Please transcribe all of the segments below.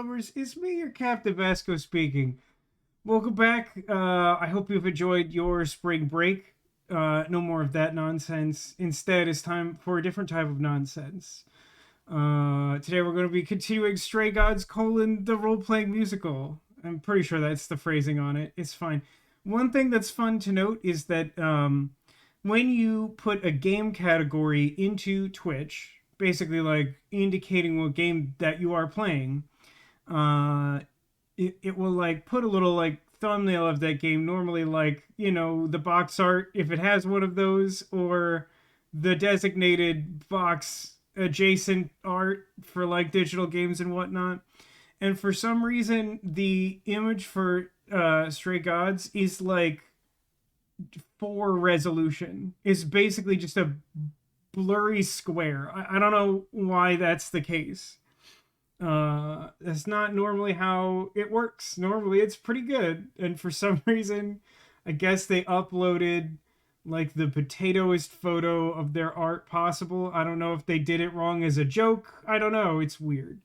lovers, it's me, your Captain Vasco speaking. Welcome back. I hope you've enjoyed your spring break. No more of that nonsense. Instead, it's time for a different type of nonsense. Today we're going to be continuing Stray Gods: the role-playing musical. I'm pretty sure that's the phrasing on it. It's fine. One thing that's fun to note is that when you put a game category into Twitch, basically like indicating what game that you are playing, uh, it will like put a little like thumbnail of that game, normally like, the box art if it has one of those, or the designated box adjacent art for like digital games and whatnot. And for some reason the image for Stray Gods is like 4 resolution. It's basically just a blurry square. I don't know why that's the case. That's not normally how it works. Normally it's pretty good, and for some reason I guess they uploaded like the potatoist photo of their art possible. I don't know if they did it wrong as a joke. I don't know. It's weird.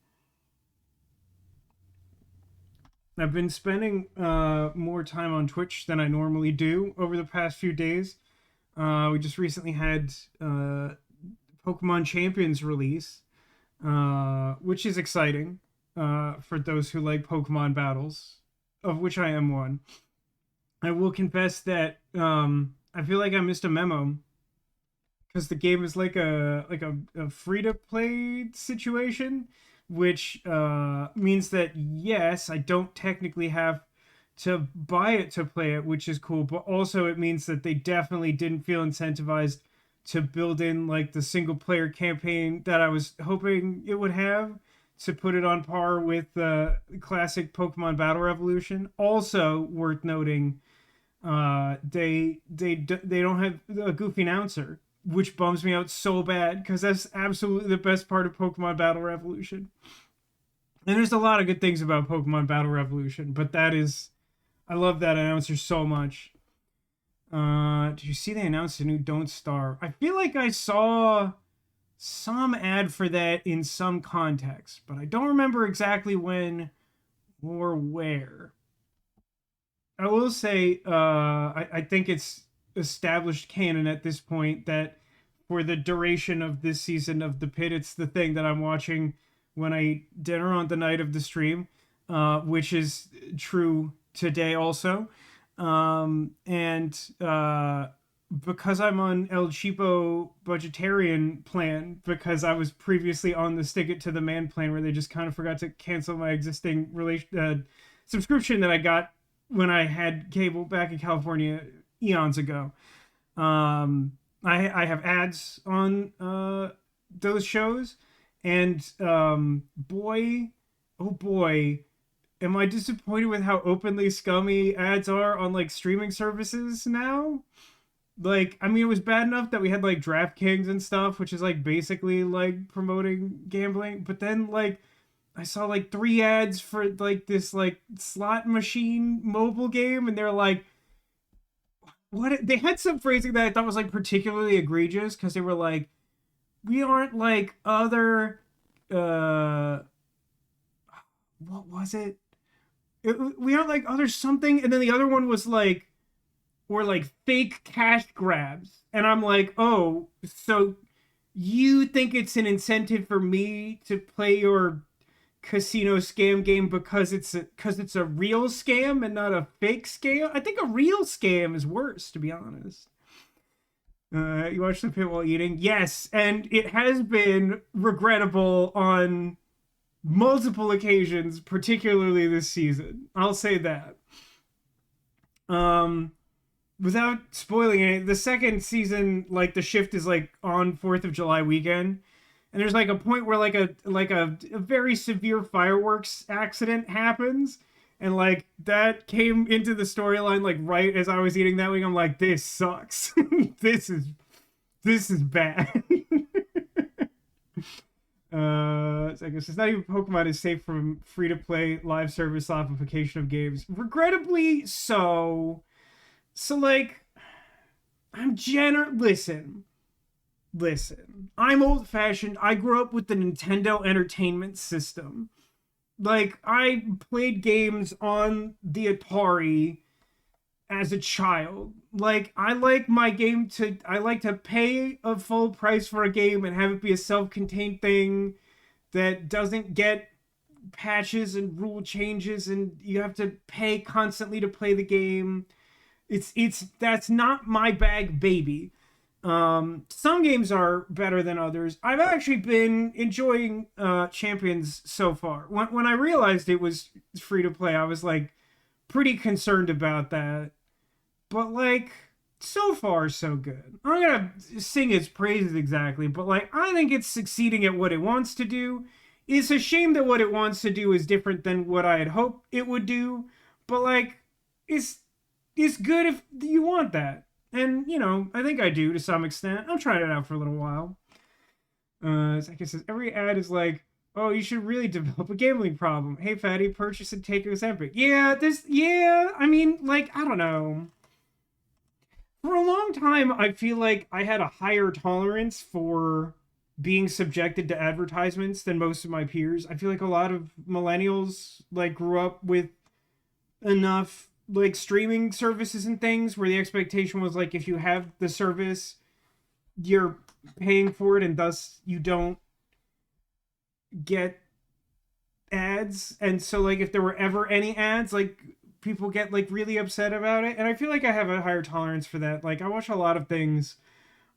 I've been spending more time on Twitch than I normally do over the past few days. We just recently had Pokemon Champions release, which is exciting for those who like Pokemon battles, of which I am one. I will confess that I feel like I missed a memo because the game is like a free to play situation, which means that yes, I don't technically have to buy it to play it, which is cool, but also it means that they definitely didn't feel incentivized to build in like the single player campaign that I was hoping it would have, to put it on par with the classic Pokemon Battle Revolution. Also worth noting, they don't have a goofy announcer, which bums me out so bad because that's absolutely the best part of Pokemon Battle Revolution. And there's a lot of good things about Pokemon Battle Revolution, but I love that announcer so much. Did you see they announced a new Don't Starve? I feel like I saw some ad for that in some context, but I don't remember exactly when or where. I will say, I think it's established canon at this point that for the duration of this season of The Pit, it's the thing that I'm watching when I eat dinner on the night of the stream, which is true today also. And because I'm on El Cheapo budgetarian plan, because I was previously on the Stick It to the Man plan where they just kind of forgot to cancel my existing subscription that I got when I had cable back in California eons ago. I have ads on those shows, and boy, oh boy, am I disappointed with how openly scummy ads are on like streaming services now. Like, I mean, it was bad enough that we had like DraftKings and stuff, which is like basically like promoting gambling, but then like I saw like 3 ads for like this like slot machine mobile game, and they're like, what? They had some phrasing that I thought was like particularly egregious because they were like, we aren't like other what was it? We aren't like other something, and then the other one was like, or like fake cash grabs, and I'm like, oh, so you think it's an incentive for me to play your casino scam game because it's a real scam and not a fake scam? I think a real scam is worse, to be honest. You watch The Pit while eating? Yes, and it has been regrettable on multiple occasions, particularly this season. I'll say that. Um, Without spoiling it, the second season, like the shift is like on 4th of July weekend, and there's like a point where like a very severe fireworks accident happens, and like that came into the storyline like right as I was eating that week. I'm like, this sucks. this is this is bad. So I guess it's not even Pokemon is safe from free to play live service amplification of games. Regrettably so. So like, listen. I'm old fashioned. I grew up with the Nintendo Entertainment System. Like I played games on the Atari as a child. Like I like to pay a full price for a game and have it be a self-contained thing that doesn't get patches and rule changes and you have to pay constantly to play the game. It's that's not my bag, baby. Some games are better than others. I've actually been enjoying Champions so far. When I realized it was free to play, I was like pretty concerned about that. But like so far so good. I'm gonna sing its praises exactly, but like I think it's succeeding at what it wants to do. It's a shame that what it wants to do is different than what I had hoped it would do, but like it's it's good if you want that. And you know, I think I do to some extent. I'm trying it out for a little while. Like it says, every ad is like, "Oh, you should really develop a gambling problem. Hey, fatty, purchase and take Ozempic." Yeah, this. Yeah, I mean, like, I don't know. For a long time, I feel like I had a higher tolerance for being subjected to advertisements than most of my peers. I feel like a lot of millennials like grew up with enough like streaming services and things where the expectation was like if you have the service, you're paying for it and thus you don't get ads. And so like if there were ever any ads, like people get like really upset about it. And I feel like I have a higher tolerance for that. Like I watch a lot of things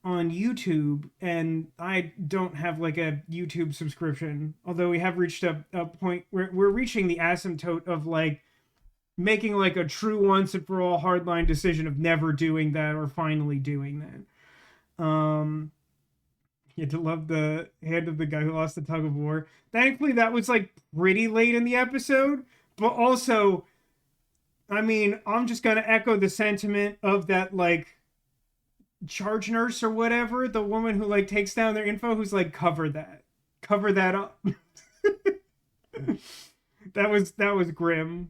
on YouTube and I don't have like a YouTube subscription. Although we have reached a point where we're reaching the asymptote of like making like a true once and for all hardline decision of never doing that or finally doing that. You had to love the hand of the guy who lost the tug of war. Thankfully, that was like pretty late in the episode, but also, I mean, I'm just gonna echo the sentiment of that like charge nurse or whatever, the woman who like takes down their info, who's like, cover that up. That was grim.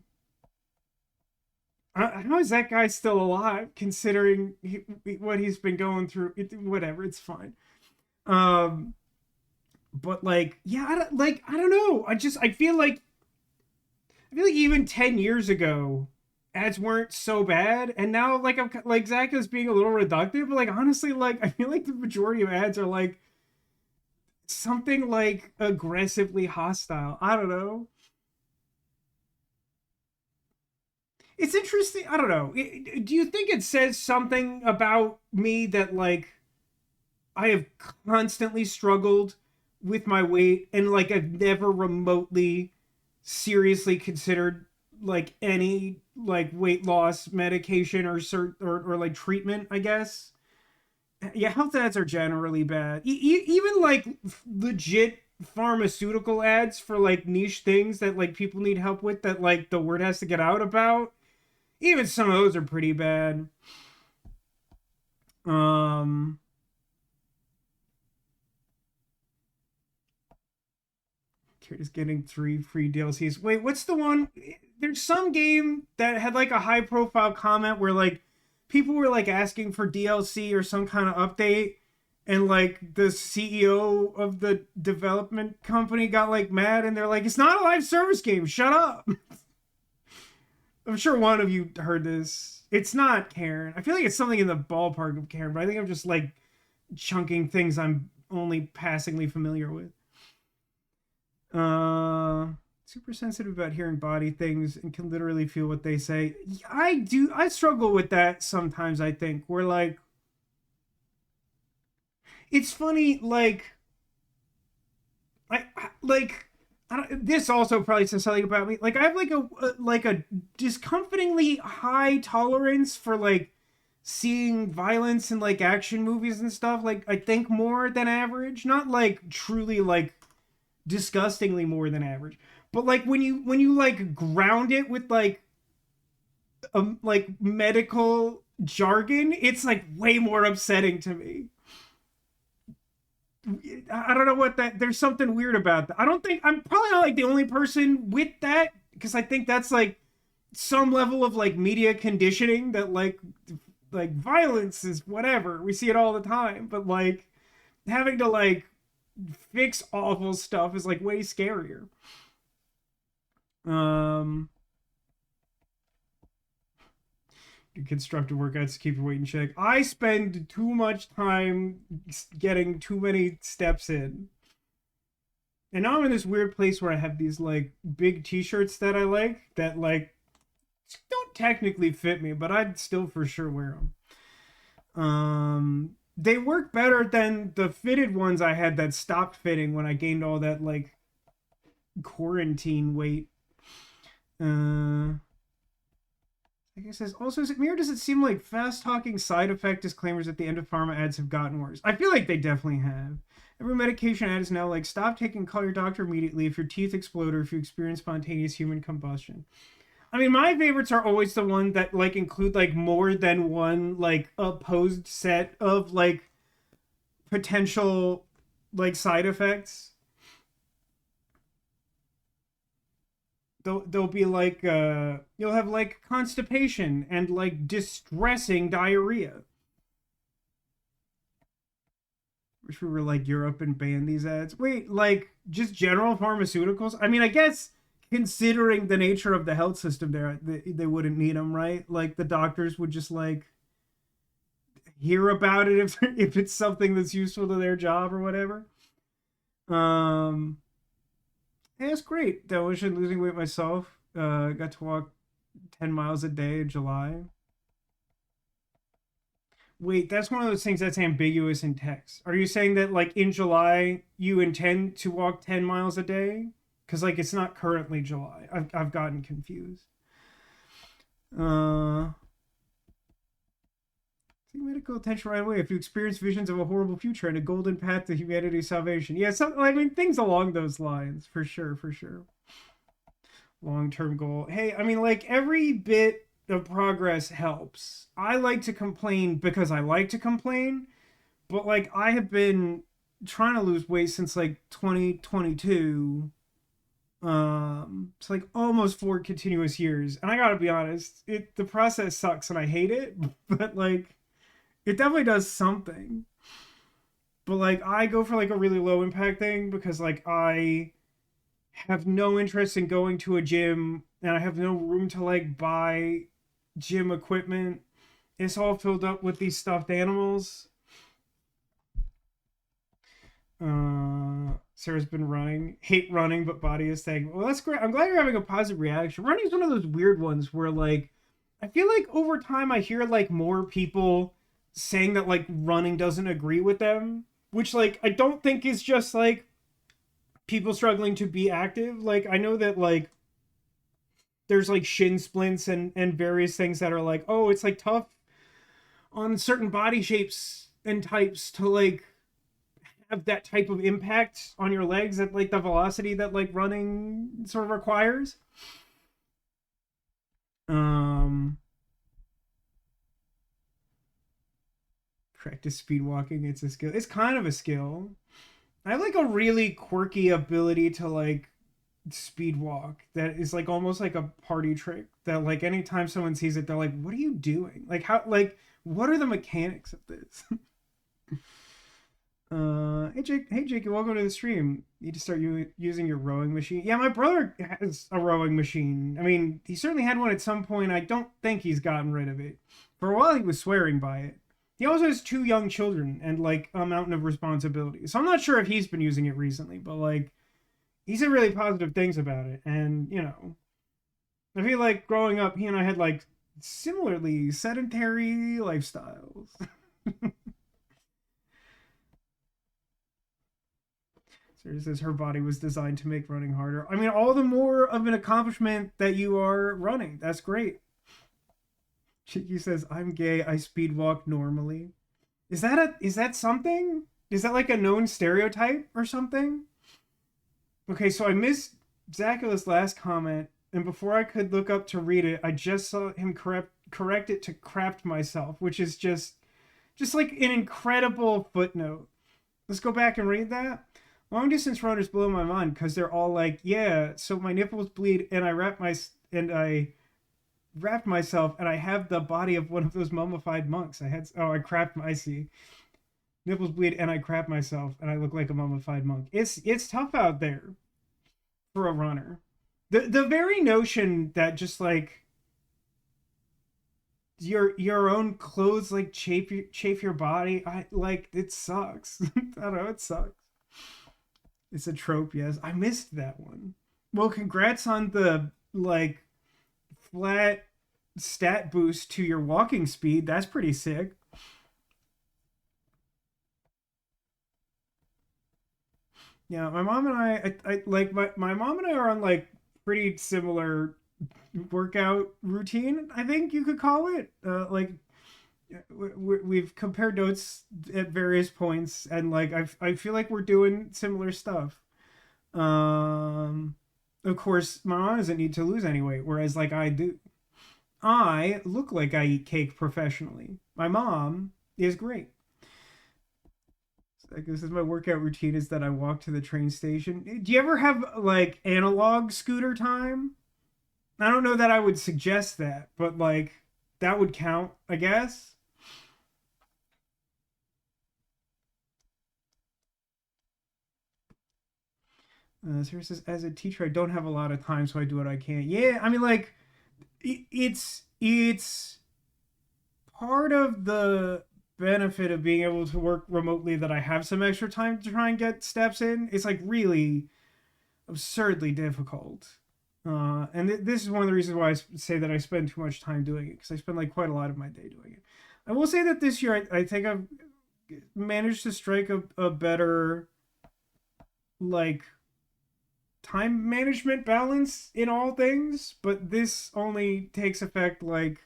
How is that guy still alive considering what he's been going through? Whatever, it's fine. Um, but like, yeah, I don't know. I feel like even 10 years ago, ads weren't so bad, and now like I'm like Zach is being a little reductive, but like honestly, like I feel like the majority of ads are like something like aggressively hostile. I don't know. It's interesting. I don't know. Do you think it says something about me that like I have constantly struggled with my weight and like I've never remotely seriously considered like any like weight loss medication or like treatment, I guess. Yeah, health ads are generally bad. Even like legit pharmaceutical ads for like niche things that like people need help with that like the word has to get out about. Even some of those are pretty bad. Um Curious getting 3 free DLCs. Wait, what's the one? There's some game that had like a high profile comment where like people were like asking for DLC or some kind of update, and like the CEO of the development company got like mad and they're like, "It's not a live service game. Shut up." I'm sure one of you heard this. It's not Karen. I feel like it's something in the ballpark of Karen, but I think I'm just like chunking things I'm only passingly familiar with. Super sensitive about hearing body things and can literally feel what they say. I do. I struggle with that sometimes. I think where like it's funny. Like this also probably says something about me. Like I have like a discomfortingly high tolerance for like seeing violence in like action movies and stuff. Like I think more than average. Not like truly like disgustingly more than average, but like when you like ground it with like medical jargon, it's like way more upsetting to me. I don't know what that there's something weird about that. I don't think I'm probably not like the only person with that, because I think that's like some level of like media conditioning that like violence is whatever, we see it all the time, but like having to like fix awful stuff is like way scarier. Um, do constructive workouts to keep your weight in check. I spend too much time getting too many steps in. And now I'm in this weird place where I have these like big t-shirts that I like that like don't technically fit me, but I'd still for sure wear them. They work better than the fitted ones I had that stopped fitting when I gained all that like quarantine weight. I guess says also, is it me or does it seem like fast talking side effect disclaimers at the end of pharma ads have gotten worse? I feel like they definitely have. Every medication ad is now like, stop taking, call your doctor immediately if your teeth explode or if you experience spontaneous human combustion. I mean, my favorites are always the one that like include like more than one like opposed set of like potential like side effects. They'll be like you'll have like constipation and like distressing diarrhea. Wish we were like Europe and banned these ads. Wait, like just general pharmaceuticals? I mean, I guess considering the nature of the health system there, they wouldn't need them, right? Like the doctors would just like hear about it if it's something that's useful to their job or whatever. Um, yeah, it's great. I wish I'm losing weight myself. Got to walk 10 miles a day in July. Wait, that's one of those things that's ambiguous in text. Are you saying that like in July you intend to walk 10 miles a day? Because like it's not currently July. I've gotten confused. Uh Seek medical attention right away if you experience visions of a horrible future and a golden path to humanity's salvation. Yeah, something I mean things along those lines, for sure, for sure. Long-term goal. Hey, I mean like every bit of progress helps. I like to complain because I like to complain, but like I have been trying to lose weight since like 2022. It's like almost 4 continuous years, and I gotta be honest, the process sucks and I hate it, but like it definitely does something. But like I go for like a really low impact thing because like I have no interest in going to a gym and I have no room to like buy gym equipment. It's all filled up with these stuffed animals. Sarah's been running. Hate running, but body is saying, well, that's great. I'm glad you're having a positive reaction. Running is one of those weird ones where, like, I feel like over time I hear, like, more people saying that, like, running doesn't agree with them, which, like, I don't think is just, like, people struggling to be active. Like, I know that, like, there's, like, shin splints and various things that are, like, oh, it's, like, tough on certain body shapes and types to, like, have that type of impact on your legs at like the velocity that like running sort of requires. Um, Practice speed walking. It's a skill. It's kind of a skill. I have like a really quirky ability to like speed walk that is like almost like a party trick that like anytime someone sees it they're like, what are you doing, like how, like what are the mechanics of this? Hey Jake, welcome to the stream. You need to start using your rowing machine. Yeah, my brother has a rowing machine. I mean, he certainly had one at some point. I don't think he's gotten rid of it. For a while, he was swearing by it. He also has 2 young children and like a mountain of responsibility. So I'm not sure if he's been using it recently, but like he said really positive things about it. And you know, I feel like growing up, he and I had like similarly sedentary lifestyles. Sarah says her body was designed to make running harder. I mean, all the more of an accomplishment that you are running. That's great. Chicky says, I'm gay. I speed walk normally. Is that something? Is that like a known stereotype or something? Okay, so I missed Zacula's last comment, and before I could look up to read it, I just saw him correct it to crapped myself, which is just like an incredible footnote. Let's go back and read that. Long distance runners blow my mind because they're all like, yeah, so my nipples bleed and I wrapped myself and I have the body of one of those mummified monks. I crapped my, I see. Nipples bleed and I crap myself and I look like a mummified monk. It's tough out there for a runner. The very notion that just like your own clothes like chafe your body, I like it sucks. I don't know, it sucks. It's a trope, yes. I missed that one. Well, congrats on the like flat stat boost to your walking speed. That's pretty sick. Yeah, my mom and I like my mom and I are on like pretty similar workout routine. I think you could call it. Like we've compared notes at various points, and like I feel like we're doing similar stuff. Um, of course, my mom doesn't need to lose any weight, whereas like I do. I look like I eat cake professionally. My mom is great. I guess my workout routine is that I walk to the train station. Do you ever have like analog scooter time? I don't know that I would suggest that, but like that would count, I guess. Sarah says, as a teacher, I don't have a lot of time, so I do what I can. Yeah, I mean, like, it's part of the benefit of being able to work remotely that I have some extra time to try and get steps in. It's like really absurdly difficult. This is one of the reasons why I say that I spend too much time doing it, because I spend like quite a lot of my day doing it. I will say that this year I think I've managed to strike a better like time management balance in all things, but this only takes effect like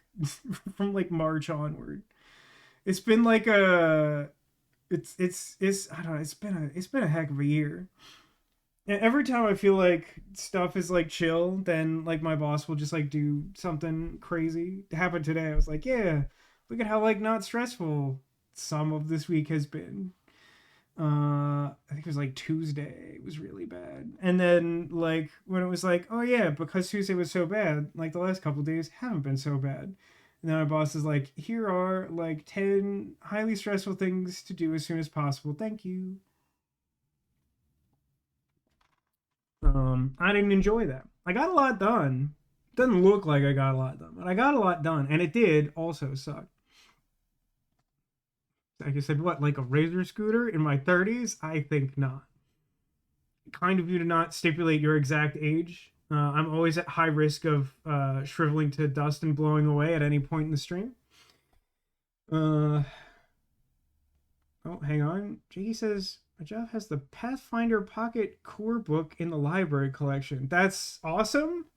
from like March onward. It's been like a it's I don't know, it's been a heck of a year. And every time I feel like stuff is like chill, then like my boss will just like do something crazy. It happened today. I was like, yeah, look at how like not stressful some of this week has been. I think it was like Tuesday. It was really bad. And then like when it was like, oh yeah, because Tuesday was so bad, like the last couple of days haven't been so bad. And then my boss is like, here are like 10 highly stressful things to do as soon as possible. Thank you. I didn't enjoy that. I got a lot done. Doesn't look like I got a lot done, but I got a lot done, and it did also suck. Like I said, what, like a razor scooter in my 30s? I think not. Kind of you to not stipulate your exact age. I'm always at high risk of shriveling to dust and blowing away at any point in the stream. Uh, oh, hang on. Jakey says, Jeff has the Pathfinder Pocket Core book in the library collection. That's awesome.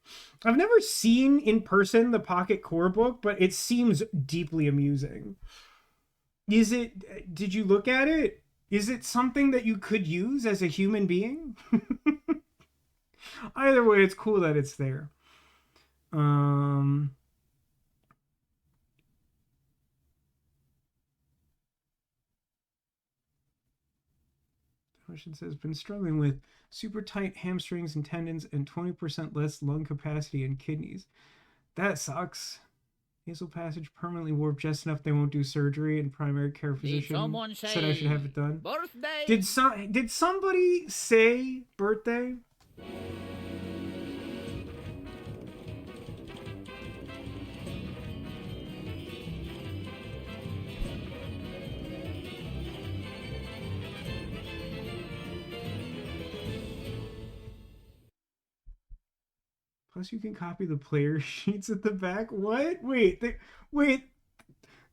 I've never seen in person the Pocket Core book, but it seems deeply amusing. Is it, did you look at it? Is it something that you could use as a human being? Either way, it's cool that it's there. Um, Question says, been struggling with super tight hamstrings and tendons and 20% less lung capacity and kidneys. That sucks. Nasal passage permanently warped just enough they won't do surgery, and primary care physician said I should have it done. Birthday? Did somebody say birthday? Plus, you can copy the player sheets at the back. What? Wait.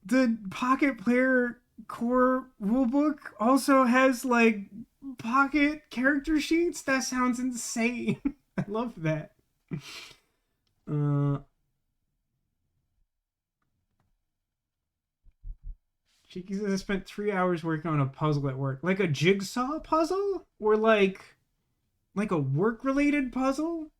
The Pocket Player Core rulebook also has like pocket character sheets. That sounds insane. I love that. Uh, Cheeky says I spent 3 hours working on a puzzle at work, like a jigsaw puzzle, or like a work related puzzle.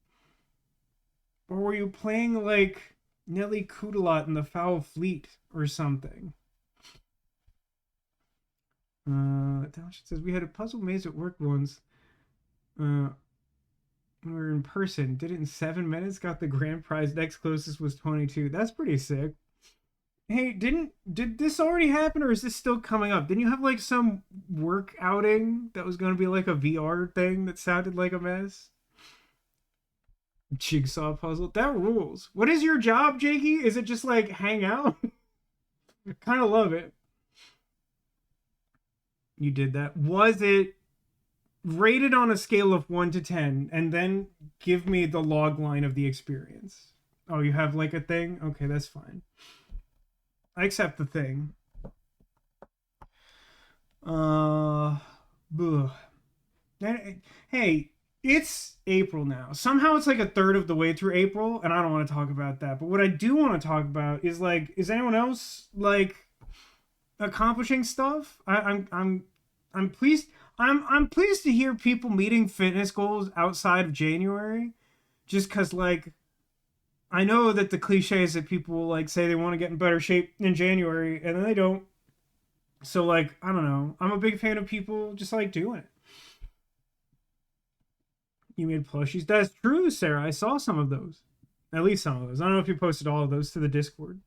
Or were you playing like Nelly Kutalot in the Foul Fleet or something? Township says we had a puzzle maze at work once. Uh, we were in person. Did it in 7 minutes. Got the grand prize. Next closest was 22. That's pretty sick. Hey, did this already happen or is this still coming up? Didn't you have like some work outing that was going to be like a VR thing that sounded like a mess? Jigsaw puzzle. That rules. What is your job, Jakey? Is it just like hang out? Kind of love it. You did that. Was it rated on a scale of 1 to 10 and then give me the log line of the experience? Oh, you have like a thing? Okay, that's fine. I accept the thing. Uh, ugh. Hey, it's April now. Somehow it's like a third of the way through April, and I don't want to talk about that. But what I do want to talk about is like, is anyone else like accomplishing stuff? I'm pleased. I'm pleased to hear people meeting fitness goals outside of January, just because like I know that the cliche is that people will like say they want to get in better shape in January and then they don't. So like I don't know. I'm a big fan of people just like doing it. You made plushies. That's true, Sarah. I saw some of those. At least some of those. I don't know if you posted all of those to the Discord.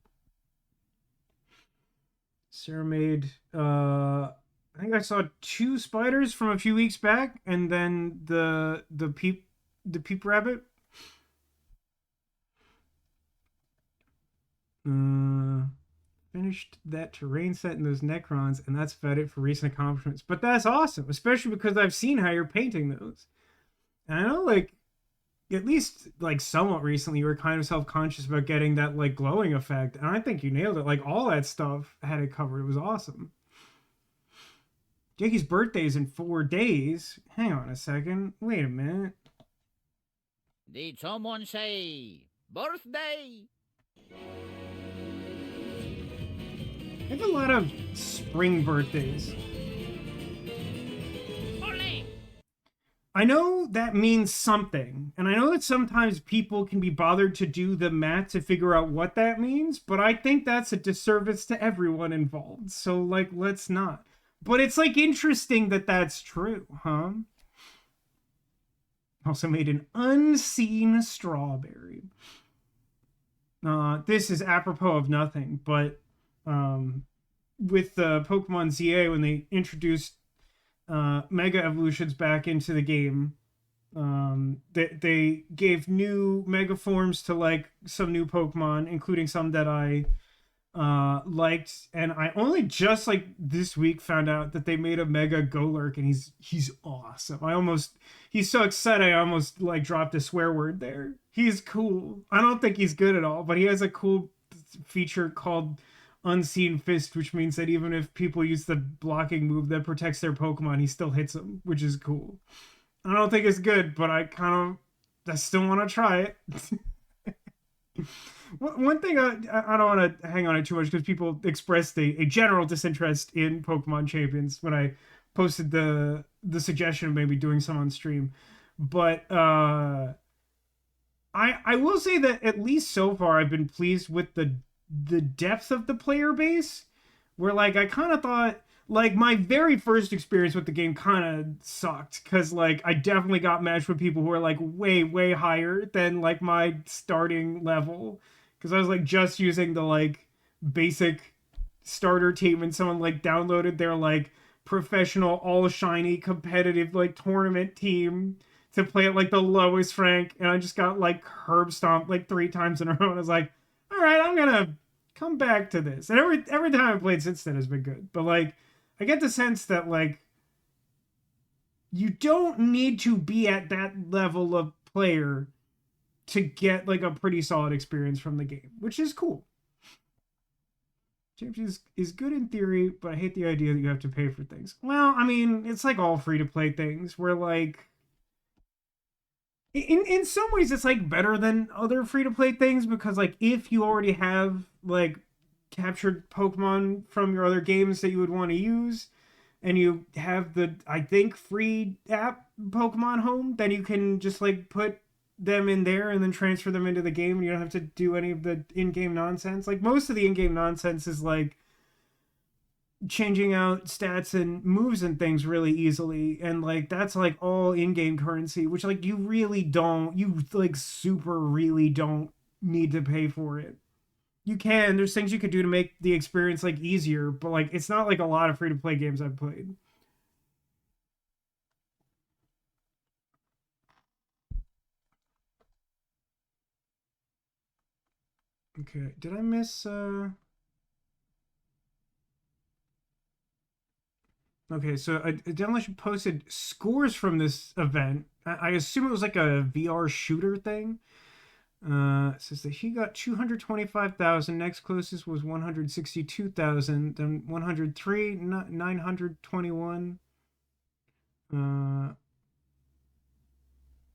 Sarah made I think I saw two spiders from a few weeks back and then the peep rabbit. Uh finished that terrain set in those Necrons, and that's about it for recent accomplishments. But that's awesome, especially because I've seen how you're painting those. And I know like at least like somewhat recently you were kind of self-conscious about getting that like glowing effect, and I think you nailed it. Like all that stuff had it covered. It was awesome. Jakey's birthday's in 4 days. Hang on a second, wait a minute. Did someone say birthday? I have a lot of spring birthdays. Ole! I know that means something, and I know that sometimes people can be bothered to do the math to figure out what that means, but I think that's a disservice to everyone involved. So, like, let's not. But it's, like, interesting that that's true, huh? Also made an unseen strawberry. This is apropos of nothing, but with the Pokemon ZA, when they introduced Mega Evolutions back into the game, they gave new Mega forms to like some new Pokemon, including some that I liked, and I only just like this week found out that they made a Mega Golurk, and he's awesome. He's so excited I almost like dropped a swear word there. He's cool. I don't think he's good at all, but he has a cool feature called Unseen Fist, which means that even if people use the blocking move that protects their Pokemon, he still hits them, which is cool. I don't think it's good, but I still want to try it. One thing I don't want to hang on it too much because people expressed a general disinterest in Pokemon Champions when I posted the suggestion of maybe doing some on stream, but I will say that at least so far I've been pleased with the depth of the player base. Where like I kind of thought like my very first experience with the game kind of sucked because like I definitely got matched with people who are like way higher than like my starting level because I was like just using the like basic starter team and someone like downloaded their like professional all shiny competitive like tournament team to play at like the lowest rank, and I just got like herb stomped like 3 times in a row, and I was like, all right, I'm gonna come back to this. And every time I played since then has been good, but like I get the sense that like you don't need to be at that level of player to get like a pretty solid experience from the game, which is cool. Champions is good in theory, but I hate the idea that you have to pay for things. Well, I mean, it's like all free to play things where like in some ways it's like better than other free to play things because like if you already have like captured Pokemon from your other games that you would want to use and you have the I think free app Pokemon Home, then you can just like put them in there and then transfer them into the game and you don't have to do any of the in-game nonsense. Like most of the in-game nonsense is like changing out stats and moves and things really easily, and like that's like all in-game currency, which like you like super really don't need to pay for it. You can, there's things you could do to make the experience like easier, but like it's not like a lot of free to play games I've played. Okay, did I miss Okay, so Demolition posted scores from this event. I assume it was like a VR shooter thing. It says that he got 225,000. Next closest was 162,000. Then 103, 921. Uh,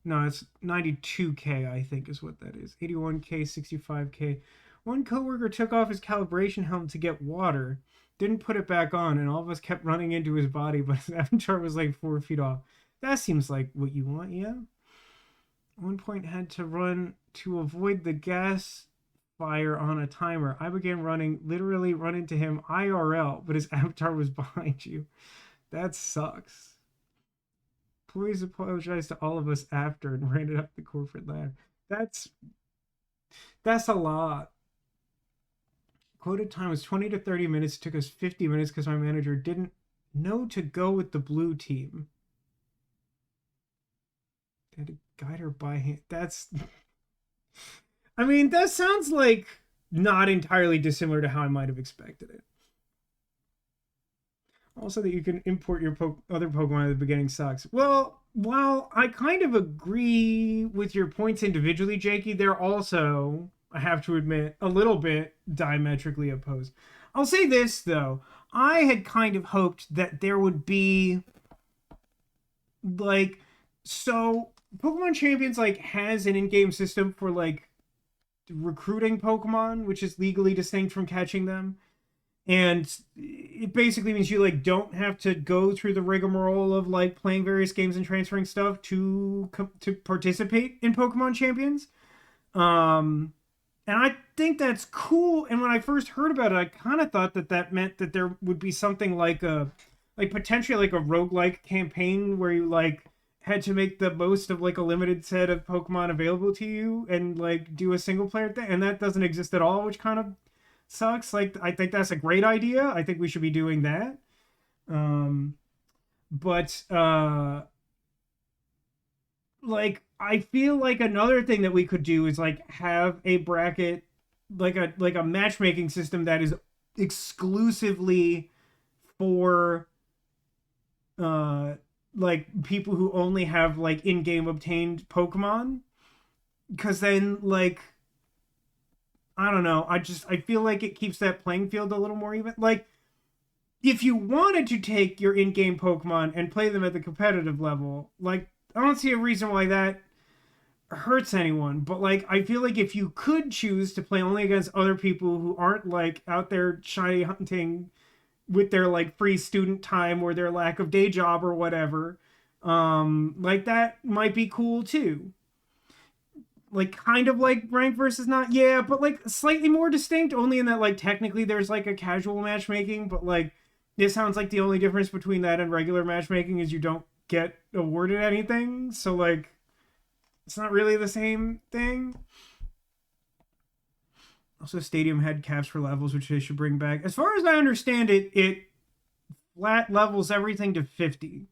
no, it's 92K, I think is what that is. 81K, 65K. One coworker took off his calibration helmet to get water, didn't put it back on, and all of us kept running into his body, but his avatar was like 4 feet off. That seems like what you want, yeah? At one point, had to run to avoid the gas fire on a timer. I began running, literally run into him IRL, but his avatar was behind you. That sucks. Please apologize to all of us after and ran it up the corporate ladder. That's that's a lot. Quoted time was 20 to 30 minutes. It took us 50 minutes because my manager didn't know to go with the blue team. They had to guide her by hand. That's I mean, that sounds like not entirely dissimilar to how I might have expected it. Also, that you can import your other Pokemon at the beginning sucks. Well, while I kind of agree with your points individually, Jakey, they're also, I have to admit, a little bit diametrically opposed. I'll say this, though. I had kind of hoped that there would be, like, so Pokemon Champions, like, has an in-game system for, like, recruiting Pokemon, which is legally distinct from catching them. And it basically means you like don't have to go through the rigmarole of like playing various games and transferring stuff to participate in Pokemon Champions. And I think that's cool. And when I first heard about it, I kind of thought that that meant that there would be something like a like potentially like a roguelike campaign where you like had to make the most of like a limited set of Pokemon available to you and like do a single player thing. And that doesn't exist at all, which kind of sucks. Like I think that's a great idea. I think we should be doing that. Um, but like I feel like another thing that we could do is like have a bracket, like a matchmaking system that is exclusively for uh like people who only have like in-game obtained Pokemon. Because then like I don't know. I feel like it keeps that playing field a little more even. Like if you wanted to take your in-game Pokemon and play them at the competitive level, like I don't see a reason why that hurts anyone. But like I feel like if you could choose to play only against other people who aren't like out there shiny hunting with their like free student time or their lack of day job or whatever, like that might be cool too. Like kind of like rank versus not, yeah, but like slightly more distinct only in that like technically there's like a casual matchmaking, but like it sounds like the only difference between that and regular matchmaking is you don't get awarded anything, so like it's not really the same thing. Also, stadium had caps for levels, which they should bring back. As far as I understand it, it flat levels everything to 50,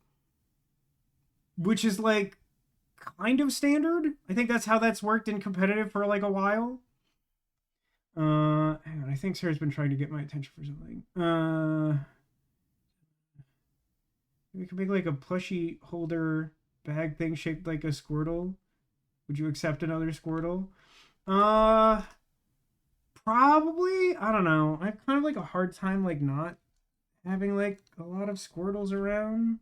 which is like kind of standard. I think that's how that's worked in competitive for like a while. Hang on, I think Sarah's been trying to get my attention for something. We could make like a plushie holder bag thing shaped like a Squirtle. Would you accept another Squirtle? Uh, Probably. I don't know. I have kind of like a hard time like not having like a lot of Squirtles around.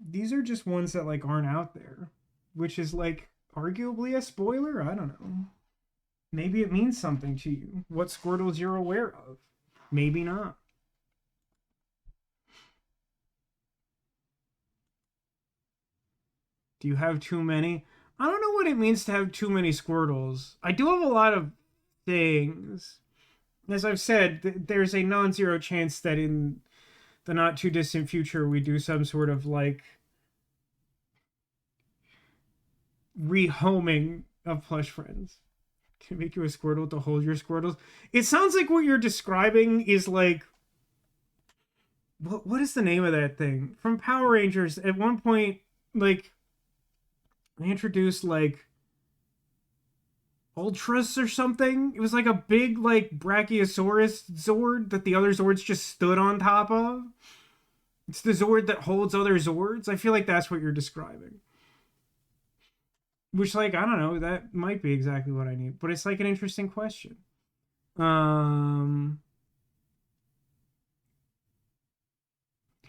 These are just ones that like aren't out there, which is like arguably a spoiler. I don't know. Maybe it means something to you. What Squirtles you're aware of. Maybe not. Do you have too many? I don't know what it means to have too many Squirtles. I do have a lot of things. As I've said, there's a non-zero chance that in the not too distant future we do some sort of like rehoming of plush friends. Can make you a Squirtle to hold your Squirtles. It sounds like what you're describing is like what is the name of that thing from Power Rangers? At one point, like they introduced like Ultras or something. It was like a big like Brachiosaurus Zord that the other Zords just stood on top of. It's the Zord that holds other Zords. I feel like that's what you're describing. Which, like, I don't know, that might be exactly what I need. But it's like an interesting question.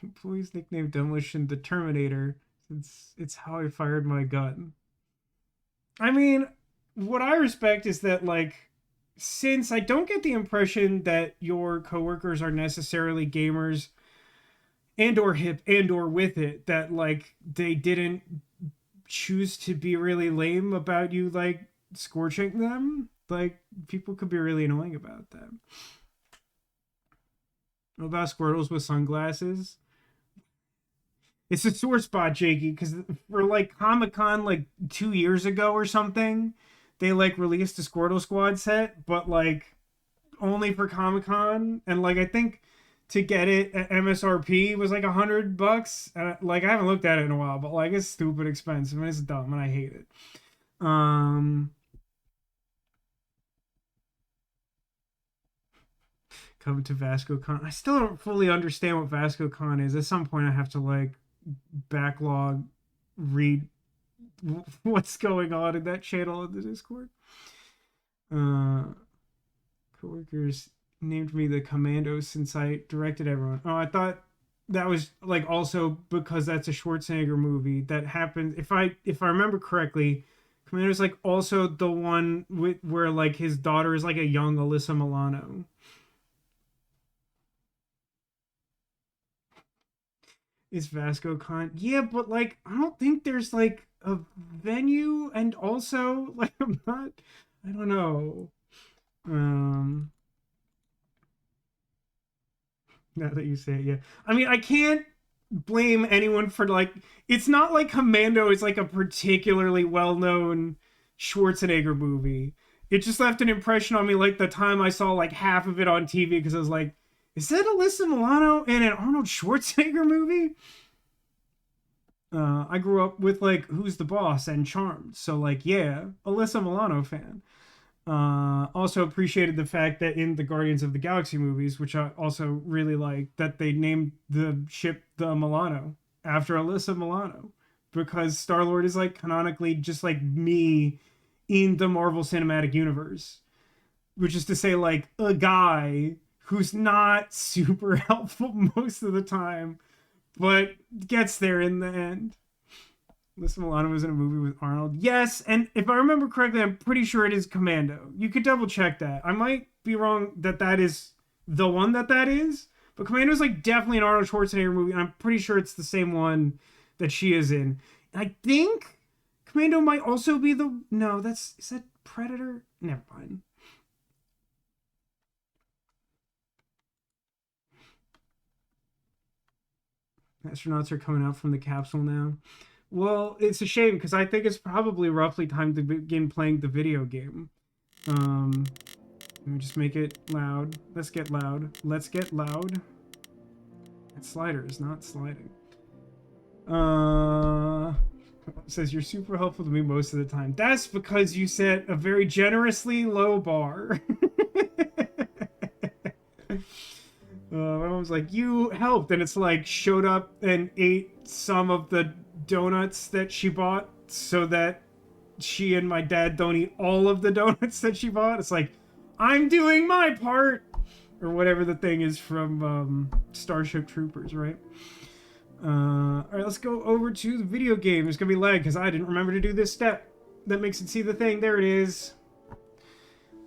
Employees nickname Demolition the Terminator. It's how I fired my gun. I mean, what I respect is that, like, since I don't get the impression that your coworkers are necessarily gamers and or hip and or with it, that like they didn't choose to be really lame about you like scorching them. Like people could be really annoying about that. What about Squirtles with sunglasses? It's a sore spot, Jakey, because for like Comic Con like 2 years ago or something, they like released a Squirtle Squad set, but like only for Comic Con, and like I think to get it at MSRP was like $100. And like I haven't looked at it in a while, but like it's stupid expensive and it's dumb and I hate it. Um, Come to VascoCon. I still don't fully understand what VascoCon is. At some point, I have to like backlog read what's going on in that channel in the Discord. Uh, Coworkers named me the commando since I directed everyone. Oh, I thought that was like also because that's a Schwarzenegger movie that happened. If I remember correctly, Commando's like also the one with where like his daughter is like a young Alyssa Milano. Is Vasco Con? Yeah, but like I don't think there's like a venue, and also like I'm not. I don't know. Um, Now that you say it, yeah. I mean, I can't blame anyone for like. It's not like Commando is like a particularly well-known Schwarzenegger movie. It just left an impression on me like the time I saw like half of it on TV because I was like, is that Alyssa Milano in an Arnold Schwarzenegger movie? I grew up with like Who's the Boss and Charmed, so like yeah, Alyssa Milano fan. Also appreciated the fact that in the Guardians of the Galaxy movies, which I also really like, that they named the ship the Milano after Alyssa Milano because Star Lord is like canonically just like me in the Marvel Cinematic Universe, which is to say like a guy who's not super helpful most of the time, but gets there in the end. Alyssa Milano was in a movie with Arnold. Yes, and if I remember correctly, I'm pretty sure it is Commando. You could double check that. I might be wrong that that is the one that is, but Commando is like definitely an Arnold Schwarzenegger movie, and I'm pretty sure it's the same one that she is in. And I think Commando might also be the no. That's is that Predator? Never mind. Astronauts are coming out from the capsule now. Well, it's a shame because I think it's probably roughly time to begin playing the video game. Um, Let me just make it loud. Let's get loud. Let's get loud. That slider is not sliding. It says you're super helpful to me most of the time. That's because you set a very generously low bar. My mom's like, you helped, and it's like showed up and ate some of the donuts that she bought so that she and my dad don't eat all of the donuts that she bought. It's like, I'm doing my part, or whatever the thing is from Starship Troopers, right? All right, let's go over to the video game. It's gonna be lag because I didn't remember to do this step. That makes it see the thing. There it is.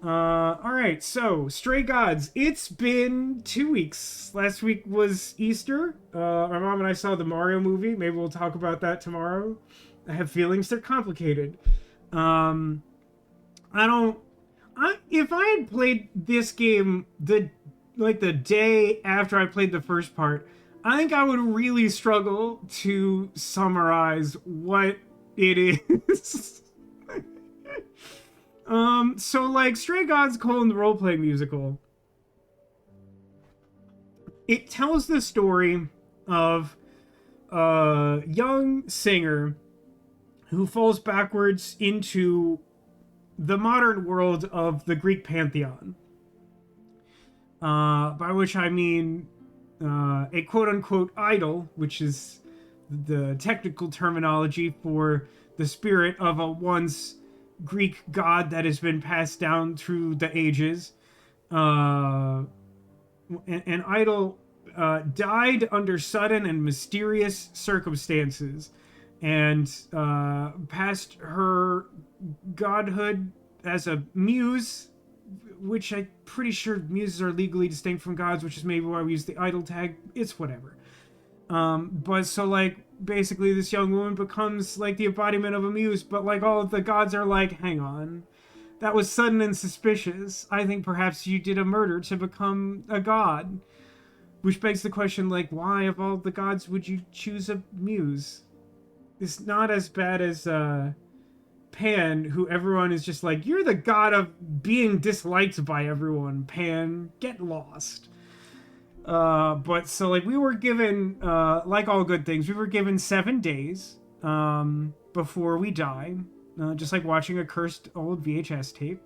All right, so Stray Gods. It's been 2 weeks. Last week was Easter. My mom and I saw the Mario movie. Maybe we'll talk about that tomorrow. I have feelings they're complicated. I don't. If I had played this game the day after I played the first part, I think I would really struggle to summarize what it is. So like Stray Gods: the role-playing musical. It tells the story of a young singer who falls backwards into the modern world of the Greek pantheon, by which I mean a quote unquote idol, which is the technical terminology for the spirit of a once Greek god that has been passed down through the ages. An idol died under sudden and mysterious circumstances and passed her godhood as a muse, which I'm pretty sure muses are legally distinct from gods, which is maybe why we use the idol tag. It's whatever. But so, like, basically this young woman becomes like the embodiment of a muse, but like all of the gods are like, hang on, that was sudden and suspicious. I think perhaps you did a murder to become a god. Which begs the question, like, why of all the gods would you choose a muse? It's not as bad as Pan, who everyone is just like, you're the god of being disliked by everyone, Pan. Get lost. But so, like, we were given, like all good things, we were given 7 days before we die. Just like watching a cursed old VHS tape.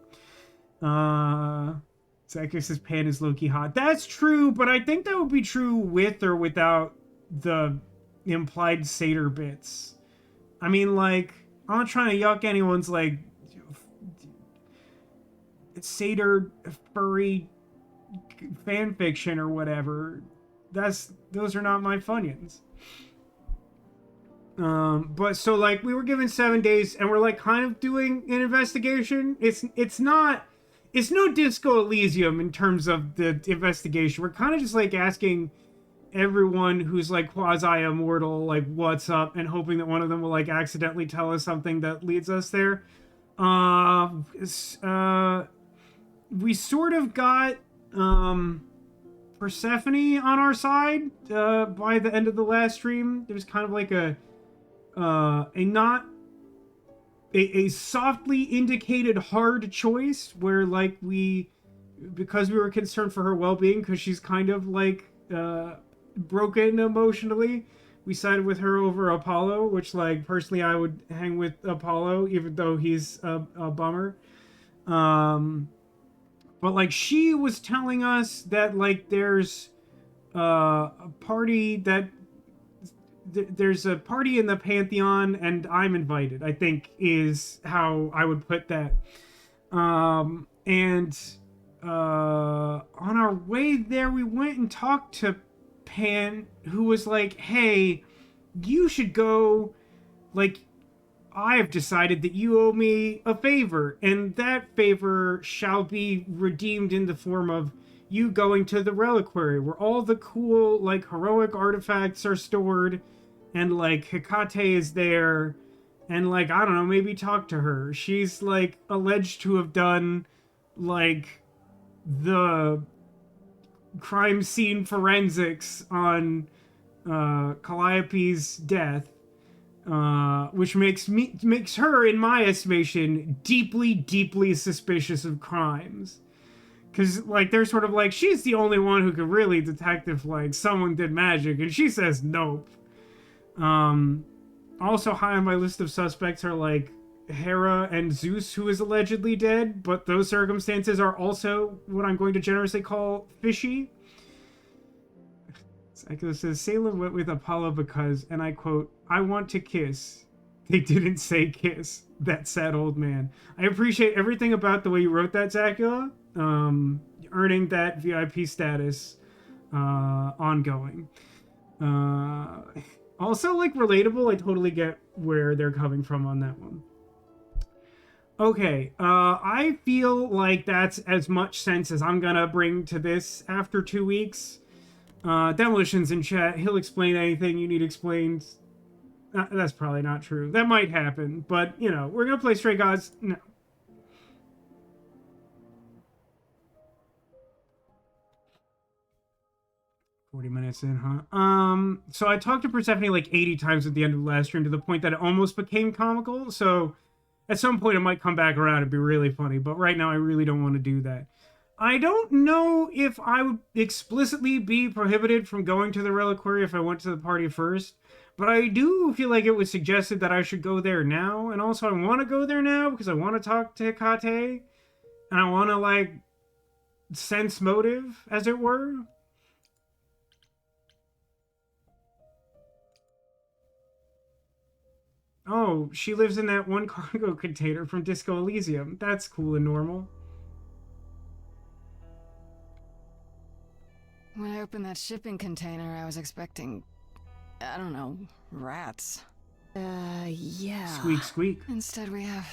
Zacchaeus says Pan is low-key hot. That's true, but I think that would be true with or without the implied satyr bits. I mean, like, I'm not trying to yuck anyone's, like, satyr furry fan fiction or whatever. Those are not my Funyuns. But so, like, we were given 7 days and we're like kind of doing an investigation. It's no Disco Elysium in terms of the investigation. We're kind of just like asking everyone who's like quasi immortal, like, what's up, and hoping that one of them will like accidentally tell us something that leads us there. We sort of got Persephone on our side by the end of the last stream. There was kind of like a softly indicated hard choice where, like, because we were concerned for her well-being, because she's kind of like broken emotionally, we sided with her over Apollo, which, like, personally I would hang with Apollo even though he's a bummer. But like, she was telling us that, like, there's a party that there's a party in the Pantheon and I'm invited, I think is how I would put that. And on our way there, we went and talked to Pan, who was like, hey, you should go, like, I've decided that you owe me a favor, and that favor shall be redeemed in the form of you going to the reliquary where all the cool, like, heroic artifacts are stored, and, like, Hecate is there, and, like, I don't know, maybe talk to her. She's, like, alleged to have done, like, the crime scene forensics on Calliope's death, which makes her, in my estimation, deeply, deeply suspicious of crimes. Because, like, they're sort of like, she's the only one who could really detect if, like, someone did magic, and she says nope. Also high on my list of suspects are, like, Hera and Zeus, who is allegedly dead, but those circumstances are also what I'm going to generously call fishy. Psycho says, Salem went with Apollo because, and I quote, I want to kiss. They didn't say kiss. That sad old man. I appreciate everything about the way you wrote that, Zacula. Earning that VIP status ongoing. Also, like, relatable. I totally get where they're coming from on that one. Okay, I feel like that's as much sense as I'm gonna bring to this after 2 weeks. Demolition's in chat. He'll explain anything you need explained. That's probably not true. That might happen, but, you know, we're gonna play Stray Gods. No. $40 in, huh? So I talked to Persephone like 80 times at the end of the last stream to the point that it almost became comical. So at some point it might come back around and be really funny, but right now I really don't want to do that. I don't know if I would explicitly be prohibited from going to the reliquary if I went to the party first, but I do feel like it was suggested that I should go there now, and also I want to go there now because I want to talk to Hecate, and I want to, like, sense motive, as it were. Oh, she lives in that one cargo container from Disco Elysium. That's cool and normal. When I opened that shipping container, I was expecting, I don't know, rats. Yeah. Squeak, squeak. Instead we have...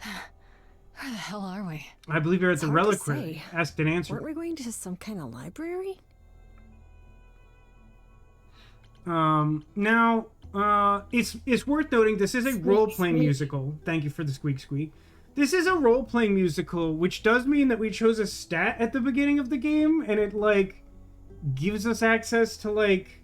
Where the hell are we? I believe you're at the It's hard to reliquary. say. Asked and answered. Weren't we going to some kind of library? Now, it's worth noting this is a Squeak, role-playing squeak. musical. Thank you for the squeak, squeak. This is a role-playing musical, which does mean that we chose a stat at the beginning of the game, and it, like, gives us access to, like,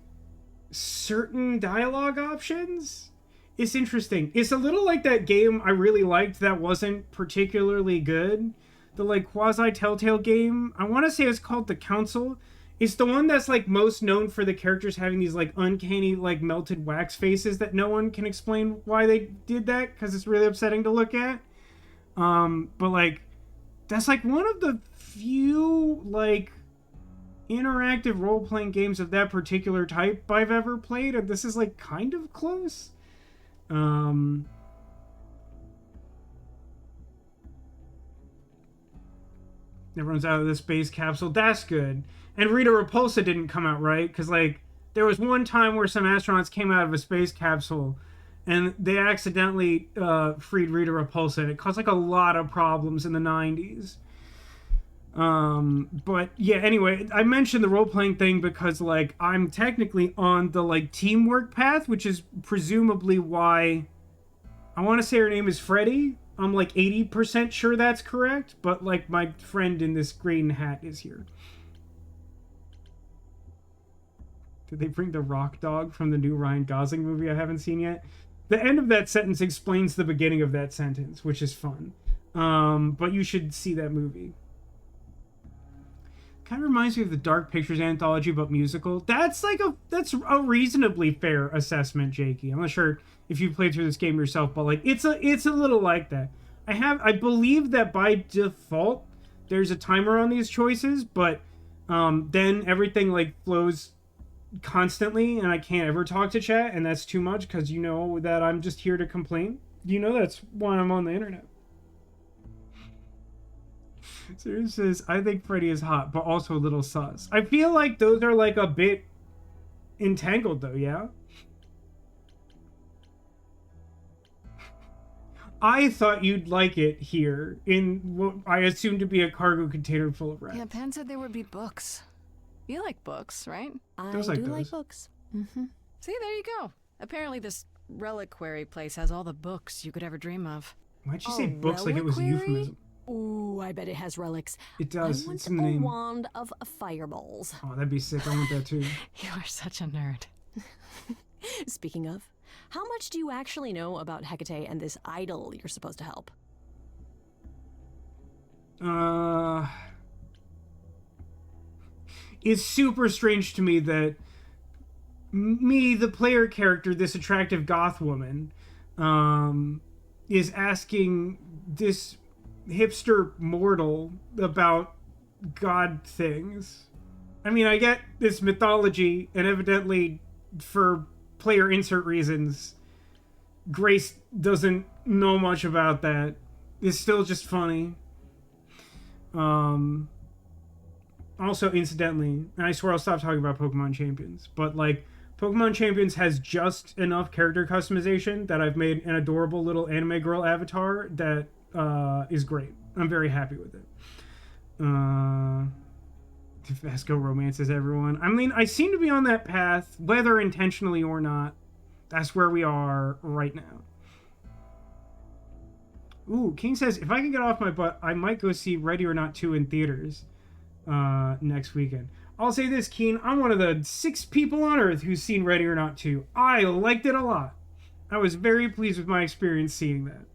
certain dialogue options. It's interesting. It's a little like that game I really liked that wasn't particularly good. The, like, quasi-Telltale game. I want to say it's called The Council. It's the one that's, like, most known for the characters having these, like, uncanny, like, melted wax faces that no one can explain why they did that, because it's really upsetting to look at. But, like, that's, like, one of the few, like, interactive role-playing games of that particular type I've ever played, and this is, like, kind of close. Everyone's out of the space capsule. That's good. And Rita Repulsa didn't come out, right? Because, like, there was one time where some astronauts came out of a space capsule and they accidentally freed Rita Repulsa, and it caused, like, a lot of problems in the 90s. But yeah, anyway, I mentioned the role-playing thing because, like, I'm technically on the, like, teamwork path, which is presumably why I want to say her name is Freddie. I'm, like, 80% sure that's correct, but, like, my friend in this green hat is here. Did they bring the rock dog from the new Ryan Gosling movie I haven't seen yet? The end of that sentence explains the beginning of that sentence, which is fun. But you should see that movie. Kind of reminds me of the Dark Pictures anthology, but musical. That's a reasonably fair assessment, Jakey. I'm not sure if you played through this game yourself, but, like, it's a little like that. I believe that by default there's a timer on these choices, but then everything, like, flows constantly, and I can't ever talk to chat, and that's too much because you know that I'm just here to complain. You know that's why I'm on the internet. Sarah says, I think Freddy is hot, but also a little sus. I feel like those are, like, a bit entangled, though, yeah? I thought you'd like it here, in what I assume to be a cargo container full of rats. Yeah, Pan said there would be books. You like books, right? I Those like do those. like books. See, there you go. Apparently this reliquary place has all the books you could ever dream of. Why'd you A say books like it was a reliquary? euphemism? Ooh, I bet it has relics. It does. I want It's a in the name. wand of fireballs. Oh, that'd be sick. I want that too. You are such a nerd. Speaking of, how much do you actually know about Hecate and this idol you're supposed to help? It's super strange to me that me, the player character, this attractive goth woman, is asking this hipster mortal about god things. I mean, I get this mythology, and evidently, for player insert reasons, Grace doesn't know much about that. It's still just funny. Also, incidentally, and I swear I'll stop talking about Pokemon Champions, but, like, Pokemon Champions has just enough character customization that I've made an adorable little anime girl avatar that is great. I'm very happy with it. Vasco romances everyone. I mean, I seem to be on that path, whether intentionally or not. That's where we are right now. Ooh, King says, if I can get off my butt, I might go see Ready or Not 2 in theaters next weekend. I'll say this, Keen, I'm one of the 6 people on Earth who's seen Ready or Not 2. I liked it a lot. I was very pleased with my experience seeing that.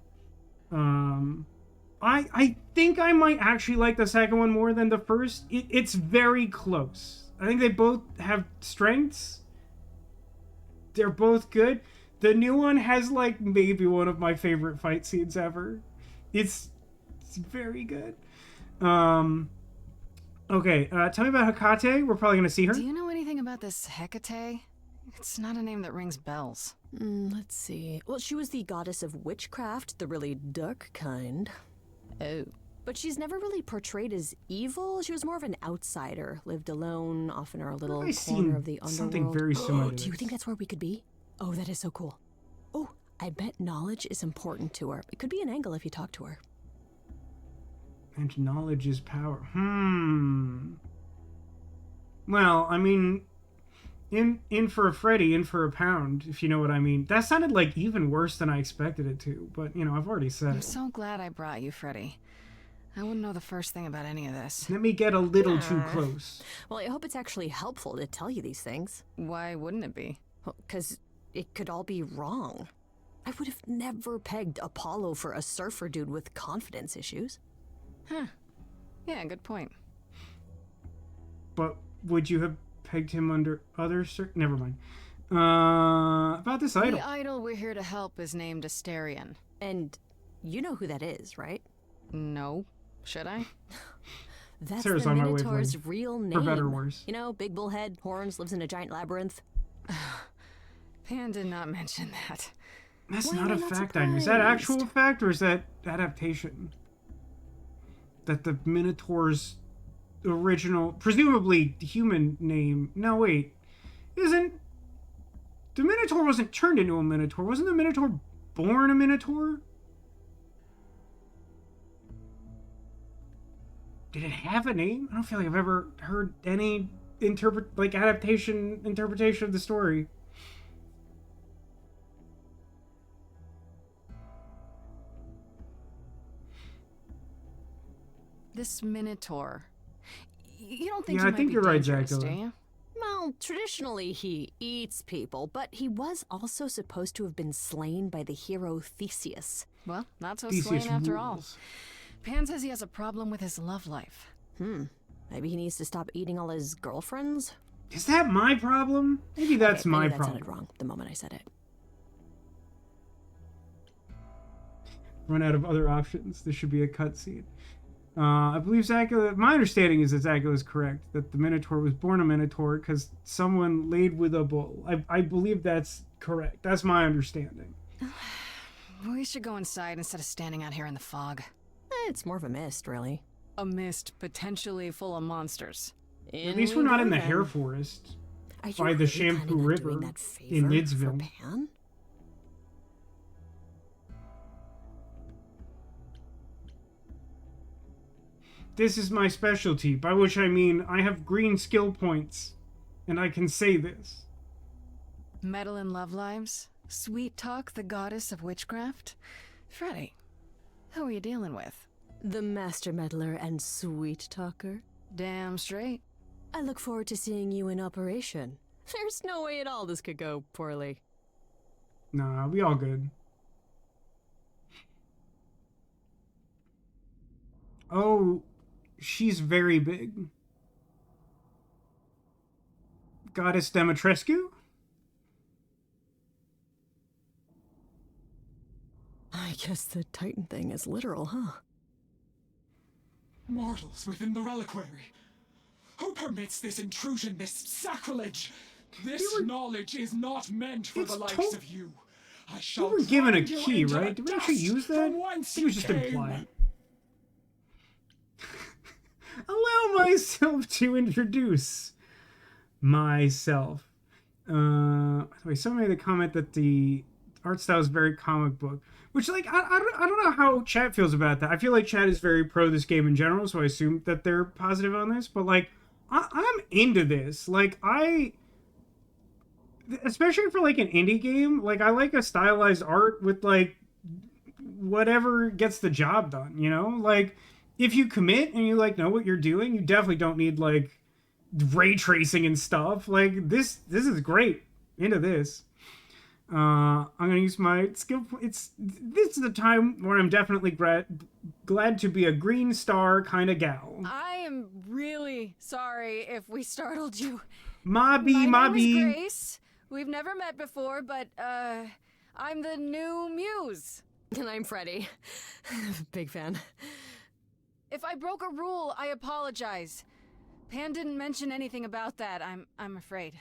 I think I might actually like the second one more than the first. It's very close. I think they both have strengths. They're both good. The new one has like maybe one of my favorite fight scenes ever. It's very good. Okay, tell me about Hecate. We're probably gonna see her. Do you know anything about this Hecate? It's not a name that rings bells. Let's see. Well, she was the goddess of witchcraft, the really dark kind. Oh. But she's never really portrayed as evil. She was more of an outsider, lived alone, off in her little I've corner of seen the underworld. something very similar to Do you this. think that's where we could be? Oh, that is so cool. Oh, I bet knowledge is important to her. It could be an angle if you talk to her. And knowledge is power. Well, I mean, in for a Freddy, in for a pound, if you know what I mean. That sounded like even worse than I expected it to, but, you know, I've already said I'm it. so glad I brought you, Freddy. I wouldn't know the first thing about any of this. Let me get a little too close. Well, I hope it's actually helpful to tell you these things. Why wouldn't it be? Because it could all be wrong. I would have never pegged Apollo for a surfer dude with confidence issues. Huh. Yeah, good point. But would you have pegged him under other never mind. About this idol. The idol we're here to help is named Asterion. And you know who that is, right? No. Should I? That's Sarah's the on my Minotaur's wavelength. real name. For better or worse. You know, big bullhead, horns, lives in a giant labyrinth. Pan did not mention that. That's Why not am a I not fact, I know. Is that actual surprised? fact or is that adaptation? That the Minotaur's original, presumably human name. No, wait. Isn't. The Minotaur wasn't turned into a Minotaur. Wasn't the Minotaur born a Minotaur? Did it have a name? I don't feel like I've ever heard any interpretation of the story. This Minotaur. You don't think Yeah, he I might think be you're right, dangerous, do Jacqueline. you? Well, traditionally he eats people, but he was also supposed to have been slain by the hero Theseus. Well, not so Theseus slain after all. rules. Pan says he has a problem with his love life. Maybe he needs to stop eating all his girlfriends? Is that my problem? Maybe that's Okay, my maybe that problem. sounded wrong the moment I said it. Run out of other options. This should be a cutscene. I believe Zacula. My understanding is that Zacula is correct. That the Minotaur was born a Minotaur because someone laid with a bull. I believe that's correct. That's my understanding. We should go inside instead of standing out here in the fog. It's more of a mist, really. A mist potentially full of monsters. At least we're not in the hair forest Are you by the really Shampoo planning on River doing that in favor Nidsville. for Pan? This is my specialty, by which I mean I have green skill points, and I can say this. Meddle in love lives? Sweet Talk, the goddess of witchcraft? Freddy, who are you dealing with? The master meddler and sweet talker. Damn straight. I look forward to seeing you in operation. There's no way at all this could go poorly. Nah, we all good. Oh, she's very big. Goddess Demetrescu? I guess the Titan thing is literal, huh? Mortals within the reliquary. Who permits this intrusion, this sacrilege? This knowledge is not meant for It's the likes to- of you. I shall We were given a grind you key, into right? the Did we actually dust use that? from I whence think it was just you came. implied. Allow myself to introduce myself. By the way, someone made a comment that the art style is very comic book, which, like, I don't know how chat feels about that. I feel like chat is very pro this game in general, so I assume that they're positive on this. But like, I'm into this. Like, especially for like an indie game, like I like a stylized art with like whatever gets the job done. You know, like if you commit and you like know what you're doing, you definitely don't need like ray tracing and stuff. Like this is great. Into this. I'm gonna use my skill. This is a time where I'm definitely glad to be a green star kind of gal. I am really sorry if we startled you. My My name is bee. Grace. We've never met before, but, I'm the new muse. And I'm Freddie. Big fan. If I broke a rule, I apologize. Pan didn't mention anything about that, I'm afraid.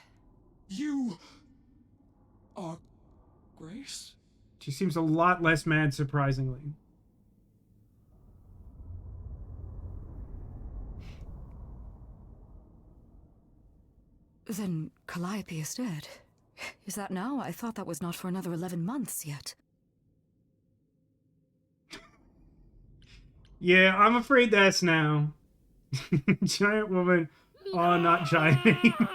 You are Grace? She seems a lot less mad, surprisingly. Then Calliope is dead. Is that now? I thought that was not for another 11 months yet. Yeah, I'm afraid that's now. Giant woman. Oh, not giant anymore.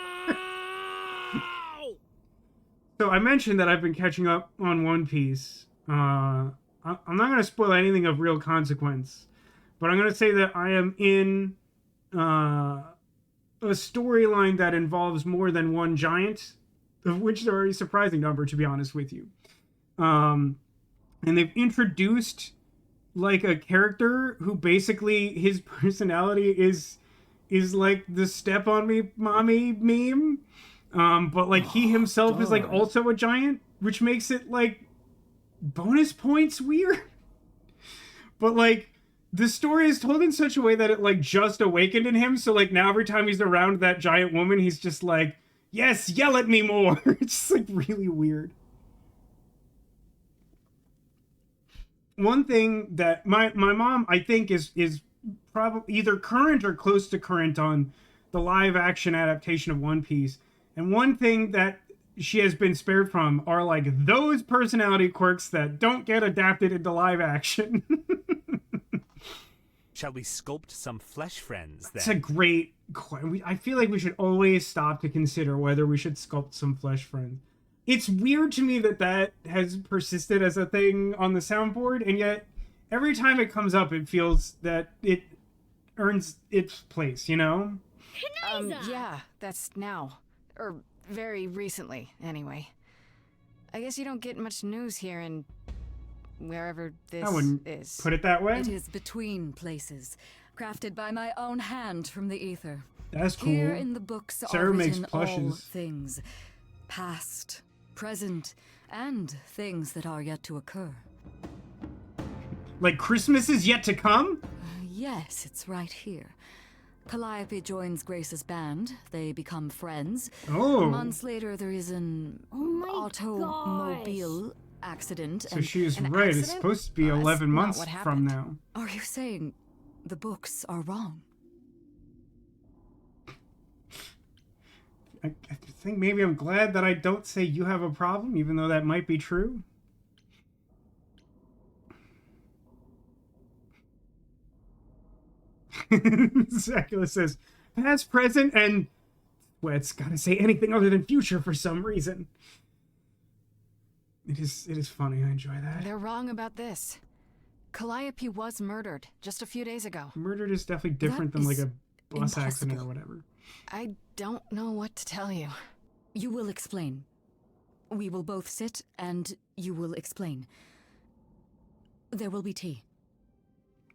So I mentioned that I've been catching up on One Piece. I'm not going to spoil anything of real consequence, but I'm going to say that I am in a storyline that involves more than one giant, of which there are a surprising number, to be honest with you. And they've introduced like a character who basically his personality is like the step on me mommy meme. But like he himself is like also a giant, which makes it like bonus points weird. But like the story is told in such a way that it like just awakened in him, so like now every time he's around that giant woman, he's just like, yes, yell at me more. It's just like really weird. One thing that my mom, I think, is probably either current or close to current on the live action adaptation of One Piece. And one thing that she has been spared from are like those personality quirks that don't get adapted into live action. Shall we sculpt some flesh friends then? That's a great question. I feel like we should always stop to consider whether we should sculpt some flesh friends. It's weird to me that that has persisted as a thing on the soundboard, and yet every time it comes up, it feels that it earns its place, you know? Yeah, that's now. Or very recently, anyway. I guess you don't get much news here in wherever this I wouldn't is. put it that way. It is between places, crafted by my own hand from the ether. That's cool. Here in the books Sarah are makes written all plushes. things, past, present, and things that are yet to occur. Like Christmas is yet to come? Yes, it's right here. Calliope joins Grace's band. They become friends. Oh. Months later, there is an automobile accident. So and she is An right. accident? It's supposed to be That's 11 not months what from happened. now. Are you saying the books are wrong? I think maybe I'm glad that I don't say you have a problem, even though that might be true. Zacula says, past, present, and... Well, it's gotta say anything other than future for some reason. It is funny. I enjoy that. They're wrong about this. Calliope was murdered just a few days ago. Murdered is definitely different That than like is a bus accident or impossible. whatever. I don't know what to tell you. You will explain. We will both sit and you will explain. There will be tea.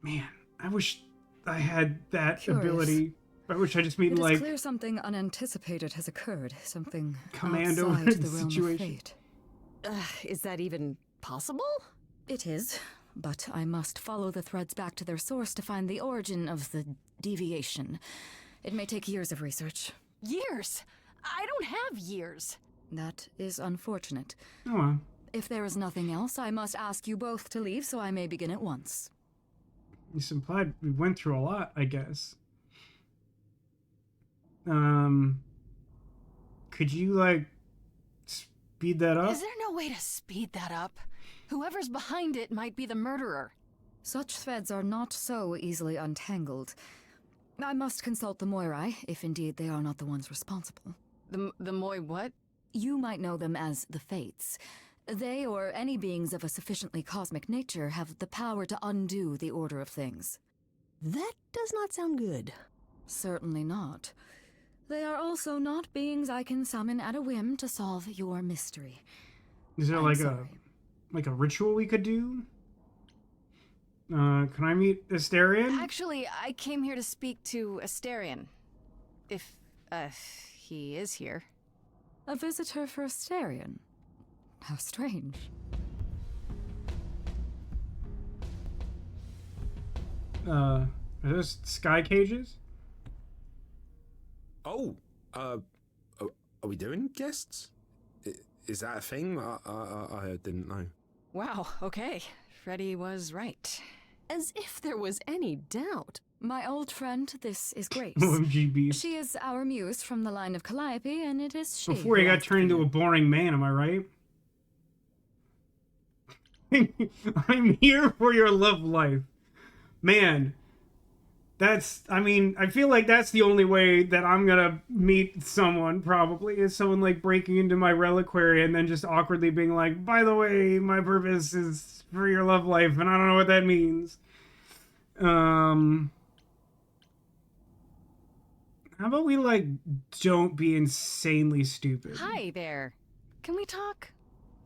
Man, I wish I had that Curious. ability. I wish I just mean It is like clear something unanticipated has occurred. Something command over outside the the realm situation. of fate. Is that even possible? It is, but I must follow the threads back to their source to find the origin of the deviation. It may take years of research. Years? I don't have years. That is unfortunate. Oh well. If there is nothing else, I must ask you both to leave so I may begin at once. It's implied we went through a lot, I guess. Could you like speed that up? Is there no way to speed that up? Whoever's behind it might be the murderer. Such threads are not so easily untangled. I must consult the Moirai, if indeed they are not the ones responsible. The Moi what? You might know them as the Fates. They, or any beings of a sufficiently cosmic nature, have the power to undo the order of things. That does not sound good. Certainly not. They are also not beings I can summon at a whim to solve your mystery. Is there I'm like sorry. a ritual we could do? Can I meet Asterion? Actually, I came here to speak to Asterion. If, he is here. A visitor for Asterion? How strange. Are those sky cages? Oh, are we doing guests? Is that a thing? I didn't know. Wow, okay. Freddy was right. As if there was any doubt. My old friend, this is Grace. OMG beast. She is our muse from the line of Calliope, and it is she. Before he who got asked turned for into a you. boring man, am I right? I'm here for your love life. Man, I mean, I feel like that's the only way that I'm gonna meet someone, probably, is someone like breaking into my reliquary and then just awkwardly being like, by the way, my purpose is for your love life, and I don't know what that means. How about we, like, don't be insanely stupid? Hi there. Can we talk?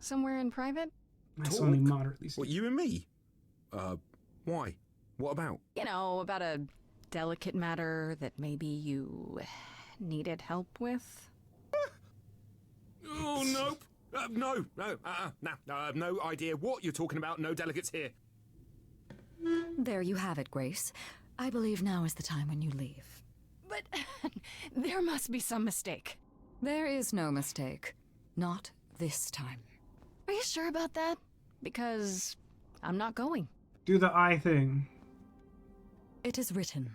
Somewhere in private? That's Talk? only moderately What, stupid. you and me? Why? What about? You know, about a delicate matter that maybe you needed help with? Oh, nope. No, no idea what you're talking about. No delegates here. There you have it, Grace. I believe now is the time when you leave. But there must be some mistake. There is no mistake. Not this time. Are you sure about that? Because I'm not going. Do the eye thing. It is written.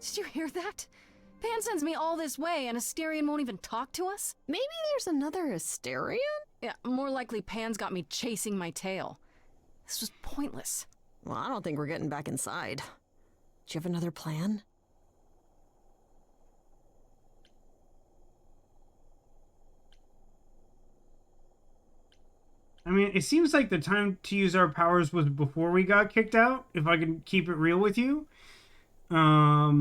Did you hear that? Pan sends me all this way and Asterion won't even talk to us? Maybe there's another Asterion? Yeah, more likely Pan's got me chasing my tail. This was pointless. Well, I don't think we're getting back inside. Do you have another plan? I mean, it seems like the time to use our powers was before we got kicked out, if I can keep it real with you. I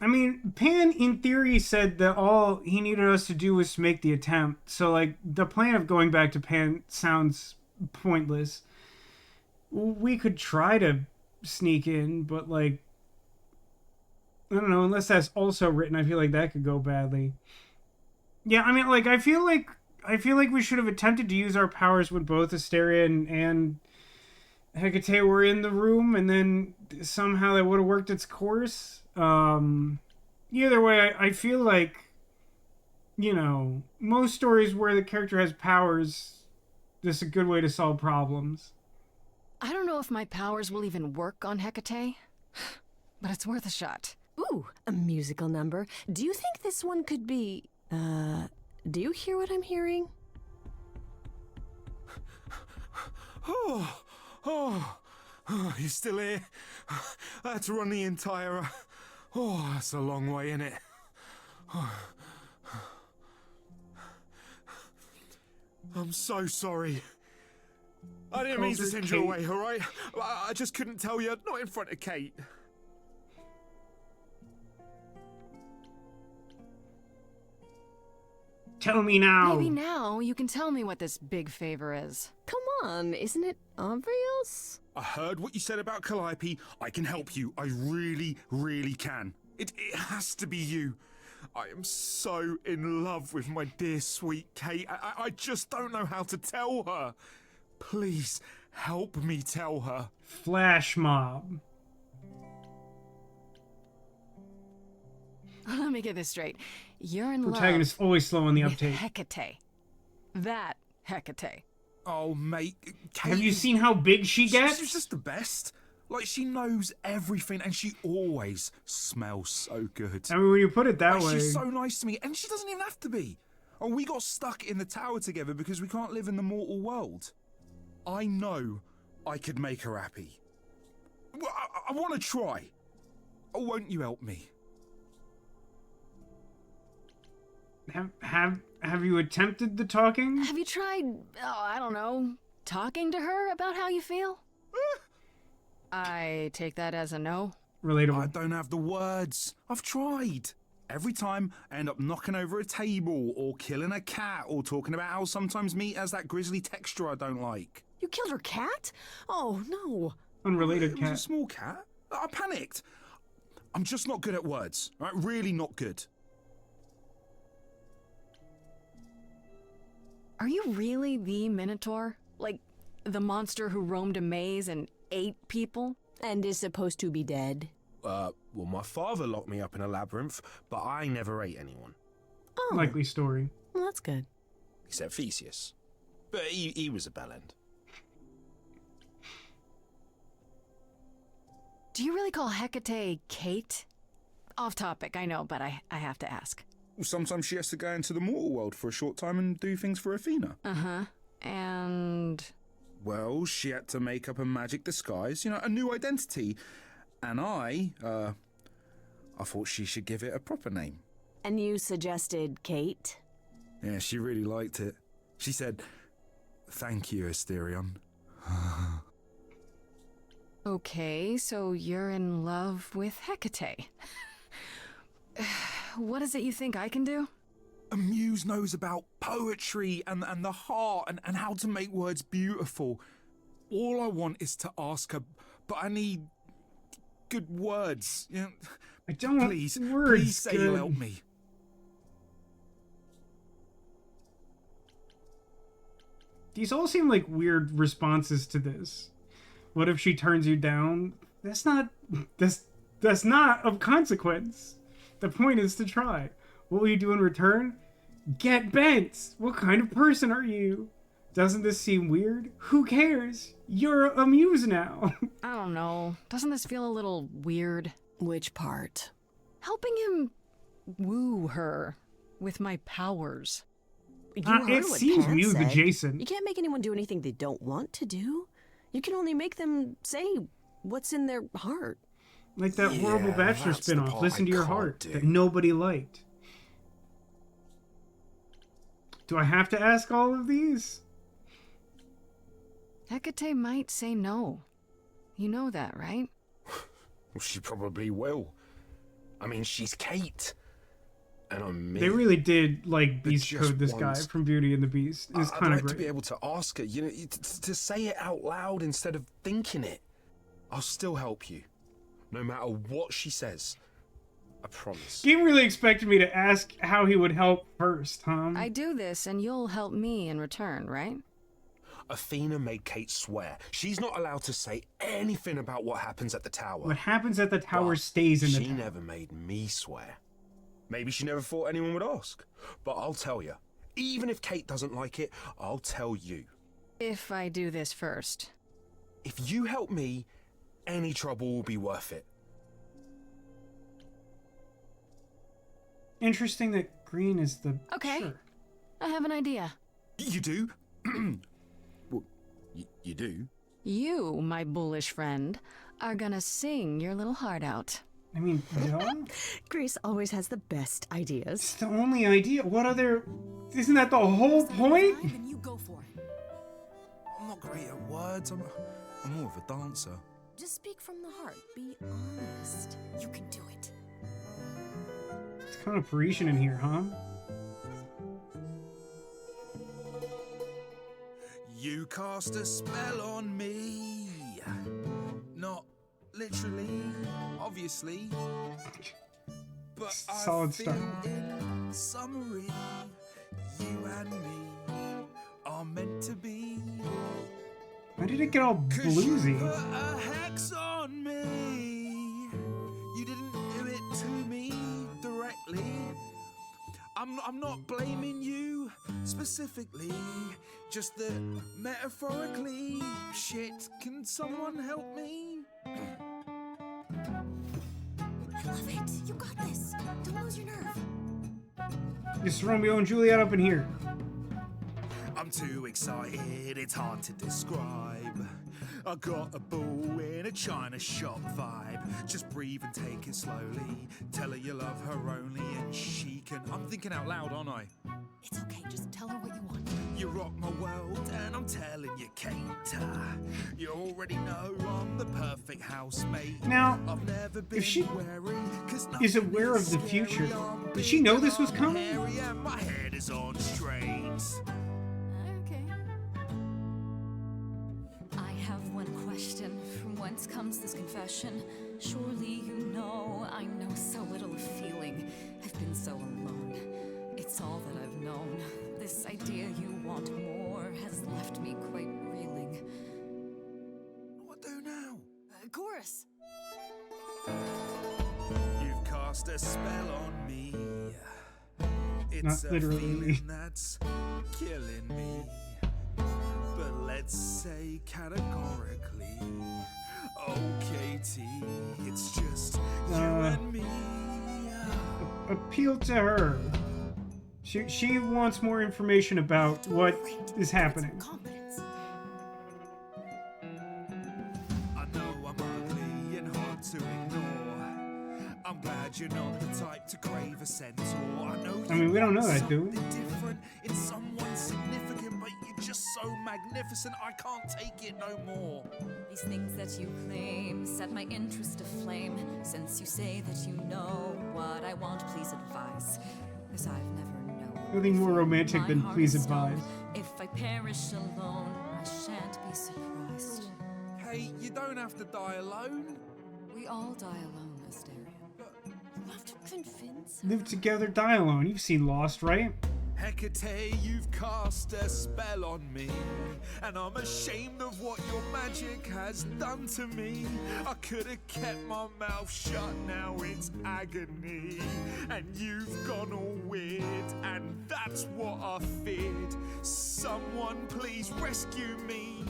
mean, Pan, in theory, said that all he needed us to do was make the attempt. So, like, the plan of going back to Pan sounds pointless. We could try to sneak in, but, like, I don't know, unless that's also written, I feel like that could go badly. Yeah, I mean, like, I feel like we should have attempted to use our powers when both Asterion and Hecate were in the room, and then somehow that would have worked its course. Either way, I feel like, you know, most stories where the character has powers, this is a good way to solve problems. I don't know if my powers will even work on Hecate, but it's worth a shot. Ooh, a musical number. Do you think this one could be... do you hear what I'm hearing? Oh, you're still here? I had to run the entire... Oh, that's a long way, innit? I'm so sorry. I didn't mean to Calls her send you Kate. away, alright? I just couldn't tell you, not in front of Kate. Tell me now. Maybe now you can tell me what this big favor is. Come on, isn't it obvious? I heard what you said about Calliope. I can help you. I really, really can. It has to be you. I am so in love with my dear sweet Kate. I just don't know how to tell her. Please help me tell her. Flash mob. Let me get this straight. You're in Protagonist love always slow on the with uptake. Hecate. That Hecate. Oh, mate. Kate Have you is- seen how big she She's gets? just the best. Like, she knows everything and she always smells so good. I mean, when you put it that Like, way. she's so nice to me, and she doesn't even have to be. Oh, we got stuck in the tower together because we can't live in the mortal world. I know I could make her happy. Well, I want to try. Oh, won't you help me? Have you attempted the talking? Have you tried, I don't know, talking to her about how you feel? I take that as a no. I Relatable. don't have the words. I've tried. Every time I end up knocking over a table or killing a cat or talking about how sometimes meat has that grisly texture I don't like. You killed her cat? Oh, no. Unrelated It was a cat. small cat. I panicked. I'm just not good at words, right? Really not good. Are you really the Minotaur? Like, the monster who roamed a maze and ate people? And is supposed to be dead. Well, my father locked me up in a labyrinth, but I never ate anyone. Oh, Likely story. well, that's good. Except Theseus. But he was a bellend. Do you really call Hecate Kate? Off topic, I know, but I have to ask. Sometimes she has to go into the mortal world for a short time and do things for Athena. Uh-huh. And... Well, she had to make up a magic disguise, a new identity. And I thought she should give it a proper name. And you suggested Kate? Yeah, she really liked it. She said, "Thank you, Asterion." Okay, so you're in love with Hecate. What is it you think I can do? A muse knows about poetry and the heart and how to make words beautiful. All I want is to ask her, but I need good words. I don't want Please words. say you'll help me. These all seem like weird responses to this. What if she turns you down? That's not of consequence. The point is to try. What will you do in return? Get bent. What kind of person are you? Doesn't this seem weird? Who cares? You're a muse now. I don't know. Doesn't this feel a little weird? Which part? Helping him woo her with my powers. You heard It what seems Pan muse said. adjacent. You can't make anyone do anything they don't want to do. You can only make them say what's in their heart. Like that horrible Yeah, Bachelor that's the spinoff, part Listen I to Your can't Heart, do. that nobody liked. Do I have to ask all of these? Hecate might say no. You know that, right? Well, she probably will. I mean, she's Kate. And I'm me. They really did like But Beast just Code this guy once. from Beauty and the Beast. It's I'd kind of like to be great. able to ask her, to say it out loud instead of thinking it. I'll still help you, no matter what she says. I promise. Game really expected me to ask how he would help first, huh? I do this and you'll help me in return, right? Athena made Kate swear she's not allowed to say anything about what happens at the tower. What happens at the tower But stays in the She tower. never made me swear. Maybe she never thought anyone would ask. But I'll tell you. Even if Kate doesn't like it, I'll tell you. If I do this first. If you help me, any trouble will be worth it. Interesting that green is the... Okay. Sure. I have an idea. You do? Well, you do? You, my bullish friend, are gonna sing your little heart out. I mean, duh? Grace always has the best ideas. It's the only idea. What other... Isn't that the whole point? Then you go for it. I'm not great at words. I'm more of a dancer. Just speak from the heart. Be honest. You can do it. It's kind of Parisian in here, huh? You cast a spell on me. Not literally, obviously. But Solid I feel start. in summary, you and me are meant to be. Why did it get all 'Cause bluesy? you put a hex on me. You didn't do it to me directly. I'm not blaming you specifically, just that metaphorically. Shit, can someone help me? I love it. You got this. Don't lose your nerve. It's Romeo and Juliet up in here. I'm too excited, it's hard to describe. I got a bull in a china shop vibe. Just breathe and take it slowly. Tell her you love her only and she can... I'm thinking out loud, aren't I? It's okay. Just tell her what you want. You rock my world and I'm telling you, Kate. You already know I'm the perfect housemate. Now, I've never if she is aware of the future, did she know this was coming? My head is on straight. Okay. I have one question. From whence comes this confession? Surely you know I know so little of feeling. I've been so alone. It's all that I've known. This idea you want more has left me quite reeling. What do now? Chorus! You've cast a spell on me. It's Not a literally. feeling that's killing me. But let's say categorically, oh Katie, it's just you and me. Appeal to her. She wants more information about what is happening. Confidence. I know I'm ugly and hard to ignore. I'm glad you're not the type to crave a centaur. I mean, we don't know that, do we? Something different. It's someone significant, but you're just so magnificent. I can't take it no more. These things that you claim set my interest aflame. Since you say that you know what I want, please advise. Cause I've never known. Nothing more romantic My than heart please is stone. advise. If I perish alone, I shan't be surprised. Hey, you don't have to die alone. We all die alone, Astarion. You have to convince. Live together, die alone. You've seen Lost, right? Hecate, you've cast a spell on me, and I'm ashamed of what your magic has done to me. I could have kept my mouth shut, now it's agony, and you've gone all weird, and that's what I feared. Someone please rescue me.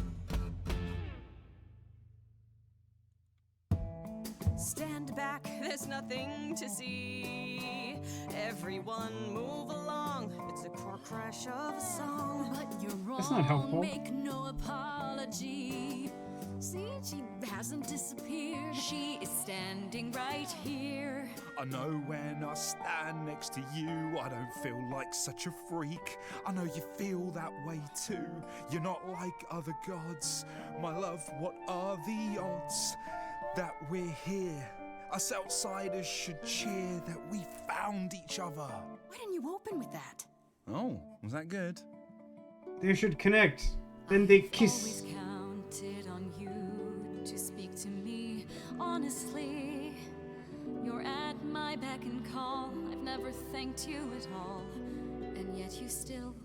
Stand back, there's nothing to see. Everyone move along. It's a car crash of a song. But you're wrong. That's not helpful. Make no apology. See, she hasn't disappeared. She is standing right here. I know when I stand next to you, I don't feel like such a freak. I know you feel that way too. You're not like other gods. My love, what are the odds that we're here? Us outsiders should cheer that we found each other. Why didn't you open with that? Oh, was that good? They should connect. Then they Always kiss. counted on you to speak to me honestly. You're at my beck and call. I've never thanked you at all, and yet you still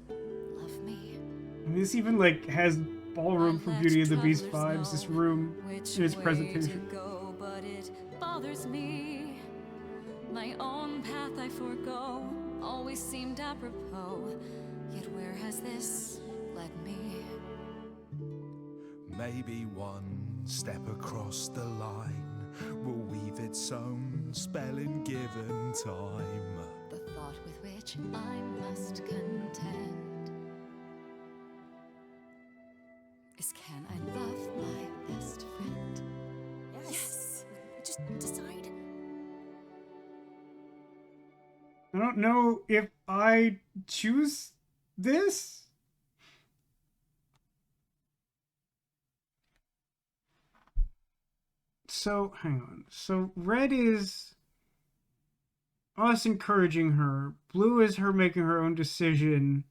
love me. I mean, this even like has ballroom for I Beauty let and the Beast travelers vibes. This know room which in its way presentation. to go, but it bothers me. My own path I forego always seemed apropos. Yet where has this led me? Maybe one step across the line will weave its own spell in given time. The thought with which I must contend is, can I love my best friend? Yes. Just decide. I don't know if I choose this. So, hang on. So, red is us encouraging her. Blue is her making her own decision.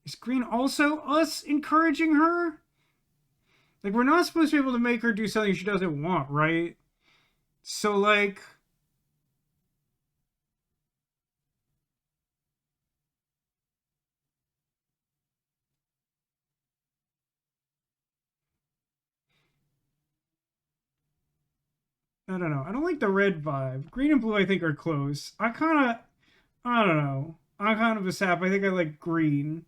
Is green also us encouraging her? Like, we're not supposed to be able to make her do something she doesn't want, right? So, like... I don't know. I don't like the red vibe. Green and blue, I think, are close. I don't know. I'm kind of a sap. I think I like green.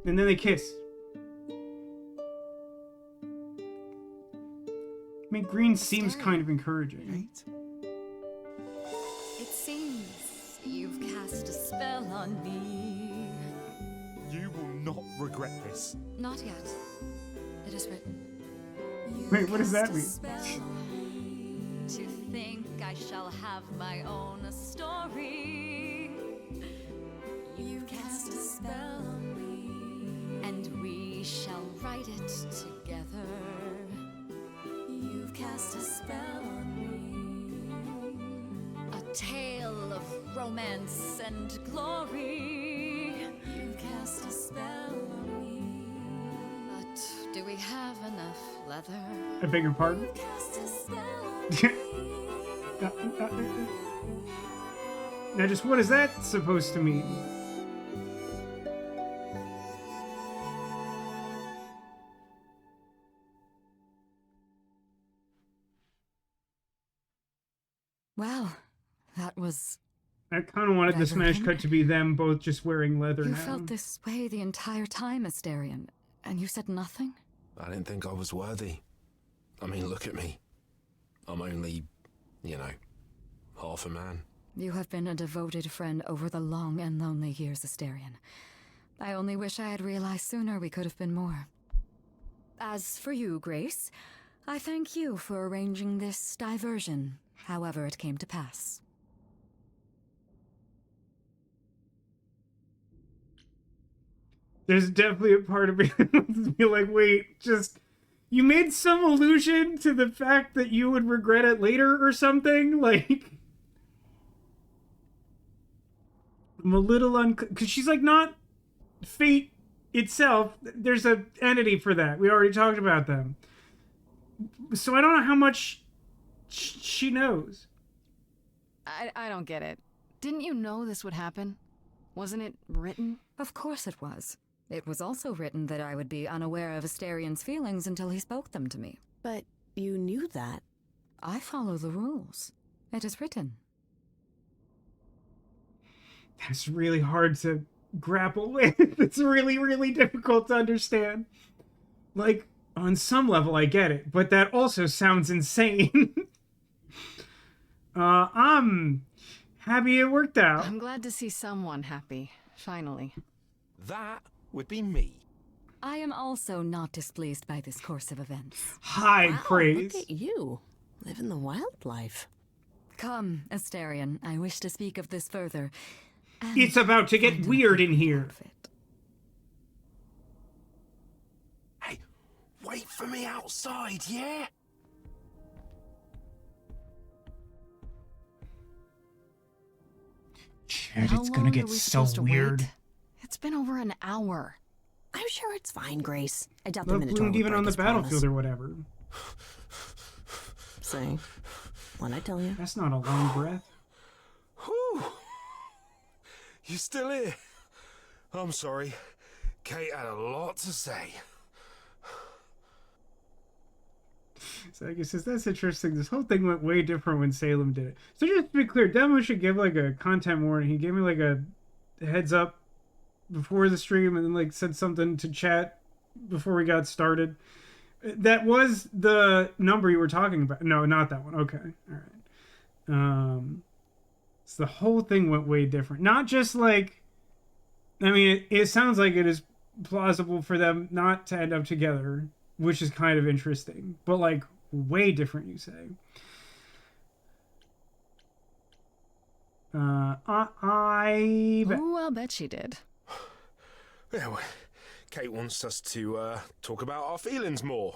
And then they kiss. I mean, green seems kind of encouraging. It seems you've cast a spell on me. You will not regret this. Not yet. It is written. Wait, what does that Cast a mean? spell on me to think I shall have my own story. You cast a spell on me, and we write it together. You've cast a spell on me, a tale of romance and glory. You've cast a spell on me, but do we have enough leather? I beg your pardon? You've cast a spell on me. Now, just what is that supposed to mean? Well, that was... I kind of wanted the smash Everything? cut to be them both just wearing leather You now. felt this way the entire time, Asterion, and you said nothing? I didn't think I was worthy. I mean, look at me. I'm only, you know, half a man. You have been a devoted friend over the long and lonely years, Asterion. I only wish I had realized sooner we could have been more. As for you, Grace, I thank you for arranging this diversion, however it came to pass. There's definitely a part of me that wants to be like, wait, just... You made some allusion to the fact that you would regret it later or something? Like... I'm a little because she's like not fate itself. There's a entity for that. We already talked about them. So I don't know how much she knows. I don't get it. Didn't you know this would happen? Wasn't it written? Of course it was. It was also written that I would be unaware of Asterion's feelings until he spoke them to me. But you knew that. I follow the rules. It is written. That's really hard to grapple with. It's really, really difficult to understand. Like, on some level, I get it, but that also sounds insane. I'm happy it worked out. I'm glad to see someone happy, finally. That would be me. I am also not displeased by this course of events. High Wow, praise. look at you, living the wildlife. Come, Asterion, I wish to speak of this further. and It's about to get find an weird in appropriate here. outfit. Hey, wait for me outside, yeah? Shit, How it's long gonna are get we so supposed to weird. wait? It's been over an hour. I'm sure it's fine, Grace. I doubt the Look, Minotaur bloomed would even break on the his battlefield promise. or whatever. Say, what'd I tell you? That's not a long breath. Whew. You still here? I'm sorry. Kate had a lot to say. So I guess that's interesting. This whole thing went way different when Salem did it. So just to be clear, Demo should give like a content warning. He gave me like a heads up before the stream and then like said something to chat before we got started. That was the number you were talking about. No, not that one. Okay. All right. So the whole thing went way different. Not just like, I mean, it sounds like it is plausible for them not to end up together, which is kind of interesting, but like way different, you say. Ooh, I'll bet she did. Yeah, well, Kate wants us to talk about our feelings more.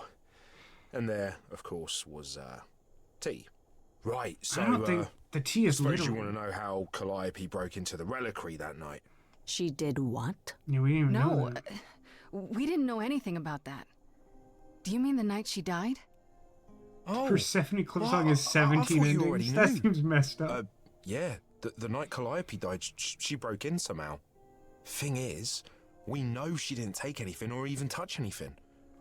And there, of course, was tea. Right, so I don't think the tea I is suppose you literal. want to know how Calliope broke into the reliquary that night. She did what? Yeah, we didn't even know No, that. we didn't know anything about that. Do you mean the night she died? Oh, Persephone Cliff well, Song is I 17 thought you already endings. That knew. seems messed up. Yeah, the night Calliope died, she broke in somehow. Thing is, we know she didn't take anything or even touch anything.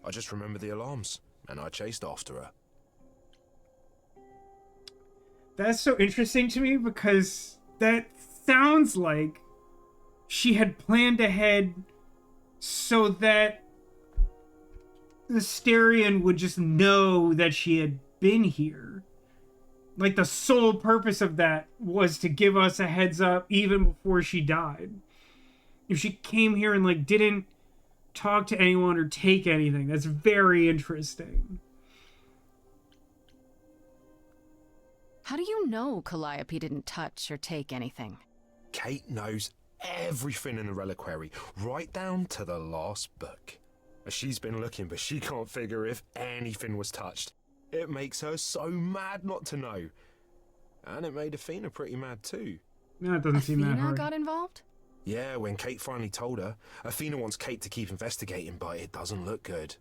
I just remember the alarms, and I chased after her. That's so interesting to me because that sounds like she had planned ahead so that the Styrian would just know that she had been here. Like the sole purpose of that was to give us a heads up even before she died. If she came here and like didn't talk to anyone or take anything, that's very interesting. How do you know Calliope didn't touch or take anything? Kate knows everything in the reliquary, right down to the last book. She's been looking, but she can't figure if anything was touched. It makes her so mad not to know. And it made Athena pretty mad too. No, it doesn't seem that Athena hard. got involved? Yeah, when Kate finally told her, Athena wants Kate to keep investigating, but it doesn't look good.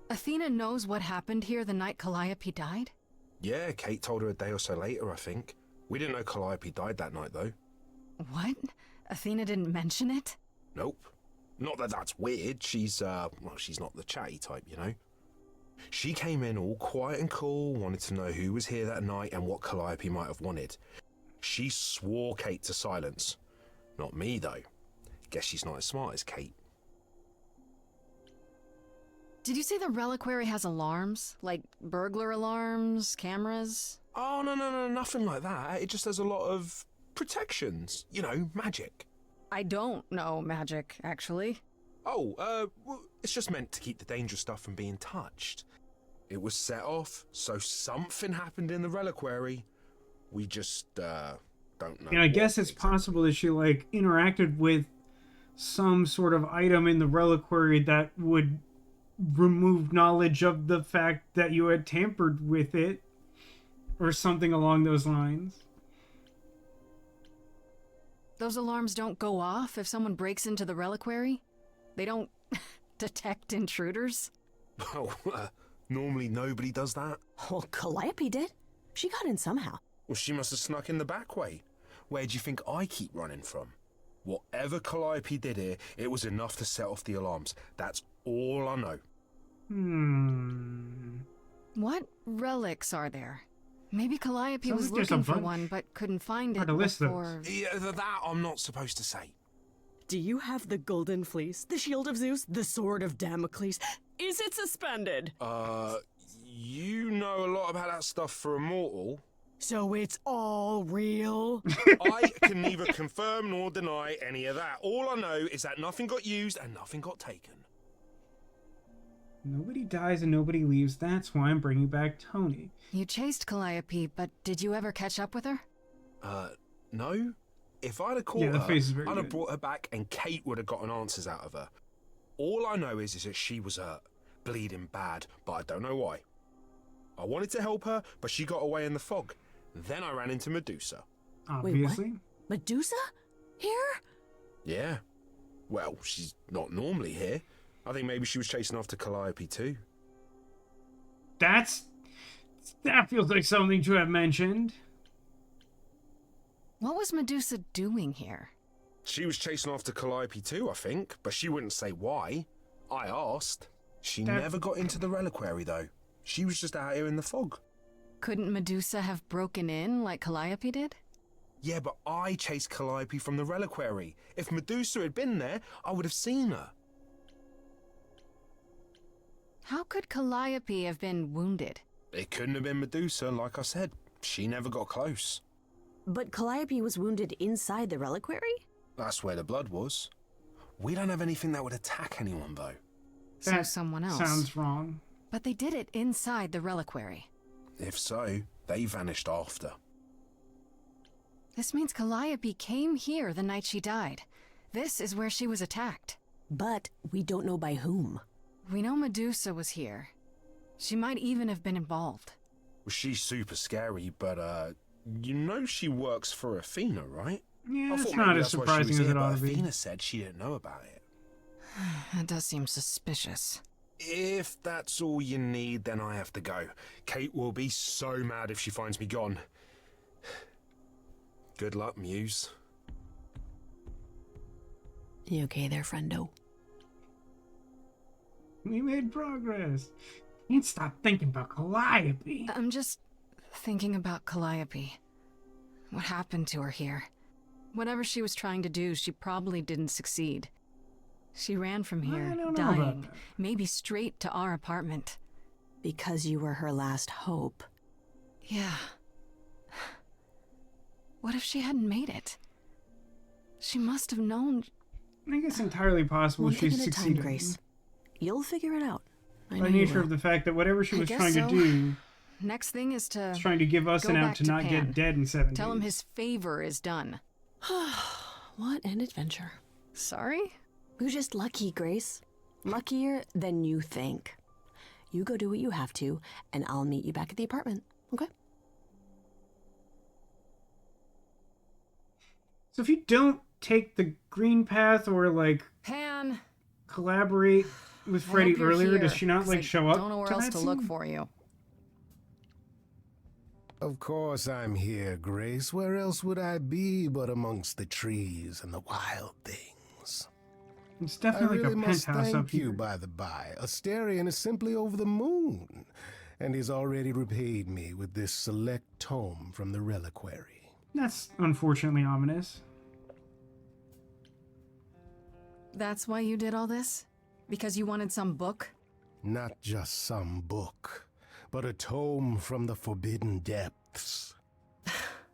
Athena knows what happened here the night Calliope died? Yeah, Kate told her a day or so later, I think. We didn't know Calliope died that night, though. What? Athena didn't mention it? Nope. Not that that's weird. She's not the chatty type, you know. She came in all quiet and cool, wanted to know who was here that night and what Calliope might have wanted. She swore Kate to silence. Not me, though. Guess she's not as smart as Kate. Did you say the reliquary has alarms? Like burglar alarms, cameras? Oh, no, nothing like that. It just has a lot of protections. You know, magic. I don't know magic, actually. Oh, well, it's just meant to keep the dangerous stuff from being touched. It was set off, so something happened in the reliquary. We just, don't know. And I guess it's possible that she, like, interacted with some sort of item in the reliquary that would remove knowledge of the fact that you had tampered with it, or something along those lines. Those alarms don't go off if someone breaks into the reliquary? They don't detect intruders? Well, normally nobody does that. Well, Calliope did. She got in somehow. Well, she must have snuck in the back way. Where do you think I keep running from? Whatever Calliope did here, it was enough to set off the alarms. That's all I know. What relics are there? Maybe Calliope Sounds was like there's a looking for bunch. one, but couldn't find Hard it to list those. before... Yeah, that I'm not supposed to say. Do you have the golden fleece, the shield of Zeus, the sword of Damocles? Is it suspended? You know a lot about that stuff for a mortal. So it's all real? I can neither confirm nor deny any of that. All I know is that nothing got used and nothing got taken. Nobody dies and nobody leaves. That's why I'm bringing back Tony. You chased Calliope, but did you ever catch up with her? No. If I'd have caught Yeah, the her, face is very I'd have good. brought her back and Kate would have gotten answers out of her. All I know is that she was hurt, bleeding bad, but I don't know why. I wanted to help her, but she got away in the fog. Then I ran into Medusa. Obviously. Medusa? Here? Yeah. Well, she's not normally here. I think maybe she was chasing after Calliope too. That feels like something to have mentioned. What was Medusa doing here? She was chasing after Calliope too, I think, but she wouldn't say why. I asked. She That- never got into the reliquary though. She was just out here in the fog. Couldn't Medusa have broken in like Calliope did? Yeah, but I chased Calliope from the reliquary. If Medusa had been there, I would have seen her. How could Calliope have been wounded? It couldn't have been Medusa, like I said. She never got close. But Calliope was wounded inside the reliquary? That's where the blood was. We don't have anything that would attack anyone, though. So That someone else. Sounds wrong. But they did it inside the reliquary. If so, they vanished after. This means Calliope came here the night she died. This is where she was attacked. But we don't know by whom. We know Medusa was here. She might even have been involved. Well, she's super scary, but, you know she works for Athena, right? Yeah, I it's thought not maybe as that's why she surprising was as here, it ought but to be. Athena said she didn't know about it. That does seem suspicious. If that's all you need, then I have to go. Kate will be so mad if she finds me gone. Good luck, Muse. You okay there, friendo? We made progress. Can't stop thinking about Calliope. I'm just thinking about Calliope. What happened to her here? Whatever she was trying to do, she probably didn't succeed. She ran from I here, don't know about dying, that. maybe straight to our apartment. Because you were her last hope. Yeah. What if she hadn't made it? She must have known. I think it's entirely possible One she thing at a time, succeeded. Grace. You'll figure it out. I know By you nature will. of the fact that whatever she I was guess trying so. to do, Next thing is to is trying to give us go an out back to to not Pan. get dead in 7 tell him days. his favor is done. What an adventure. Sorry? We're just lucky, Grace. Luckier than you think. You go do what you have to, and I'll meet you back at the apartment, okay? So if you don't take the green path or, like, Pan, collaborate with I Freddy hope you're earlier, here, does she not, 'cause like, I show up don't know where to else that to look scene? for you. Of course I'm here, Grace. Where else would I be but amongst the trees and the wild things? It's I definitely really like a must penthouse up thank here. you, by the by. Asterion is simply over the moon, and he's already repaid me with this select tome from the reliquary. That's unfortunately ominous. That's why you did all this? Because you wanted some book? Not just some book, but a tome from the forbidden depths.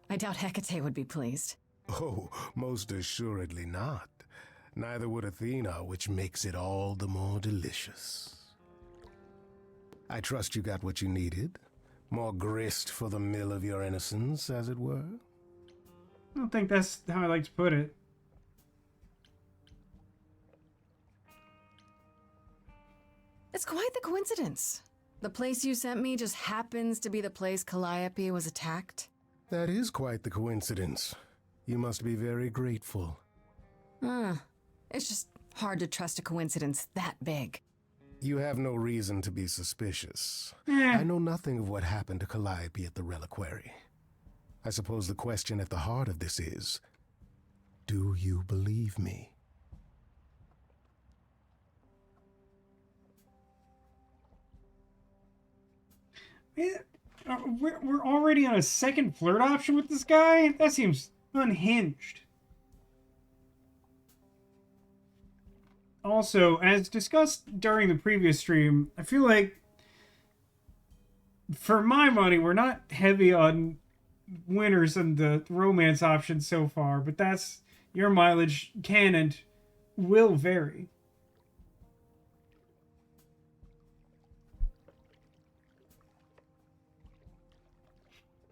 I doubt Hecate would be pleased. Oh, most assuredly not. Neither would Athena, which makes it all the more delicious. I trust you got what you needed. More grist for the mill of your innocence, as it were. I don't think that's how I like to put it. It's quite the coincidence. The place you sent me just happens to be the place Calliope was attacked. That is quite the coincidence. You must be very grateful. It's just hard to trust a coincidence that big. You have no reason to be suspicious. Eh. I know nothing of what happened to Calliope at the reliquary. I suppose the question at the heart of this is, do you believe me? We're already on a second flirt option with this guy? That seems unhinged. Also, as discussed during the previous stream, I feel like, for my money, we're not heavy on winners in the romance options so far, but that's your mileage can and will vary.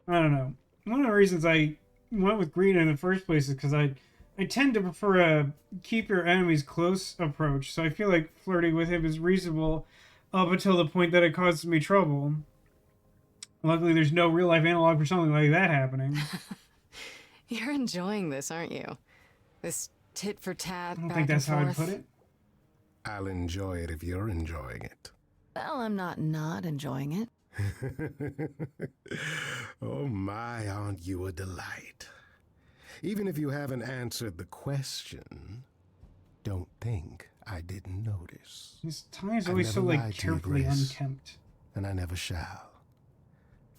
I don't know. One of the reasons I went with green in the first place is because I tend to prefer a keep your enemies close approach, so I feel like flirting with him is reasonable up until the point that it causes me trouble. Luckily, there's no real-life analog for something like that happening. You're enjoying this, aren't you? This tit-for-tat, I don't back think that's and how I'd forth. put it. I'll enjoy it if you're enjoying it. Well, I'm not enjoying it. Oh my, aren't you a delight? Even if you haven't answered the question, don't think I didn't notice. His tie is I always so, never like, lied to you, carefully Grace. unkempt. And I never shall.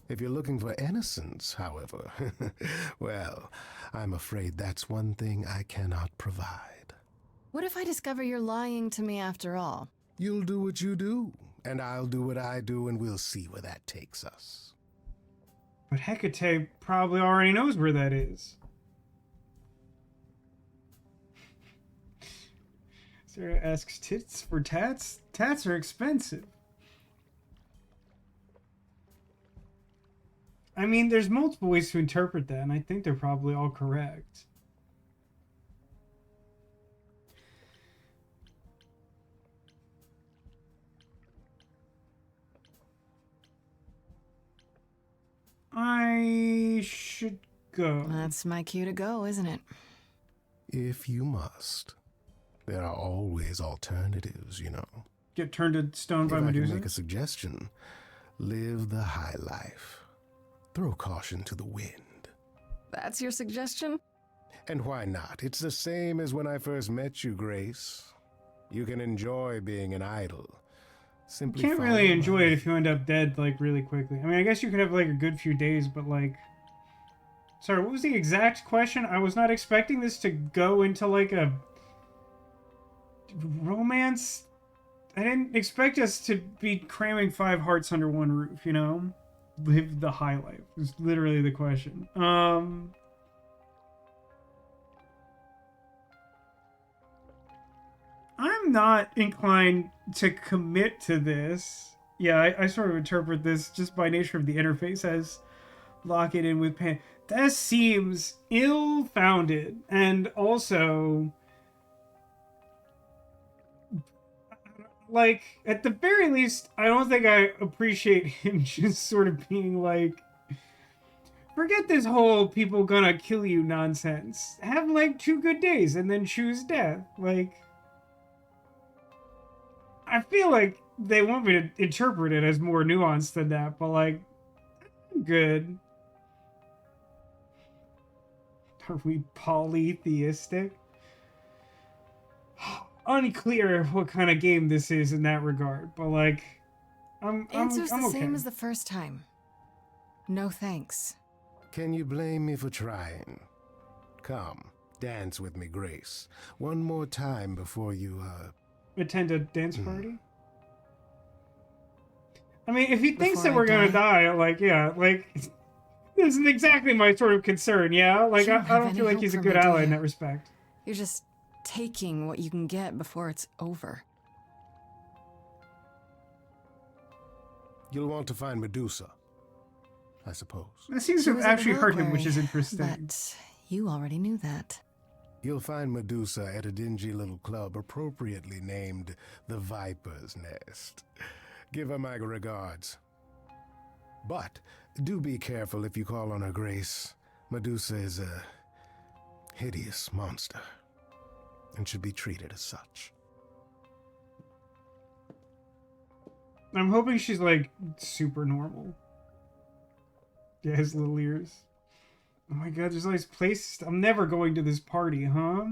If you're looking for innocence, however, well, I'm afraid that's one thing I cannot provide. What if I discover you're lying to me after all? You'll do what you do, and I'll do what I do, and we'll see where that takes us. But Hecate probably already knows where that is. Sarah asks, tits for tats? Tats are expensive. I mean, there's multiple ways to interpret that, and I think they're probably all correct. I should go. That's my cue to go, isn't it? If you must. There are always alternatives, you know. Get turned to stone by If I Medusa? can make a suggestion, live the high life. Throw caution to the wind. That's your suggestion? And why not? It's the same as when I first met you, Grace. You can enjoy being an idol. Simply Can't follow really enjoy my- it if you end up dead, like, really quickly. I mean, I guess you could have, like, a good few days, but, like... Sorry, what was the exact question? I was not expecting this to go into, like, a... romance? I didn't expect us to be cramming 5 hearts under one roof, you know? Live the high life is literally the question. I'm not inclined to commit to this. Yeah, I sort of interpret this just by nature of the interface as lock it in with Pan. That seems ill-founded, and also like, at the very least, I don't think I appreciate him just sort of being like, forget this whole people gonna kill you nonsense. Have like 2 good days and then choose death. Like, I feel like they want me to interpret it as more nuanced than that, but like, good. Are we polytheistic? Unclear what kind of game this is in that regard, but like, Answer's I'm the okay. same as the first time. No thanks. Can you blame me for trying? Come, dance with me, Grace. One more time before you, Attend a dance party? I mean, if he thinks Before that I we're gonna die? die, like, yeah, like, this isn't exactly my sort of concern, yeah? Like, You I don't have don't feel any like hope he's a for good me, do ally in you? that respect. You're just taking what you can get before it's over. You'll want to find Medusa, I suppose. That seems She to have was at the actually hurt him, which is reliquary, interesting. But you already knew that. You'll find Medusa at a dingy little club appropriately named the Viper's Nest. Give her my regards. But do be careful if you call on her, Grace. Medusa is a hideous monster and should be treated as such. I'm hoping she's, like, super normal. Yeah, his little ears. Oh my god, there's all these places. I'm never going to this party, huh?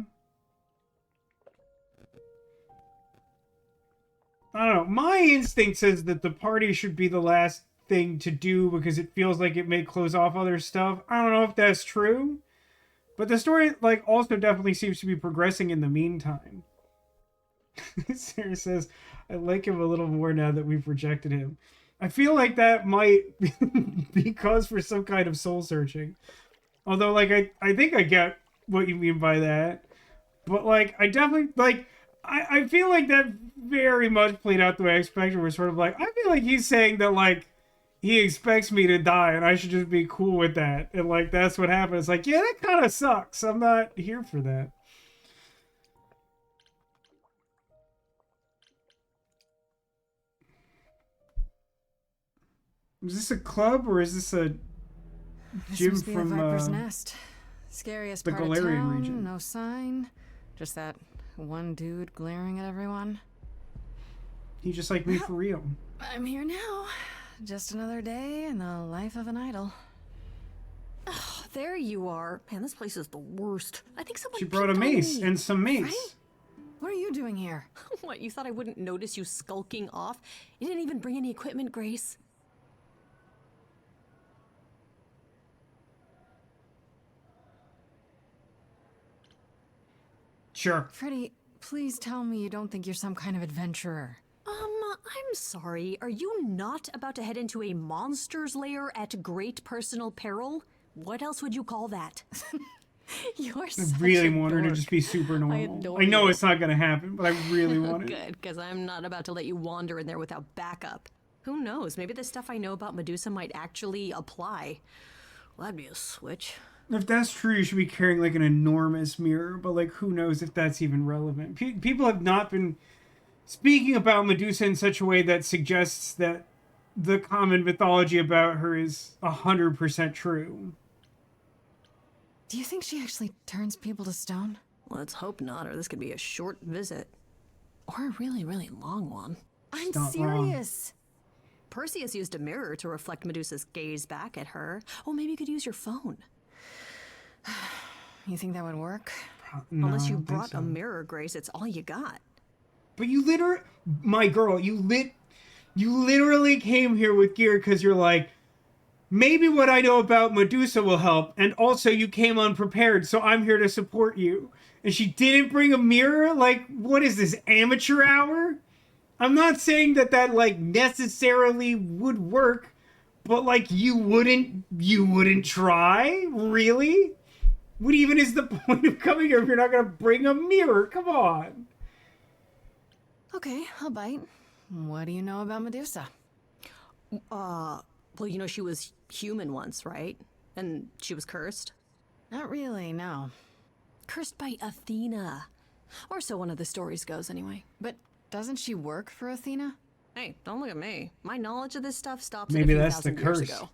I don't know. My instinct says that the party should be the last thing to do because it feels like it may close off other stuff. I don't know if that's true. But the story, like, also definitely seems to be progressing in the meantime. Sarah says, I like him a little more now that we've rejected him. I feel like that might be cause for some kind of soul searching. Although, like, I think I get what you mean by that. But, like, I definitely, like, I feel like that very much played out the way I expected. We're sort of like, I feel like he's saying that, like, he expects me to die and I should just be cool with that. And, like, that's what happened. It's like, yeah, that kind of sucks. I'm not here for that. Is this a club or is this a This gym must be from the Viper's Nest. Scariest the part of Galarian town, region? no sign. Just that one dude glaring at everyone. He just like me for real. I'm here now. Just another day in the life of an idol. Oh, there you are. Man, this place is the worst. I think someone She brought a picked on mace me. and some mace. Right? What are you doing here? What, you thought I wouldn't notice you skulking off? You didn't even bring any equipment, Grace. Sure. Freddy, please tell me you don't think you're some kind of adventurer. I'm sorry. Are you not about to head into a monster's lair at great personal peril? What else would you call that? You're I such really a want her to dork. just be super normal. adore I know you. it's not gonna happen, but I really want it. Good, because I'm not about to let you wander in there without backup. Who knows? Maybe the stuff I know about Medusa might actually apply. Well, that'd be a switch. If that's true, you should be carrying like an enormous mirror, but like who knows if that's even relevant. People have not been speaking about Medusa in such a way that suggests that the common mythology about her is 100% true. Do you think she actually turns people to stone? Let's hope not, or this could be a short visit. Or a really, really long one. I'm not wrong. serious. Perseus used a mirror to reflect Medusa's gaze back at her. Oh, maybe you could use your phone. You think that would work? No, Unless I you don't think brought so. a mirror, Grace, it's all you got. But you my girl, you literally came here with gear because you're like, maybe what I know about Medusa will help, and also you came unprepared, so I'm here to support you. And she didn't bring a mirror? Like, what is this, amateur hour? I'm not saying that like necessarily would work, but like you wouldn't try? Really? What even is the point of coming here if you're not gonna bring a mirror? Come on. Okay, I'll bite. What do you know about Medusa? Well, you know she was human once, right? And she was cursed? Not really, no. Cursed by Athena. Or so one of the stories goes, anyway. But doesn't she work for Athena? Hey, don't look at me. My knowledge of this stuff stops Maybe at a few that's the thousand years curse. ago.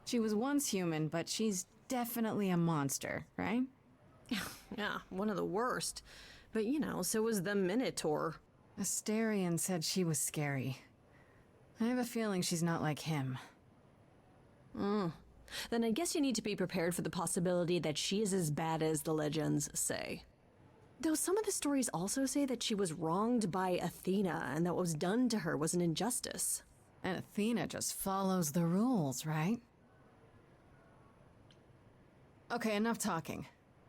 She was once human, but she's definitely a monster, right? Yeah, one of the worst. But you know, so was the Minotaur. Asterion said she was scary. I have a feeling she's not like him. Then I guess you need to be prepared for the possibility that she is as bad as the legends say. Though some of the stories also say that she was wronged by Athena and that what was done to her was an injustice. And Athena just follows the rules, right? Okay, enough talking.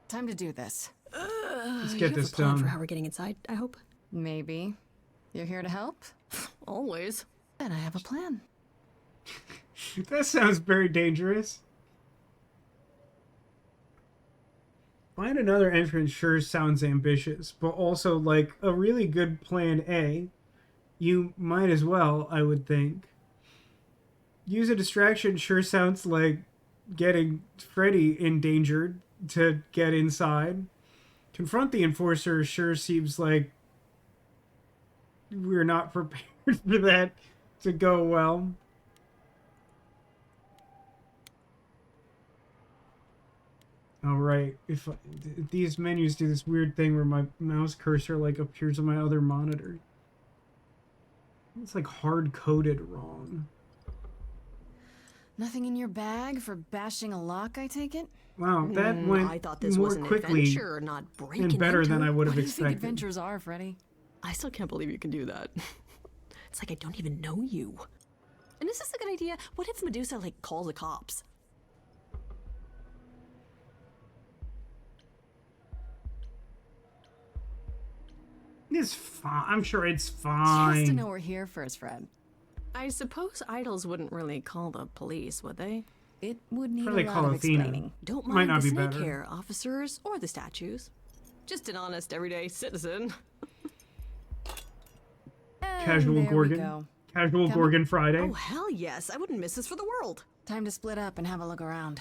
Time to do this. Let's You get have this a plan for done. how we're getting inside, I hope? Maybe. You're here to help? Always. Then I have a plan. That sounds very dangerous. Find another entrance sure sounds ambitious, but also like a really good plan A. You might as well, I would think. Use a distraction sure sounds like getting Freddy endangered to get inside. Confront the enforcer sure seems like we're not prepared for that to go well. All right, if these menus do this weird thing where my mouse cursor like appears on my other monitor. It's like hard-coded wrong. Nothing in your bag for bashing a lock, I take it? Wow, that went I thought this more was an quickly adventure, not break and better than I would have What do you think expected. adventures are, Freddy? I still can't believe you can do that. It's like I don't even know you. And is this a good idea? What if Medusa, like, calls the cops? It's fine. I'm sure it's She has to fine. know we're here first, Fred. I suppose idols wouldn't really call the police, would they? It would need Probably a lot call of Athena. explaining. Don't Might mind not the be snake better. hair officers or the statues. Just an honest, everyday citizen. Casual there we Gorgon. go. Casual Come- Gorgon Friday. Oh, hell yes. I wouldn't miss this for the world. Time to split up and have a look around.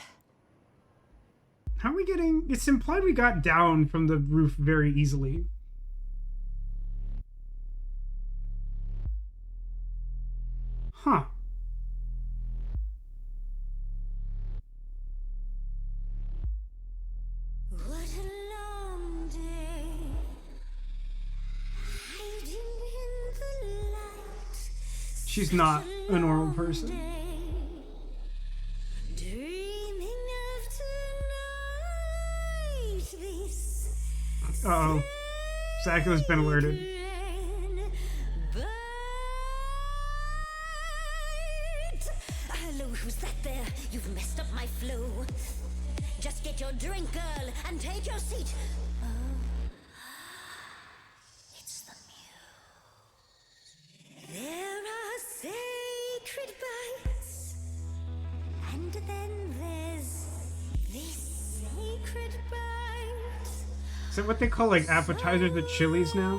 How are we getting... It's implied we got down from the roof very easily. Huh. What a long day, hiding in the light. She's not a normal person. Dreaming of tonight. This Uh-oh. Zakula's been alerted. bite. Hello, who's that there? You've messed up my flow. Just get your drink, girl, and take your seat. Oh, it's the muse. There are sacred bites, and then there's this sacred bite. Is that what they call like appetizers at Chili's now?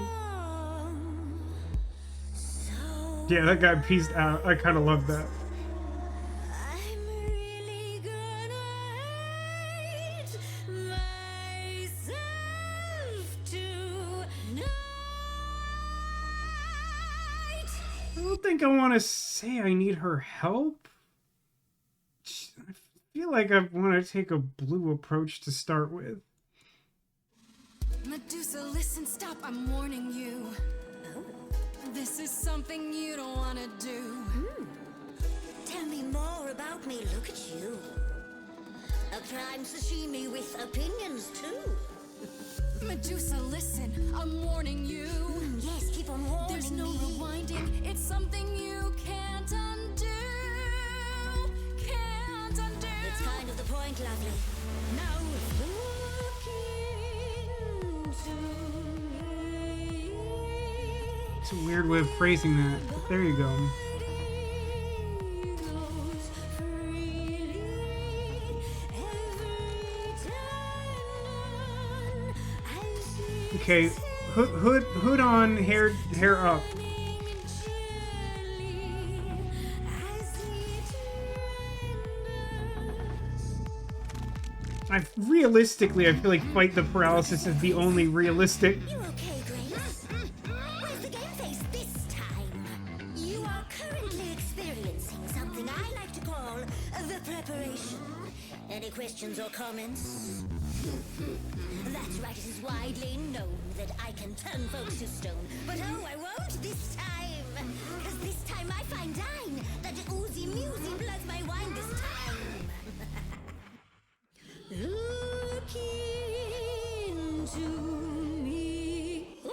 Yeah, that guy pieced out. I kind of love that. I'm really gonna hate myself tonight. I don't think I want to say I need her help. I feel like I want to take a blue approach to start with. Medusa, listen, stop, I'm warning you. This is something you don't want to do. Tell me more about me, look at you. A prime sashimi with opinions too. Medusa, listen, I'm warning you. Yes, keep on warning There's no me. rewinding, it's something you can't undo. Can't undo. It's kind of the point, lovely. Now look into me. It's a weird way of phrasing that, but there you go. Goes freely every time I see Okay, hood on, hair up. realistically, I feel like fight the paralysis is the only realistic. You okay, Grace? Where's the game face this time? You are currently experiencing something I like to call the preparation. Any questions or comments? That's right, it is widely known that I can turn folks to stone. But oh, I won't this time. Because this time I find dine. That oozy musy bloods my wine this time. Look into me. Ooh,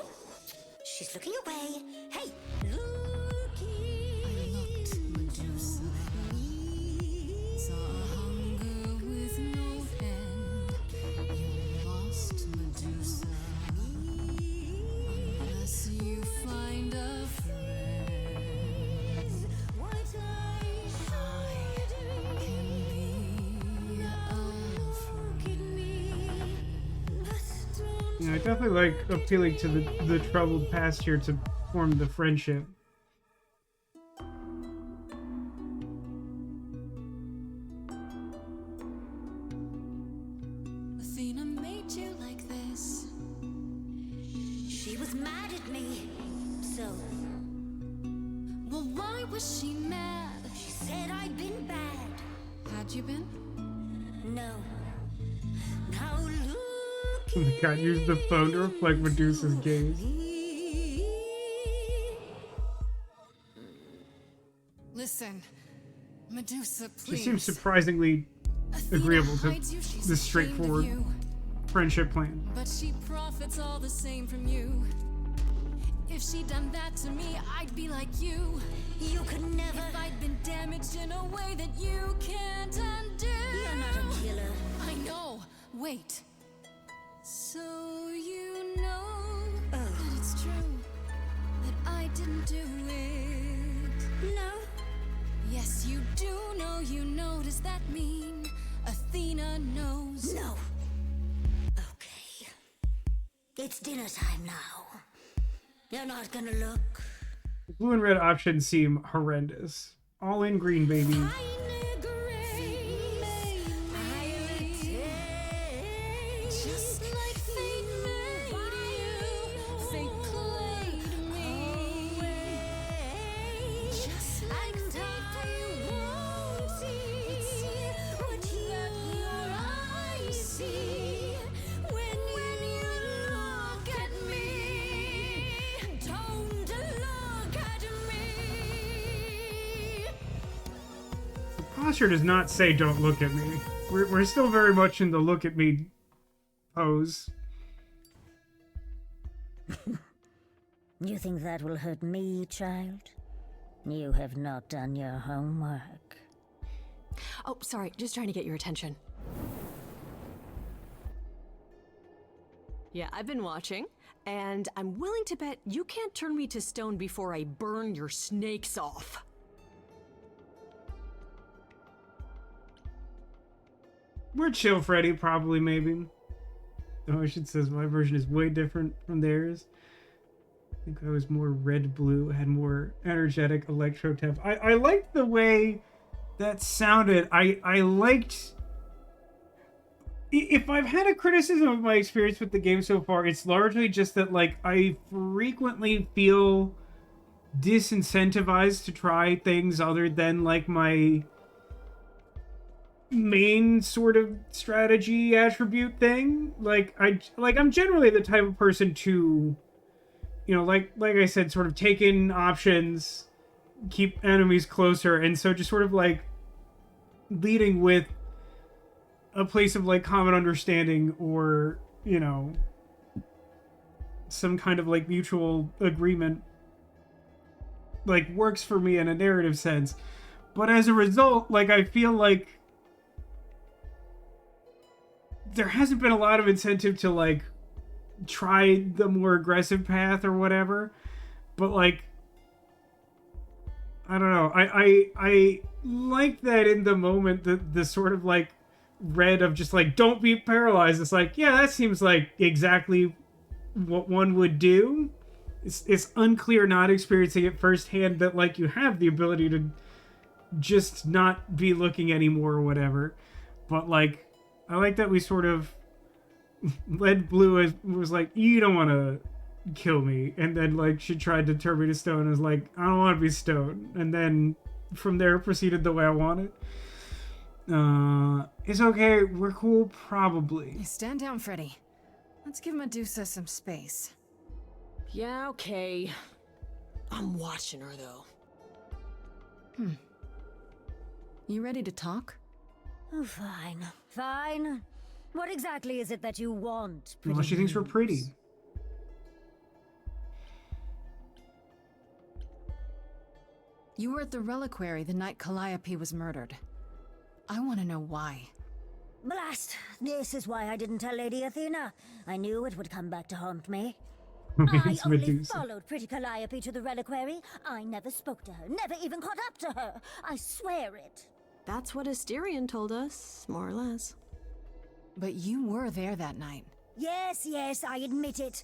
she's looking away. Hey, look into me. Saw hunger with no end. You lost Medusa. Unless you find a friend. What I can be look at me. But don't Yeah, I definitely like appealing to the troubled past here to form the friendship. Athena made you like this. she was mad at me. So Well, why was she mad? she said I'd been bad. Had you been? No. Now look Oh my god, use the phone to reflect Medusa's gaze. Listen, Medusa, She please. seems surprisingly Athena agreeable to hides you, she's this ashamed of straightforward you, friendship plan. But she profits all the same from you. If she'd done that to me, I'd be like you. You could never. If I'd been damaged in a way that you can't undo. You're not a killer. I know. Wait. So you know that it's true that I didn't do it. No. Yes, you do know. You know. Does that mean Athena knows? No. Okay. It's dinner time now. You're not gonna look. The blue and red options seem horrendous. All in green, baby. Just like fate made you, fate played me. Just like I won't see what your eyes see when you look at me. Don't look at me. The posture does not say don't look at me. We're still very much in the look at me pose. You think that will hurt me, child? You have not done your homework. Oh, sorry, just trying to get your attention. Yeah, I've been watching, and I'm willing to bet you can't turn me to stone before I burn your snakes off. We're chill, Freddy, probably, maybe. Oh, it says my version is way different from theirs. I think I was more red-blue, had more energetic electro temp. I liked the way that sounded. I liked... If I've had a criticism of my experience with the game so far, it's largely just that, like, I frequently feel disincentivized to try things other than, like, my main sort of strategy attribute thing. I'm generally the type of person to, you know, like I said, sort of take in options, keep enemies closer, and so just sort of like leading with a place of like common understanding or, you know, some kind of like mutual agreement like works for me in a narrative sense. But as a result, like I feel like there hasn't been a lot of incentive to like try the more aggressive path or whatever. But like I don't know. I like that in the moment, the sort of like red of just like don't be paralyzed. It's like, yeah, that seems like exactly what one would do. It's unclear, not experiencing it firsthand, that like you have the ability to just not be looking anymore or whatever. But like I like that we sort of led Blue as was like, you don't want to kill me, and then like she tried to turn me to stone and was like, I don't want to be stone, and then from there proceeded the way I wanted. It's okay, we're cool, probably. Hey, stand down, Freddy. Let's give Medusa some space. Yeah, okay. I'm watching her, though. You ready to talk? Oh, fine. Fine. What exactly is it that you want? Well, she thinks we're pretty. You were at the reliquary the night Calliope was murdered. I want to know why. Blast! This is why I didn't tell Lady Athena. I knew it would come back to haunt me. I It's only Medusa. followed pretty Calliope to the reliquary. I never spoke to her, never even caught up to her. I swear it. That's what Asterion told us, more or less. But you were there that night. Yes, yes, I admit it.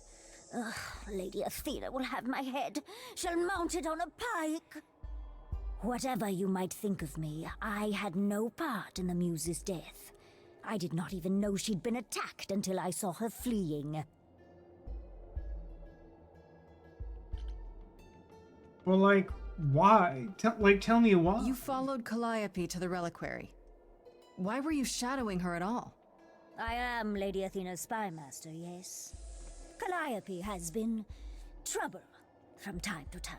Ugh, Lady Athena will have my head. She'll mount it on a pike. Whatever you might think of me, I had no part in the Muse's death. I did not even know she'd been attacked until I saw her fleeing. Well, like, why? Tell me why. You followed Calliope to the reliquary. Why were you shadowing her at all? I am Lady Athena's spy master, yes. Calliope has been trouble from time to time.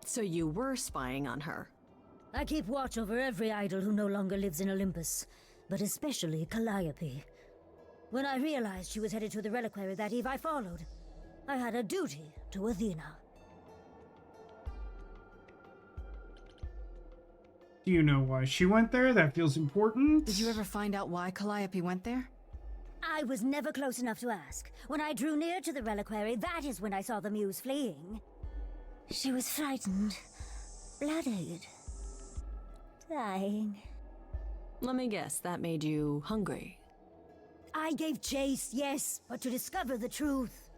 So you were spying on her? I keep watch over every idol who no longer lives in Olympus, but especially Calliope. When I realized she was headed to the reliquary that eve, I followed. I had a duty to Athena. Do you know why she went there? That feels important. Did you ever find out why Calliope went there? I was never close enough to ask. When I drew near to the reliquary, that is when I saw the Muse fleeing. She was frightened, bloodied, dying. Let me guess, that made you hungry. I gave chase, yes, but to discover the truth.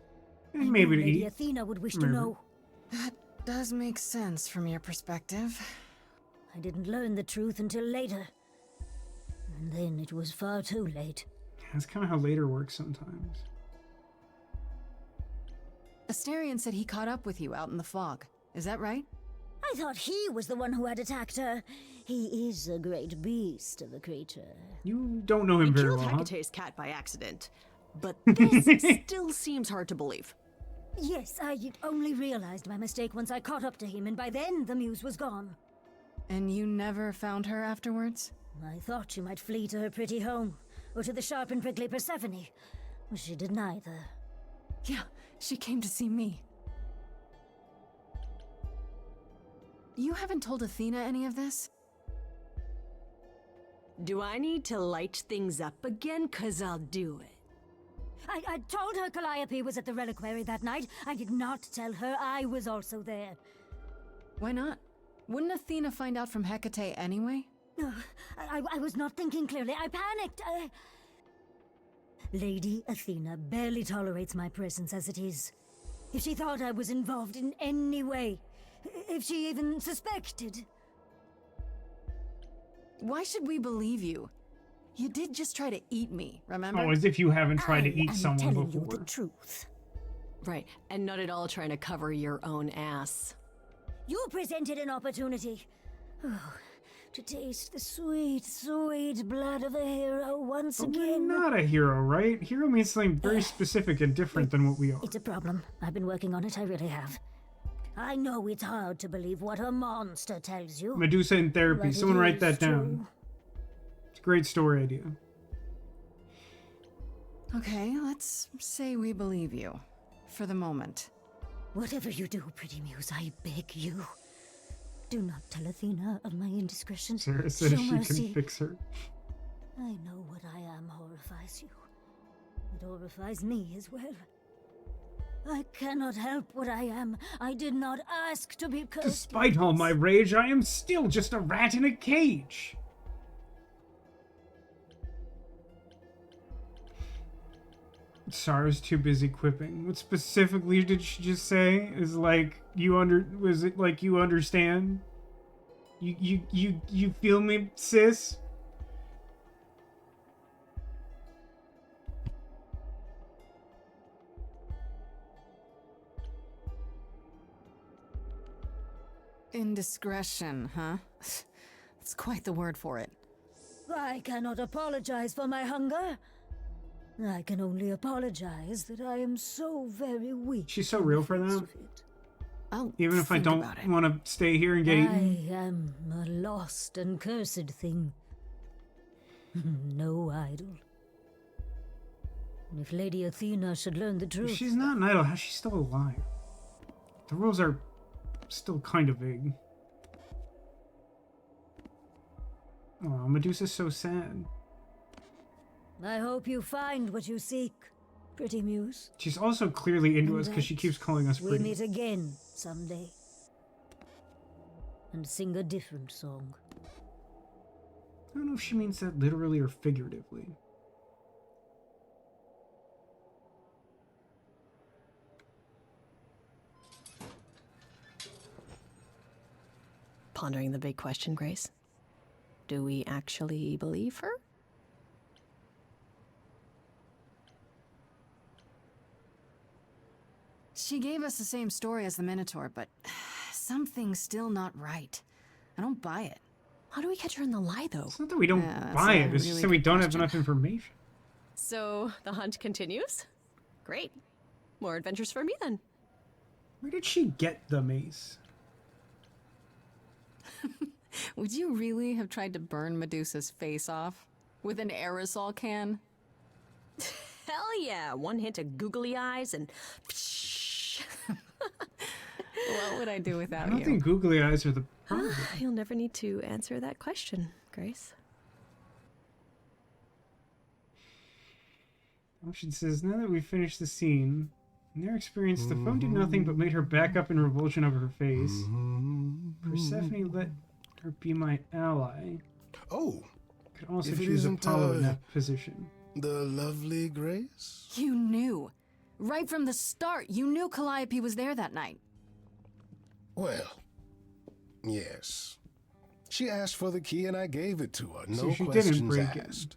And maybe to Lady eat. Athena would wish to Maybe. know. That does make sense from your perspective. I didn't learn the truth until later. And then it was far too late. That's kind of how later works sometimes. Asterion said he caught up with you out in the fog. Is that right? I thought he was the one who had attacked her. He is a great beast of a creature. You don't know him You very killed well, huh? Hecate's cat by accident, but this still seems hard to believe. Yes, I only realized my mistake once I caught up to him, and by then the Muse was gone. And you never found her afterwards? I thought she might flee to her pretty home, or to the sharp and prickly Persephone. She did neither. Yeah, she came to see me. You haven't told Athena any of this? Do I need to light things up again? 'Cause I'll do it. I told her Calliope was at the reliquary that night. I did not tell her I was also there. Why not? Wouldn't Athena find out from Hecate anyway? I was not thinking clearly. I panicked. Lady Athena barely tolerates my presence as it is. If she thought I was involved in any way, if she even suspected. Why should we believe you? You did just try to eat me, remember? Oh, as if you haven't tried to eat I'm someone telling before. you the truth. Right, and not at all trying to cover your own ass. You presented an opportunity. Oh, to taste the sweet, sweet blood of a hero once But we're again. not a hero, right? Hero means something very specific and different than what we are. It's a problem. I've been working on it, I really have. I know it's hard to believe what a monster tells you. Medusa in therapy. but Someone it write is that down. true. It's a great story idea. Okay, let's say we believe you. For the moment. Whatever you do, pretty muse, I beg you. Do not tell Athena of my indiscretions. Sarah says Show she mercy. can fix her. I know what I am horrifies you. It horrifies me as well. I cannot help what I am. I did not ask to be cursed. Despite all my rage, I am still just a rat in a cage. Sorry, I was too busy quipping. What specifically did she just say? Is like was it like you understand? You feel me, sis? Indiscretion, huh? That's quite the word for it. I cannot apologize for my hunger. I can only apologize that I am so very weak. She's so real for them. I'll Even if I think don't about it. want to stay here and get eaten. I am a lost and cursed thing. No idol. If Lady Athena should learn the truth... If she's not an idol, how's she still alive? The rules are still kind of vague. Oh, Medusa's so sad. I hope you find what you seek, pretty muse. She's also clearly into us because she keeps calling us We pretty. meet again someday. And sing a different song. I don't know if she means that literally or figuratively. Pondering the big question, Grace. Do we actually believe her? She gave us the same story as the Minotaur, but something's still not right. I don't buy it. How do we catch her in the lie, though? It's not that we don't buy it, it's just that we don't have enough information. So, the hunt continues? Great. More adventures for me, then. Where did she get the mace? Would you really have tried to burn Medusa's face off? With an aerosol can? Hell yeah! One hint of googly eyes and... What would I do without you? I don't think googly eyes are the problem. You'll never need to answer that question, Grace. Ocean says, now that we've finished the scene, in their experience, the phone did nothing but made her back up in revulsion over her face. Persephone let her be my ally. Oh. Could also if it choose isn't, Apollo in that position. The lovely Grace? You knew. Right from the start, you knew Calliope was there that night. Well, yes. She asked for the key and I gave it to her. So No she didn't questions break asked. it.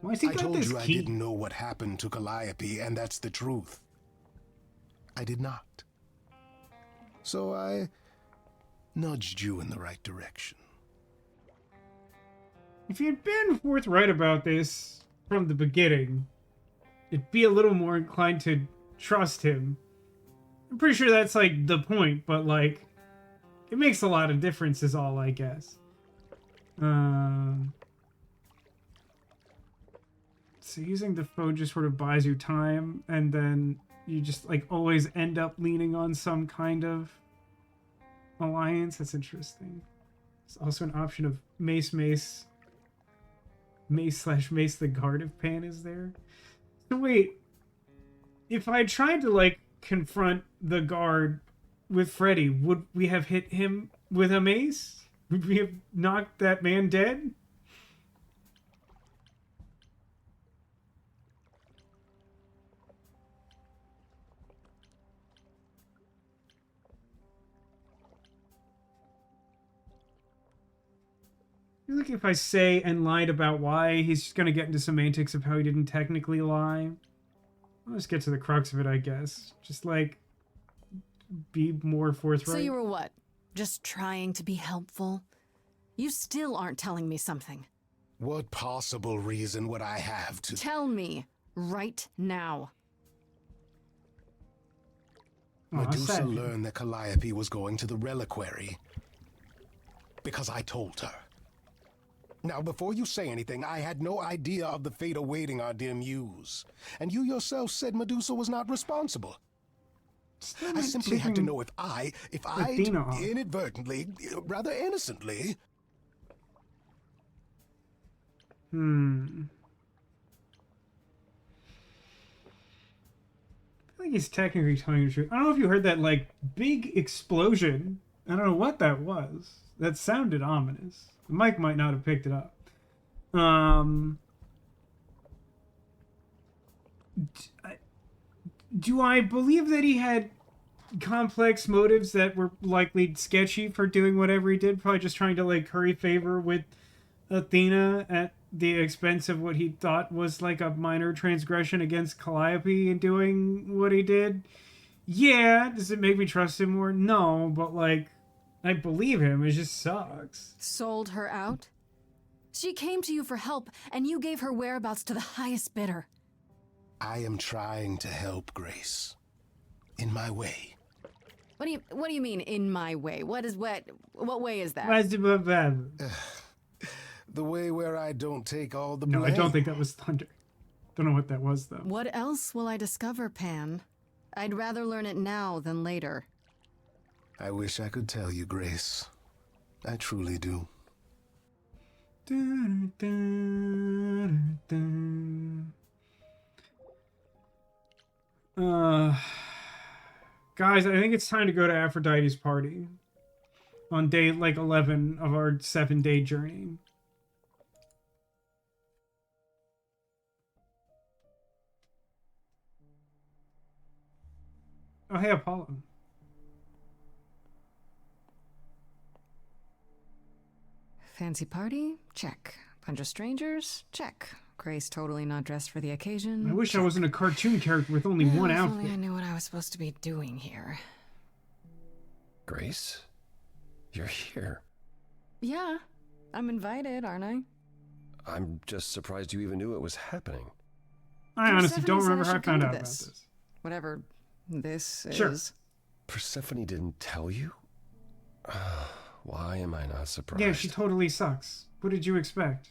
Why has he I got told this you I key? didn't know what happened to Calliope, and that's the truth. I did not. So I nudged you in the right direction. If he had been forthright about this from the beginning, it'd be a little more inclined to trust him. I'm pretty sure that's, like, the point, but, like, it makes a lot of difference is all, I guess. So using the phone just sort of buys you time, and then you just, like, always end up leaning on some kind of alliance. That's interesting. There's also an option of Mace the guard if Pan is there. So wait, if I tried to, like, confront the guard with Freddy, would we have hit him with a mace? Would we have knocked that man dead? I feel like if I say and lied about why, he's just gonna get into semantics of how he didn't technically lie. I'll just get to the crux of it, I guess. Just, like, be more forthright. So you were what? Just trying to be helpful? You still aren't telling me something. What possible reason would I have to... Tell me, right now. Medusa learned that Calliope was going to the reliquary because I told her. Now, before you say anything, I had no idea of the fate awaiting our dear muse. And you yourself said Medusa was not responsible. I simply had to know if I inadvertently, rather innocently... I feel like he's technically telling the truth. I don't know if you heard that, like, big explosion. I don't know what that was. That sounded ominous. The mic might not have picked it up. Do I believe that he had complex motives that were likely sketchy for doing whatever he did? Probably just trying to, like, curry favor with Athena at the expense of what he thought was, like, a minor transgression against Calliope in doing what he did? Yeah. Does it make me trust him more? No, but, like, I believe him. It just sucks. Sold her out? She came to you for help, and you gave her whereabouts to the highest bidder. I am trying to help Grace. In my way. What do you mean, in my way? What way is that? The way where I don't take all the No, blame. I don't think that was thunder. Don't know what that was, though. What else will I discover, Pan? I'd rather learn it now than later. I wish I could tell you, Grace. I truly do. Guys, I think it's time to go to Aphrodite's party. On day, 11 of our 7-day journey. Oh, hey, Apollo. Fancy party? Check. Bunch of strangers? Check. Grace totally not dressed for the occasion? I wish Check. I wasn't a cartoon character with only one If outfit. only I knew what I was supposed to be doing here. Grace? You're here. Yeah, I'm invited, aren't I? I'm just surprised you even knew it was happening. I honestly don't Persephone said remember how I should come found to out about this. this. Whatever this Sure. is. Persephone didn't tell you? Why am I not surprised? Yeah, she totally sucks. What did you expect?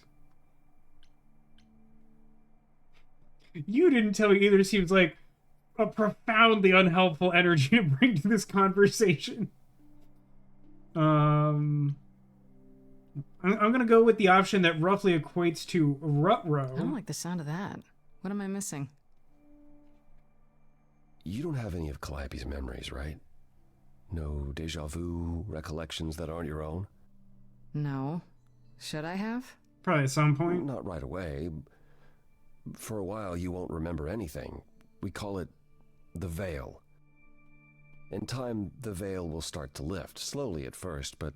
You didn't tell me either. Seems like a profoundly unhelpful energy to bring to this conversation. I'm gonna go with the option that roughly equates to Rut-row. I don't like the sound of that. What am I missing? You don't have any of Calliope's memories, right? No deja vu recollections that aren't your own? No. Should I have? Probably at some point. Not right away. For a while, you won't remember anything. We call it the veil. In time, the veil will start to lift, slowly at first, but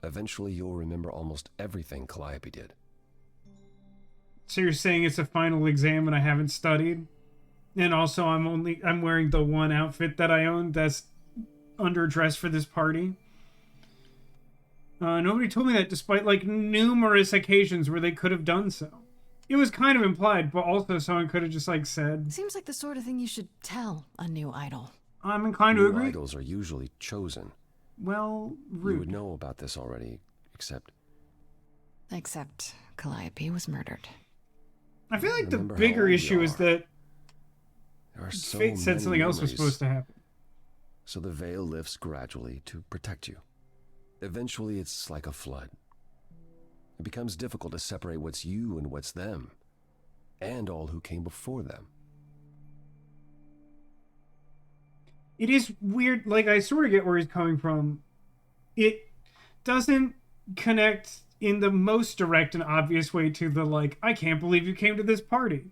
eventually you'll remember almost everything Calliope did. So you're saying it's a final exam and I haven't studied? And also I'm wearing the one outfit that I own that's underdressed for this party? Nobody told me that despite numerous occasions where they could have done so. It was kind of implied, but also someone could have just said. Seems like the sort of thing you should tell a new idol. I'm inclined to New agree. idols are usually chosen. Well, You rude. would know about this already, except Calliope was murdered. I feel like the Remember how bigger old you issue is are. that there are so fate said many something else was memories. supposed to happen. So the veil lifts gradually to protect you. Eventually, it's like a flood. It becomes difficult to separate what's you and what's them, and all who came before them. It is weird. I sort of get where he's coming from. It doesn't connect in the most direct and obvious way to the, I can't believe you came to this party.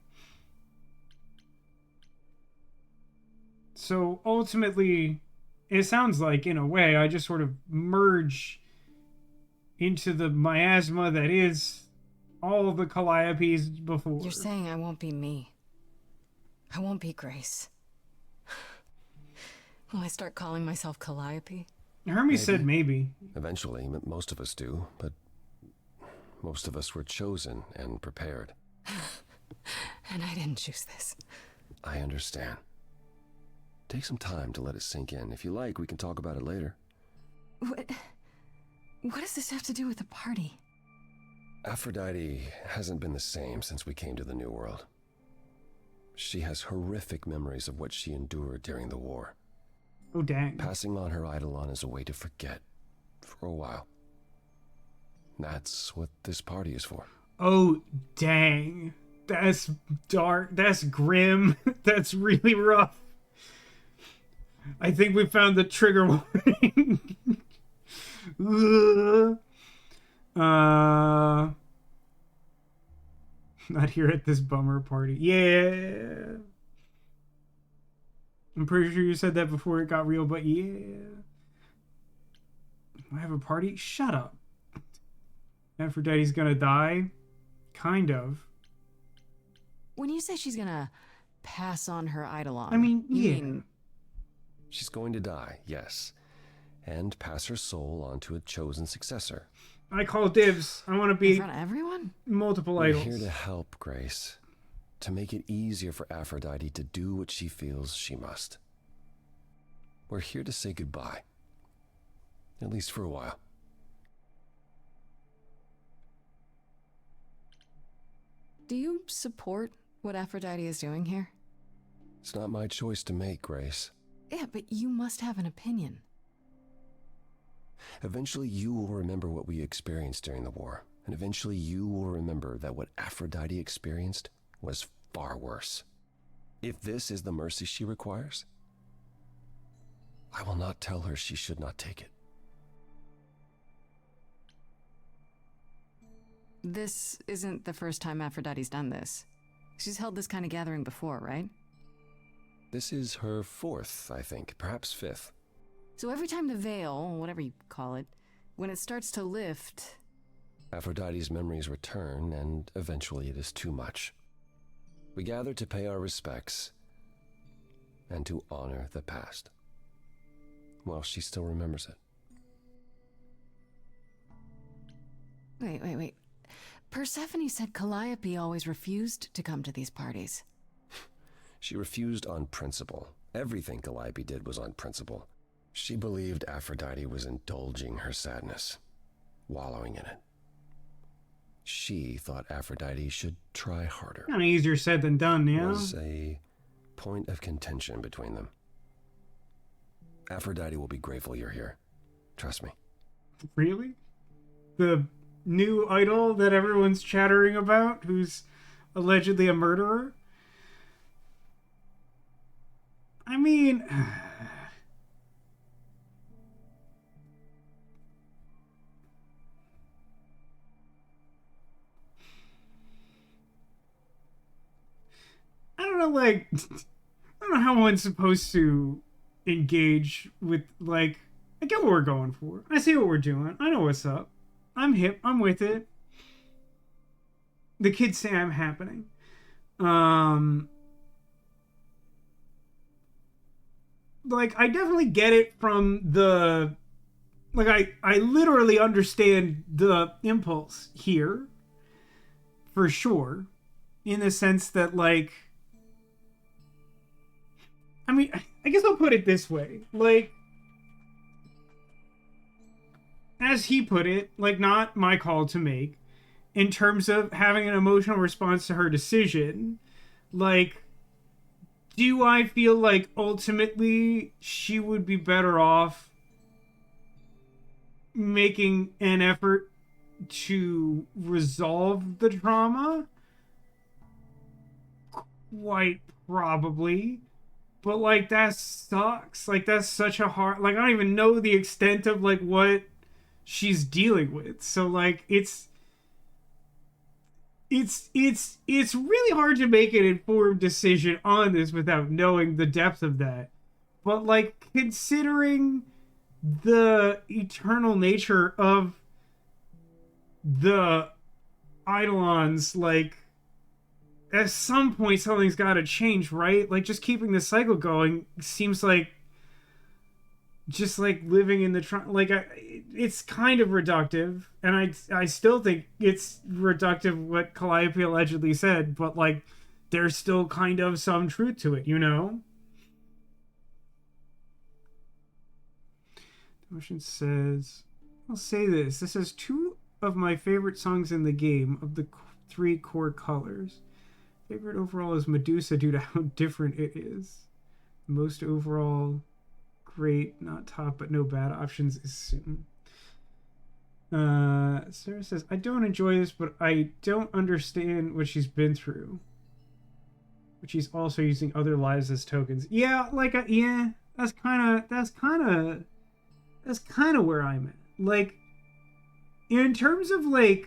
So ultimately, it sounds like, in a way, I just sort of merge into the miasma that is all of the Calliopes before. You're saying I won't be me. I won't be Grace. Will I start calling myself Calliope? Hermes said maybe. Eventually, most of us do, but most of us were chosen and prepared. And I didn't choose this. I understand. Take some time to let it sink in. If you like, we can talk about it later. What does this have to do with the party? Aphrodite hasn't been the same since we came to the New World. She has horrific memories of what she endured during the war. Oh, dang. Passing on her eidolon is a way to forget, for a while. That's what this party is for. Oh, dang. That's dark. That's grim. That's really rough. I think we found the trigger warning. Not here at this bummer party. Yeah. I'm pretty sure you said that before it got real, but yeah. I have a party? Shut up. Aphrodite's gonna die? Kind of. When you say she's gonna pass on her eidolon, I mean, you yeah. mean She's going to die, yes. and pass her soul on to a chosen successor. I call dibs. I want to be in front of everyone. Multiple We're idols. here to help, Grace. To make it easier for Aphrodite to do what she feels she must. We're here to say goodbye. At least for a while. Do you support what Aphrodite is doing here? It's not my choice to make, Grace. Yeah, but you must have an opinion. Eventually you will remember what we experienced during the war, and eventually you will remember that what Aphrodite experienced was far worse. If this is the mercy she requires, I will not tell her she should not take it. This isn't the first time Aphrodite's done this. She's held this kind of gathering before, right? This is her 4th, I think, perhaps 5th. So every time the veil, whatever you call it, when it starts to lift... Aphrodite's memories return, and eventually it is too much. We gather to pay our respects and to honor the past, while she still remembers it. Wait. Persephone said Calliope always refused to come to these parties. She refused on principle. Everything Calliope did was on principle. She believed Aphrodite was indulging her sadness, wallowing in it. She thought Aphrodite should try harder. Kind of easier said than done, yeah? It was a point of contention between them. Aphrodite will be grateful you're here. Trust me. Really? The new idol that everyone's chattering about, who's allegedly a murderer? I mean... I don't know, like... I don't know how one's supposed to engage with, like... I get what we're going for. I see what we're doing. I know what's up. I'm hip. I'm with it. The kids say I'm happening. Like, I definitely get it from the... Like, I literally understand the impulse here. For sure. In the sense that, like... I mean, I guess I'll put it this way. Like... As he put it, like, not my call to make, in terms of having an emotional response to her decision, like, do I feel like ultimately she would be better off making an effort to resolve the trauma? Quite probably. But, like, that sucks. Like, that's such a hard... Like, I don't even know the extent of, like, what she's dealing with. So, like, it's really hard to make an informed decision on this without knowing the depth of that. But, like, considering the eternal nature of the Eidolons, like, at some point something's got to change, right? Like, just keeping the cycle going seems like just like living in the like it's kind of reductive, and I still think it's reductive what Calliope allegedly said, but like there's still kind of some truth to it, you know? Motion says, I'll say this is 2 of my favorite songs in the game of the 3 core colors. Favorite overall is Medusa due to how different it is. Most overall great, not top, but no bad options is soon. Sarah says, I don't enjoy this, but I don't understand what she's been through. But she's also using other lives as tokens. Yeah, like, yeah, that's kind of where I'm at. Like, in terms of, like,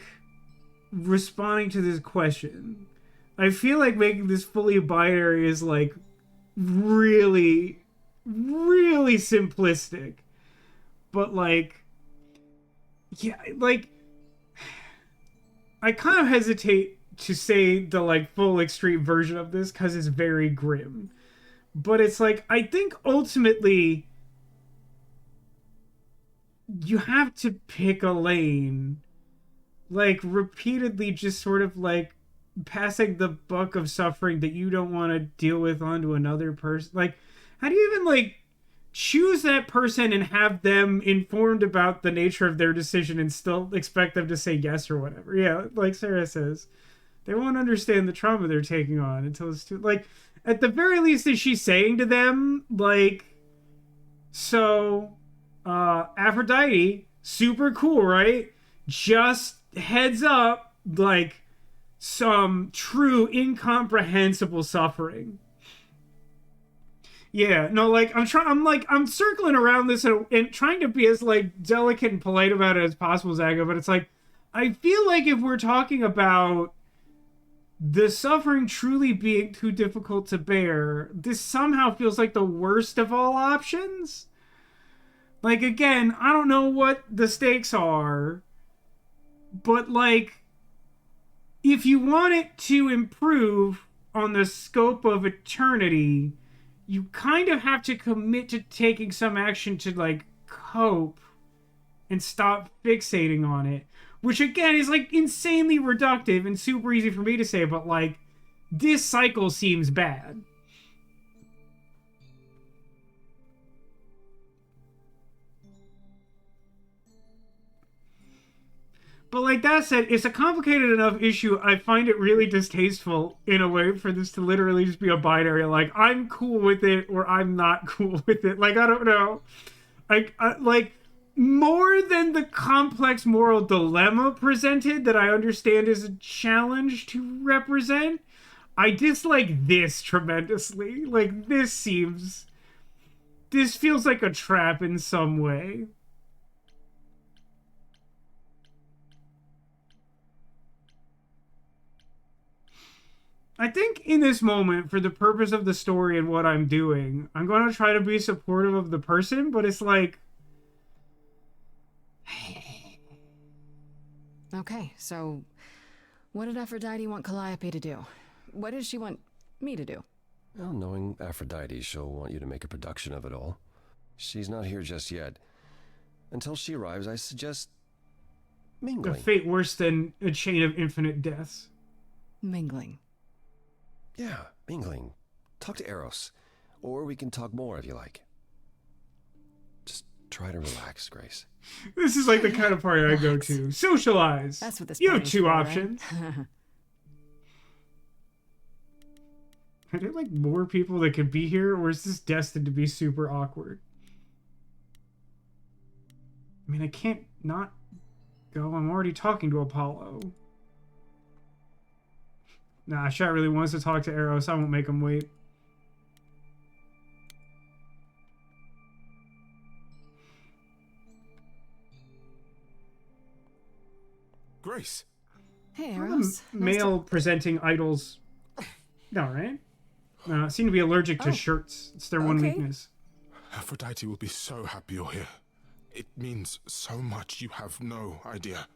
responding to this question, I feel like making this fully binary is, like, really simplistic. But, like, yeah, like, I kind of hesitate to say the, like, full extreme version of this because it's very grim. But it's like, I think ultimately you have to pick a lane. Like, repeatedly just sort of, like, passing the buck of suffering that you don't want to deal with onto another person. Like, how do you even, like, choose that person and have them informed about the nature of their decision and still expect them to say yes or whatever? Yeah, like Sarah says, they won't understand the trauma they're taking on until it's too, like, at the very least, is she saying to them, like, so, Aphrodite, super cool, right? Just heads up, like, some true incomprehensible suffering. Yeah, no, like, I'm circling around this and trying to be as, like, delicate and polite about it as possible, Zaga, but it's like, I feel like if we're talking about the suffering truly being too difficult to bear, this somehow feels like the worst of all options. Like, again, I don't know what the stakes are, but, like, if you want it to improve on the scope of eternity, you kind of have to commit to taking some action to, like, cope and stop fixating on it. Which, again, is, like, insanely reductive and super easy for me to say, but, like, this cycle seems bad. But, like that said, it's a complicated enough issue. I find it really distasteful, in a way, for this to literally just be a binary. Like, I'm cool with it or I'm not cool with it. Like, I don't know. Like, more than the complex moral dilemma presented that I understand is a challenge to represent, I dislike this tremendously. Like, this feels like a trap in some way. I think in this moment, for the purpose of the story and what I'm doing, I'm going to try to be supportive of the person, but it's like... Okay, so what did Aphrodite want Calliope to do? What does she want me to do? Well, knowing Aphrodite, she'll want you to make a production of it all. She's not here just yet. Until she arrives, I suggest mingling. A fate worse than a chain of infinite deaths. Mingling. Yeah, mingling. Talk to Eros. Or we can talk more if you like. Just try to relax, Grace. This is like the kind of party I go to. Socialize. That's what this You have party's two for, options. right? Are there, like, more people that could be here, or is this destined to be super awkward? I mean, I can't not go. I'm already talking to Apollo. Nah, Shat really wants to talk to Eros. I won't make him wait. Grace. Hey, All Eros. the male presenting idols. No, right? No, seem to be allergic to shirts. It's their one weakness. Aphrodite will be so happy you're here. It means so much, you have no idea.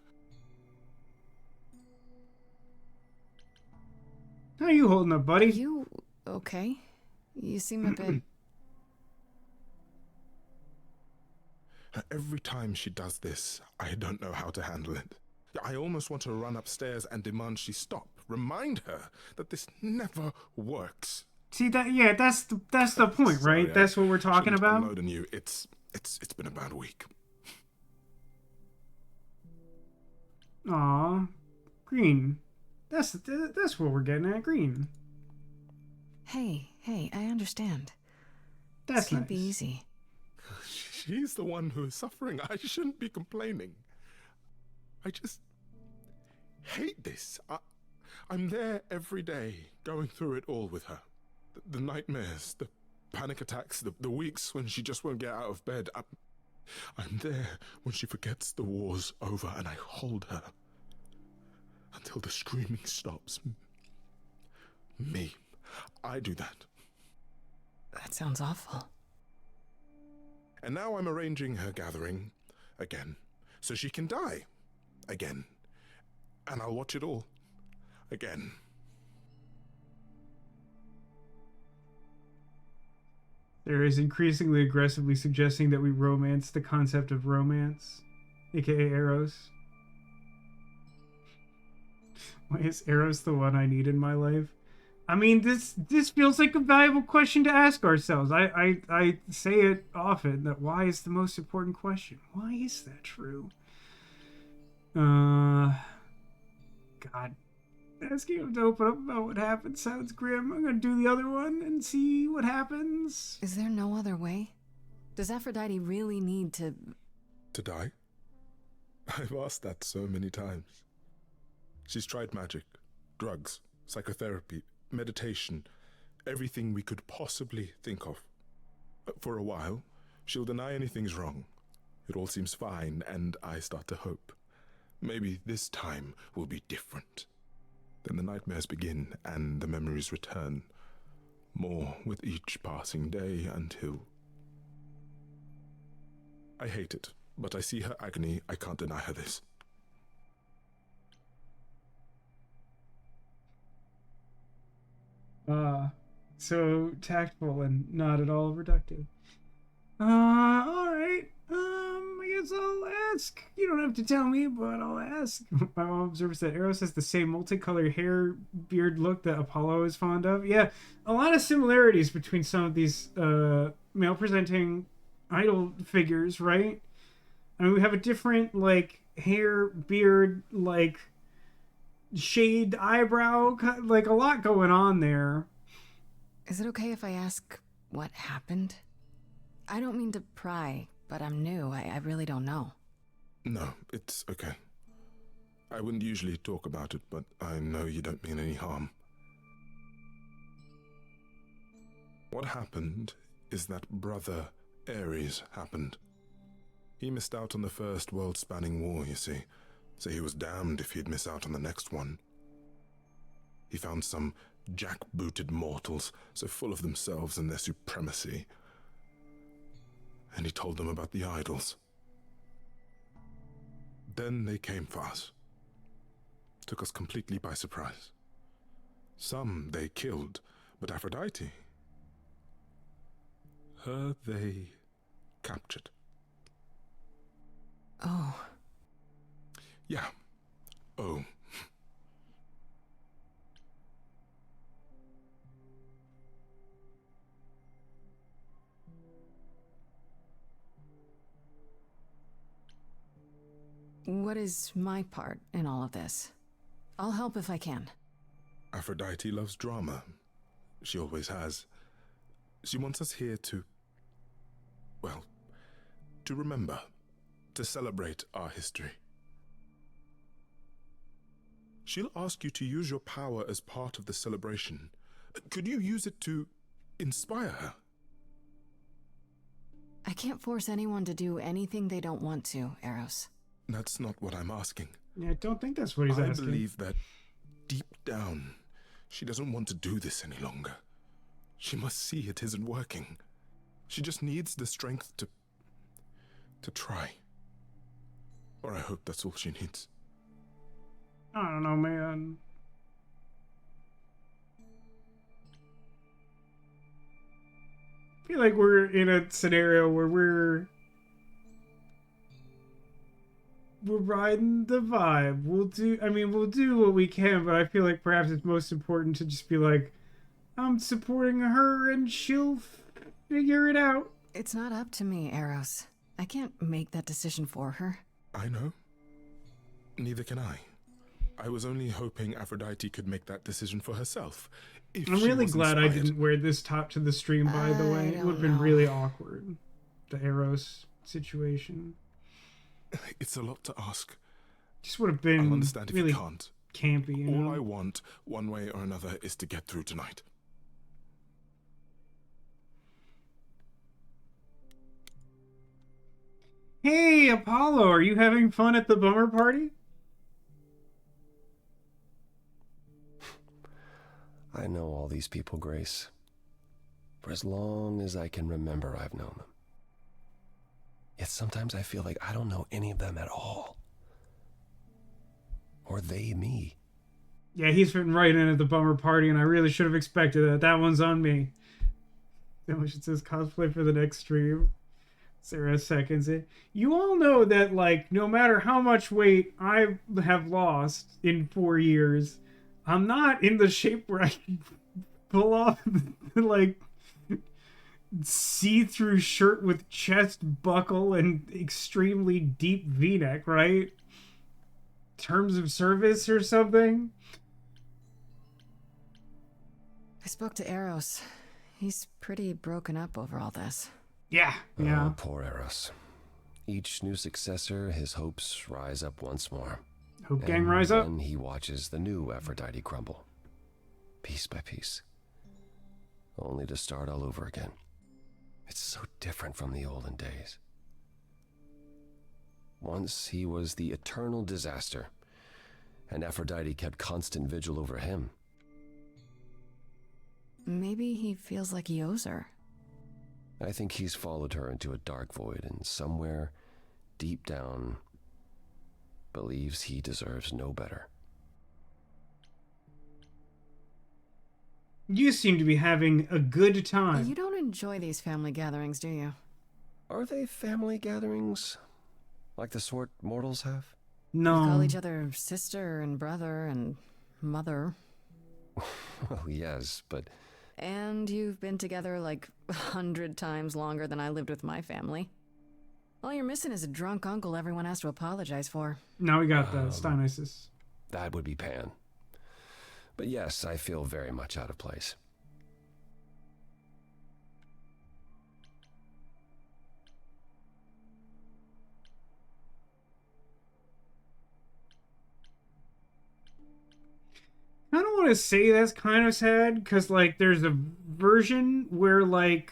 How you holding up, buddy? Are you okay? You seem a bit... Every time she does this, I don't know how to handle it. I almost want to run upstairs and demand she stop. Remind her that this never works. See that? Yeah, that's the point, Sorry, right? That's what we're talking about. Unloading you. It's been a bad week. Aw, Green. That's what we're getting at, Green. Hey, I understand. That's this can't nice. be easy. She's the one who is suffering. I shouldn't be complaining. I just hate this. I'm there every day, going through it all with her. The nightmares, the panic attacks, the weeks when she just won't get out of bed. I'm there when she forgets the war's over, and I hold her until the screaming stops. Me. I do that. That sounds awful. And now I'm arranging her gathering again, so she can die again. And I'll watch it all again. There is increasingly aggressively suggesting that we romance the concept of romance, aka Eros. Why is Eros the one I need in my life? I mean, this feels like a valuable question to ask ourselves. I say it often that why is the most important question. Why is that true? God, asking him to open up about what happened sounds grim. I'm gonna do the other one and see what happens. Is there no other way? Does Aphrodite really need to... To die? I've asked that so many times. She's tried magic, drugs, psychotherapy, meditation, everything we could possibly think of. For a while, she'll deny anything's wrong. It all seems fine, and I start to hope. Maybe this time will be different. Then the nightmares begin, and the memories return. More with each passing day until... I hate it, but I see her agony. I can't deny her this. So tactful and not at all reductive. Alright. I guess I'll ask. You don't have to tell me, but I'll ask. My mom observes that Eros has the same multicolored hair, beard look that Apollo is fond of. Yeah, a lot of similarities between some of these male-presenting idol figures, right? I mean, we have a different, like, hair, beard, like, shade, eyebrow, like, a lot going on there. Is it okay if I ask what happened? I don't mean to pry, but I'm new. I really don't know. No, it's okay. I wouldn't usually talk about it, but I know you don't mean any harm. What happened is that Brother Ares happened. He missed out on the first world-spanning war, you see, so he was damned if he'd miss out on the next one. He found some jackbooted mortals, so full of themselves and their supremacy, and he told them about the idols. Then they came for us. Took us completely by surprise. Some they killed, but Aphrodite, her they captured. Oh. Yeah. Oh. What is my part in all of this? I'll help if I can. Aphrodite loves drama. She always has. She wants us here to... well, to remember, to celebrate our history. She'll ask you to use your power as part of the celebration. Could you use it to inspire her? I can't force anyone to do anything they don't want to, Eros. That's not what I'm asking. Yeah, I don't think that's what he's asking. I believe that deep down, she doesn't want to do this any longer. She must see it isn't working. She just needs the strength to try. Or I hope that's all she needs. I don't know, man. I feel like we're in a scenario where we're riding the vibe. We'll do what we can, but I feel like perhaps it's most important to just be like, I'm supporting her and she'll figure it out. It's not up to me, Eros. I can't make that decision for her. I know. Neither can I. I was only hoping Aphrodite could make that decision for herself. I'm really glad I didn't wear this top to the stream, by the way. It would have been really awkward. The Eros situation. It's a lot to ask. Just would have been I'll understand if really you can't. Campy, you know? All I want, one way or another, is to get through tonight. Hey, Apollo, are you having fun at the bummer party? I know all these people, Grace. For as long as I can remember, I've known them. Yet sometimes I feel like I don't know any of them at all. Or they me. Yeah, he's fitting right in at the bummer party, and I really should have expected that. That one's on me. Demolition says cosplay for the next stream. Sarah seconds it. You all know that, like, no matter how much weight I have lost in 4 years, I'm not in the shape where I can pull off, like, see-through shirt with chest buckle and extremely deep v-neck, right? Terms of service or something? I spoke to Eros. He's pretty broken up over all this. Yeah. Oh, poor Eros. Each new successor, his hopes rise up once more. Hope gang rise up? And he watches the new Aphrodite crumble. Piece by piece. Only to start all over again. It's so different from the olden days. Once he was the eternal disaster, and Aphrodite kept constant vigil over him. Maybe he feels like he owes her. I think he's followed her into a dark void, and somewhere, deep down, believes he deserves no better. You seem to be having a good time. You don't enjoy these family gatherings, do you? Are they family gatherings? Like the sort mortals have? No. We call each other sister and brother and mother. Well, yes, but... And you've been together like 100 times longer than I lived with my family. All you're missing is a drunk uncle everyone has to apologize for. Now we got the Dionysus. That would be Pan. But yes, I feel very much out of place. I don't want to say that's kind of sad, because, like, there's a version where, like,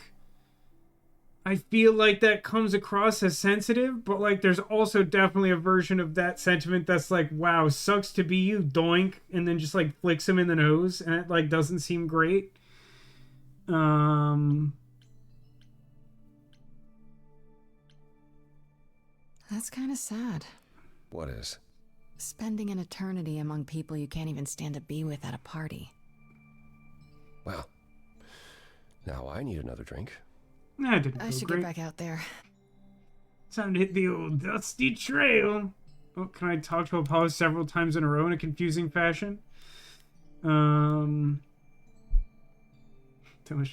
I feel like that comes across as sensitive, but, like, there's also definitely a version of that sentiment that's like, wow, sucks to be you, doink, and then just, like, flicks him in the nose, and it, like, doesn't seem great. That's kind of sad. What is? Spending an eternity among people you can't even stand to be with at a party. Well, now I need another drink. I should get back out there. Time to hit the old dusty trail. Oh, can I talk to Apollo several times in a row in a confusing fashion? Demolition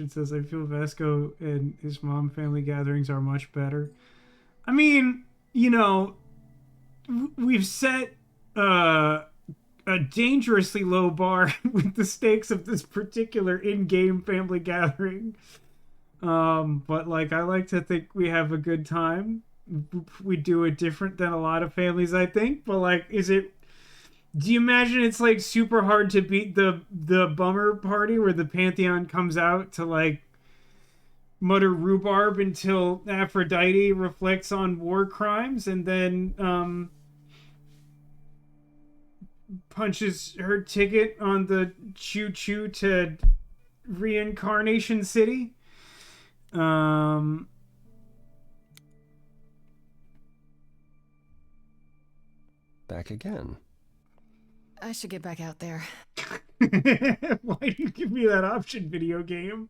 says, I feel Vasco and his mom family gatherings are much better. I mean, you know, we've set a dangerously low bar with the stakes of this particular in-game family gathering. But, like, I like to think we have a good time. We do it different than a lot of families, I think. But, like, do you imagine it's, like, super hard to beat the bummer party where the Pantheon comes out to, like, mutter rhubarb until Aphrodite reflects on war crimes and then, punches her ticket on the choo-choo to Reincarnation City? Back again. I should get back out there. Why do you give me that option, video game?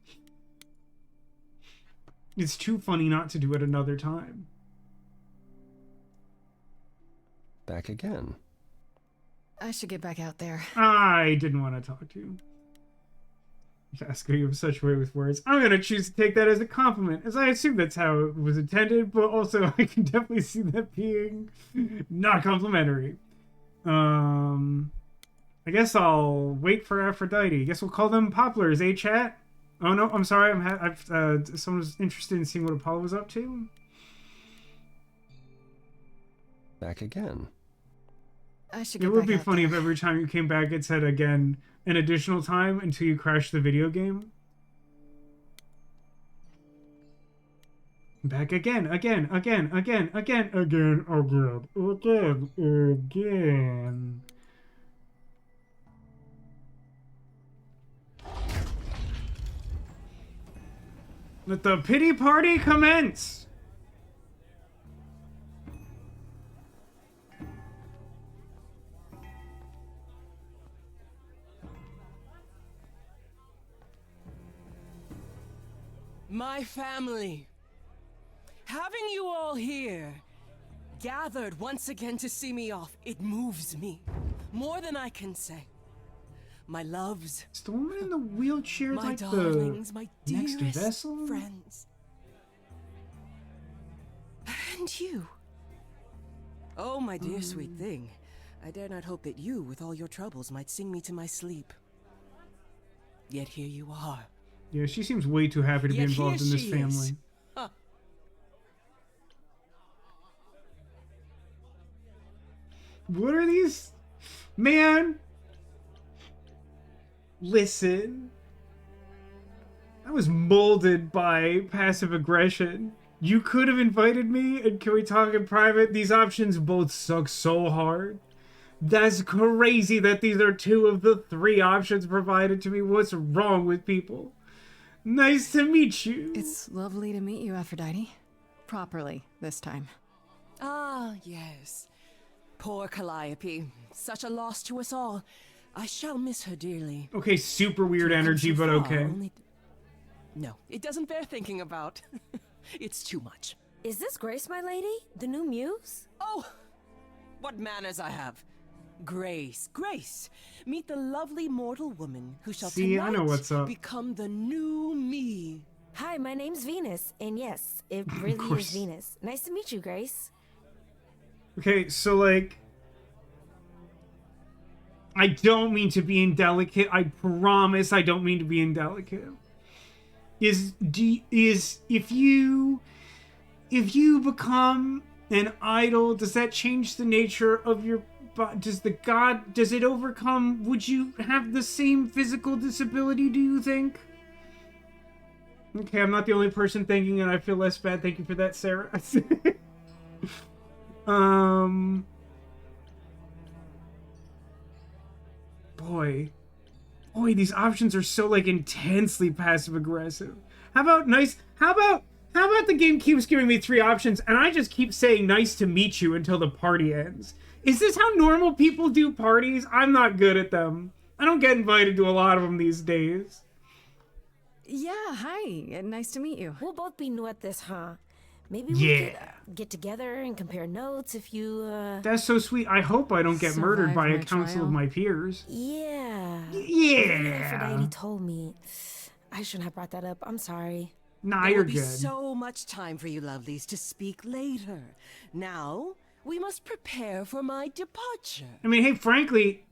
It's too funny not to do it another time. Back again. I should get back out there. I didn't want to talk to you. Vasco, you have such a way with words. I'm going to choose to take that as a compliment, as I assume that's how it was intended, but also I can definitely see that being not complimentary. I guess I'll wait for Aphrodite. I guess we'll call them poplars, eh, chat? Oh, no, I'm sorry. Someone was interested in seeing what Apollo was up to. Back again. I should It get would back be out funny there. if every time you came back it said again an additional time until you crashed the video game. Back again. Let the pity party commence! My family. Having you all here, gathered once again to see me off, it moves me. More than I can say. My loves. Is the woman in the wheelchair my like darlings, the my next dearest vessel? friends. And you. Oh, my dear sweet thing. I dare not hope that you, with all your troubles, might sing me to my sleep. Yet here you are. Yeah, she seems way too happy to be Yet involved in here this she family. is. Huh. What are these? Man! Listen. I was molded by passive aggression. You could have invited me, and can we talk in private? These options both suck so hard. That's crazy that these are 2 of the 3 options provided to me. What's wrong with people? Nice to meet you. It's lovely to meet you, Aphrodite. Properly, this time. Ah, yes. Poor Calliope. Such a loss to us all. I shall miss her dearly. Okay, super weird energy, but okay. No, it doesn't bear thinking about. It's too much. Is this Grace, my lady? The new muse? Oh, what manners I have. Grace, Grace, meet the lovely mortal woman who shall See, I know what's up. become the new me. Hi, my name's Venus, and yes, it really is Venus. Nice to meet you, Grace. Okay, so like, I don't mean to be indelicate. I promise I don't mean to be indelicate. If you become an idol, does that change the nature of your? Does it overcome? Would you have the same physical disability? Do you think? Okay, I'm not the only person thinking, and I feel less bad. Thank you for that, Sarah. Boy, these options are so like intensely passive aggressive. How about the game keeps giving me 3 options and I just keep saying nice to meet you until the party ends? Is this how normal people do parties? I'm not good at them. I don't get invited to a lot of them these days. Yeah, hi. Nice to meet you. We'll both be new at this, huh? Maybe we could get together and compare notes if you, That's so sweet. I hope I don't get murdered by a council of my peers. Yeah. Yeah. Aphrodite told me. I shouldn't have brought that up. I'm sorry. Nah, There you're will be good. so much time for you lovelies to speak later. Now, we must prepare for my departure. I mean, hey, frankly,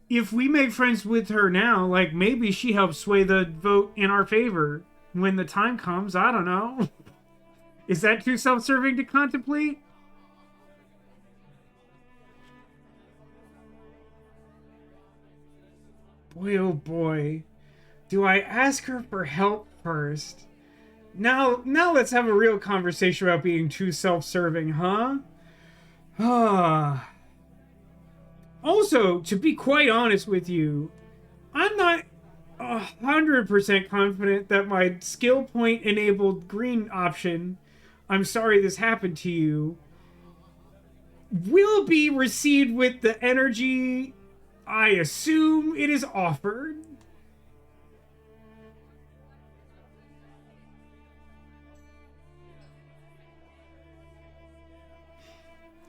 if we make friends with her now, like, maybe she helps sway the vote in our favor when the time comes. I don't know. Is that too self-serving to contemplate? Boy, oh boy. Do I ask her for help first? Now let's have a real conversation about being too self-serving, huh? Also, to be quite honest with you, I'm not 100% confident that my skill point enabled green option, I'm sorry this happened to you, will be received with the energy I assume it is offered.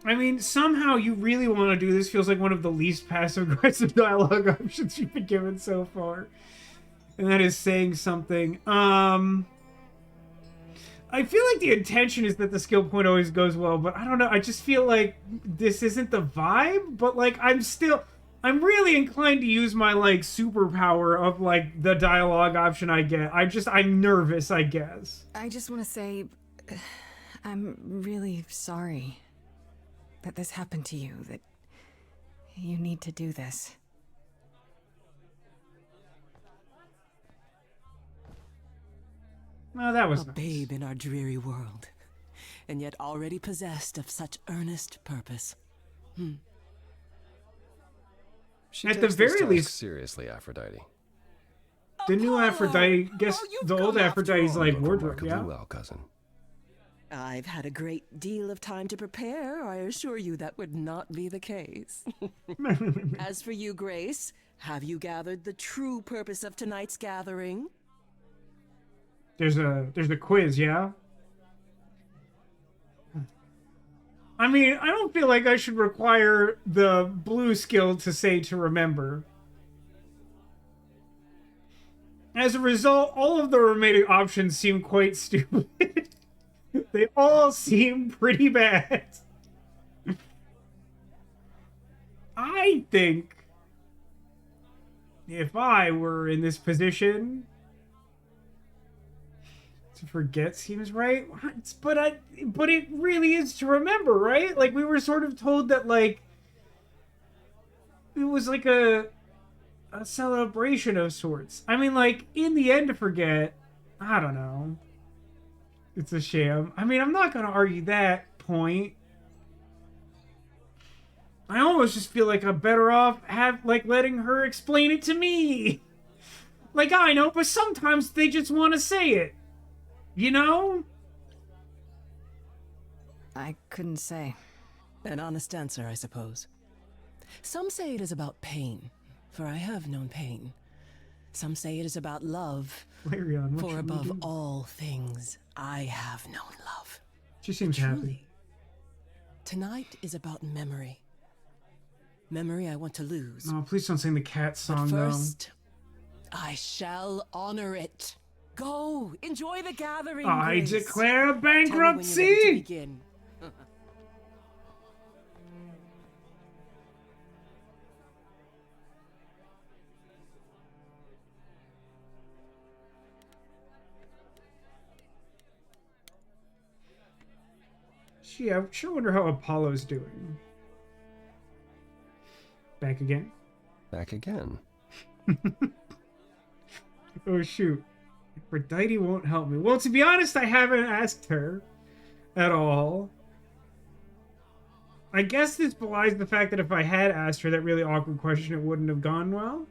I mean, somehow you really want to do this. Feels like one of the least passive-aggressive dialogue options you've been given so far. And that is saying something. I feel like the intention is that the skill point always goes well, but I don't know. I just feel like this isn't the vibe, but like I'm really inclined to use my like superpower of like the dialogue option I get. I'm nervous, I guess. I just want to say, I'm really sorry that this happened to you, that you need to do this. Well, that was a babe in our dreary world, and yet already possessed of such earnest purpose. She At the takes this very task least, seriously, Aphrodite. the new Aphrodite, guess the old Aphrodite's like Look wardrobe, remarkably yeah? well, cousin. I've had a great deal of time to prepare. I assure you that would not be the case. As for you, Grace, have you gathered the true purpose of tonight's gathering? There's a quiz, yeah? I mean, I don't feel like I should require the blue skill to say to remember. As a result, all of the remaining options seem quite stupid. They all seem pretty bad. I think if I were in this position, to forget seems right. But it really is to remember, right? Like, we were sort of told that, like, it was like a celebration of sorts. I mean, like, in the end, to forget, I don't know. It's a sham. I mean, I'm not gonna argue that point. I almost just feel like I'm better off letting her explain it to me. Like, I know, but sometimes they just want to say it. You know? I couldn't say. An honest answer, I suppose. Some say it is about pain, for I have known pain. Some say it is about love, Flareon, for above all things, I have known love. She seems happy. Tonight is about memory. Memory I want to lose. No, please don't sing the cat song, but first, I shall honor it. Go, enjoy the gathering. I Grace. declare Tell me when you're ready to bankruptcy! begin. Gee, I sure wonder how Apollo's doing. Back again? Back again. Oh, shoot. Aphrodite won't help me. Well, to be honest, I haven't asked her at all. I guess this belies the fact that if I had asked her that really awkward question, it wouldn't have gone well.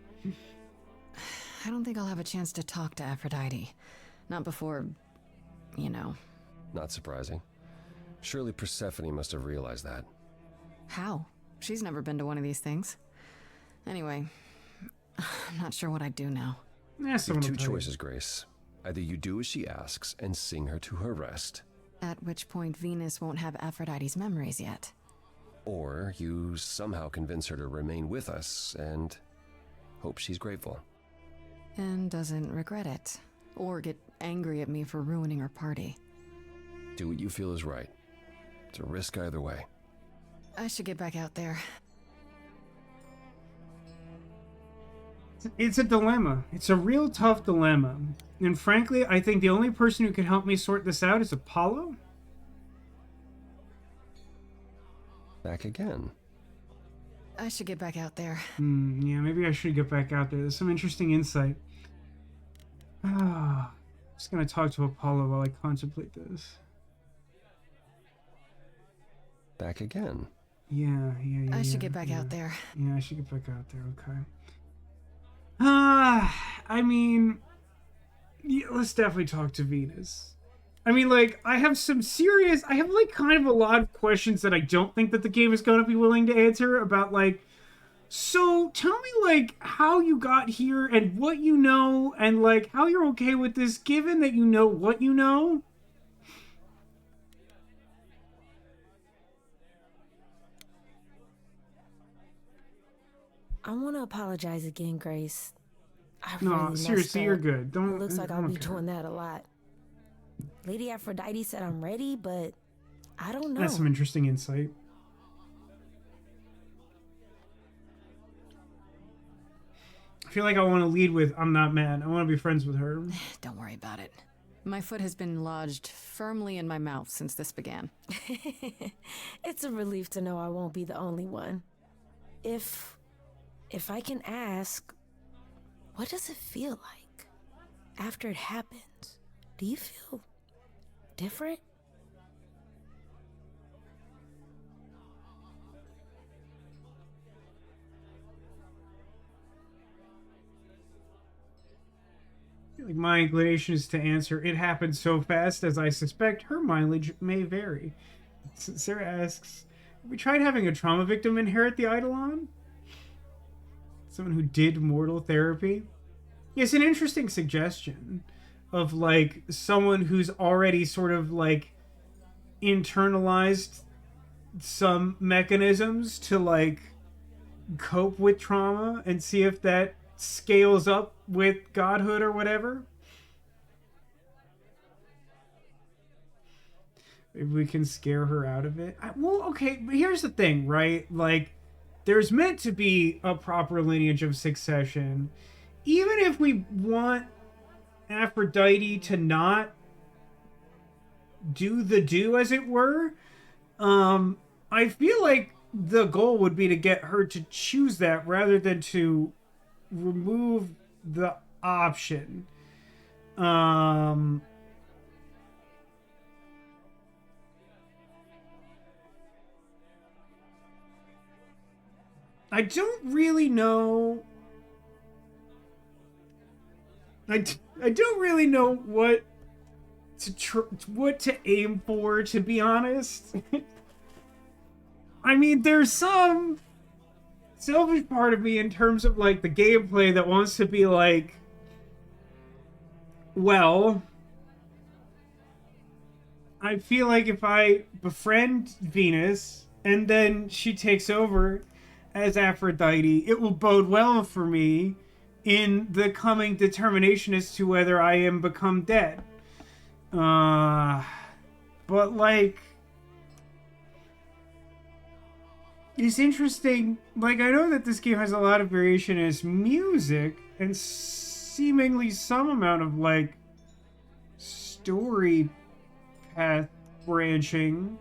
I don't think I'll have a chance to talk to Aphrodite. Not before, you know. Not surprising. Surely Persephone must have realized that. How? She's never been to one of these things. Anyway, I'm not sure what I'd do now. You have two choices, Grace. Either you do as she asks and sing her to her rest. At which point Venus won't have Aphrodite's memories yet. Or you somehow convince her to remain with us and hope she's grateful. And doesn't regret it. Or get angry at me for ruining her party. Do what you feel is right. It's a risk either way. I should get back out there. It's a dilemma. It's a real tough dilemma. And frankly, I think the only person who can help me sort this out is Apollo. Back again. I should get back out there. Yeah, maybe I should get back out there. There's some interesting insight. Just gonna talk to Apollo while I contemplate this. Back again. Yeah. I should get back out there. Yeah, I should get back out there, okay. I mean, yeah, let's definitely talk to Venus. I mean, like, I have like kind of a lot of questions that I don't think that the game is going to be willing to answer about, like, so tell me, like, how you got here and what you know and, like, how you're okay with this given that you know what you know. I want to apologize again, Grace. I No, really messed seriously, up. you're good. Don't. It looks like I I'll don't be care. doing that a lot. Lady Aphrodite said I'm ready, but I don't know. That's some interesting insight. I feel like I want to lead with, I'm not mad. I want to be friends with her. Don't worry about it. My foot has been lodged firmly in my mouth since this began. It's a relief to know I won't be the only one. If I can ask, what does it feel like after it happens? Do you feel different? Like, my inclination is to answer, it happened so fast as I suspect her mileage may vary. Sarah asks, have we tried having a trauma victim inherit the Eidolon? Someone who did mortal therapy? Yes, an interesting suggestion. of like someone who's already sort of like internalized some mechanisms to like cope with trauma and see if that scales up with godhood or whatever. If we can scare her out of it. Well, okay, but here's the thing, right? Like, there's meant to be a proper lineage of succession. Even if we want Aphrodite to not do, as it were, I feel like the goal would be to get her to choose that rather than to remove the option. I don't really know. I don't really know what to aim for, to be honest. I mean, there's some selfish part of me in terms of like the gameplay that wants to be like, well, I feel like if I befriend Venus and then she takes over as Aphrodite, it will bode well for me in the coming determination as to whether I am become dead. But like, it's interesting. Like, I know that this game has a lot of variation in its music and seemingly some amount of like story path branching.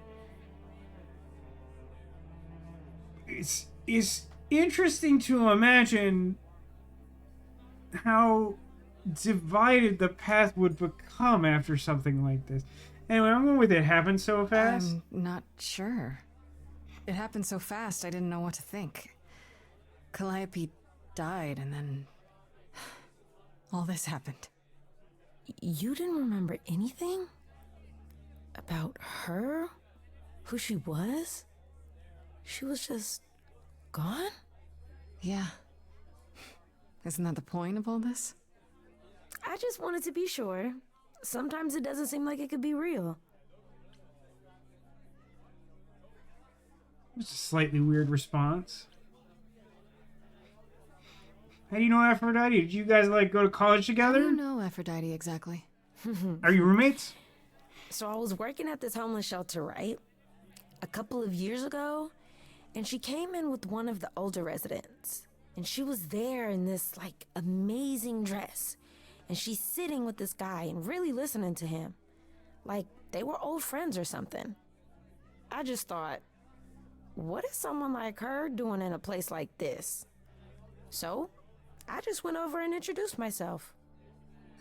It's interesting to imagine how divided the path would become after something like this. Anyway, I'm going with it happened so fast. I'm not sure. It happened so fast, I didn't know what to think. Calliope died, and then all this happened. You didn't remember anything? About her? Who she was? She was just gone? Yeah. Isn't that the point of all this? I just wanted to be sure. Sometimes it doesn't seem like it could be real. It's a slightly weird response. How do you know Aphrodite? Did you guys like go to college together? How do you know Aphrodite exactly? Are you roommates? So I was working at this homeless shelter, right? A couple of years ago, and she came in with one of the older residents. And she was there in this, like, amazing dress. And she's sitting with this guy and really listening to him. Like, they were old friends or something. I just thought, what is someone like her doing in a place like this? So, I just went over and introduced myself.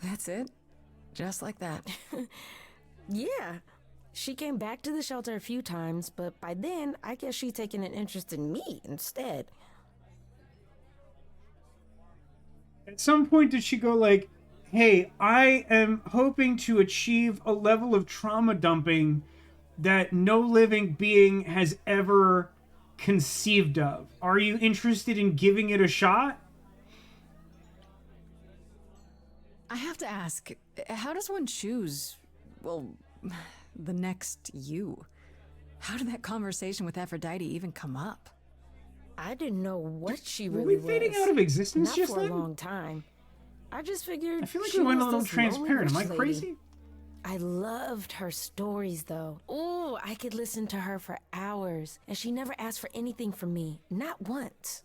That's it? Just like that? Yeah. She came back to the shelter a few times, but by then, I guess she'd taken an interest in me instead. At some point did she go like, hey, I am hoping to achieve a level of trauma dumping that no living being has ever conceived of. Are you interested in giving it a shot? I have to ask, how does one choose, well, the next you? How did that conversation with Aphrodite even come up? I didn't know what she Were really we fading was. out of existence Not just for then? a long time. I just figured I feel like she we went a was little this lonely transparent. Am I rich lady. crazy? I loved her stories, though. Ooh, I could listen to her for hours, and she never asked for anything from me, not once.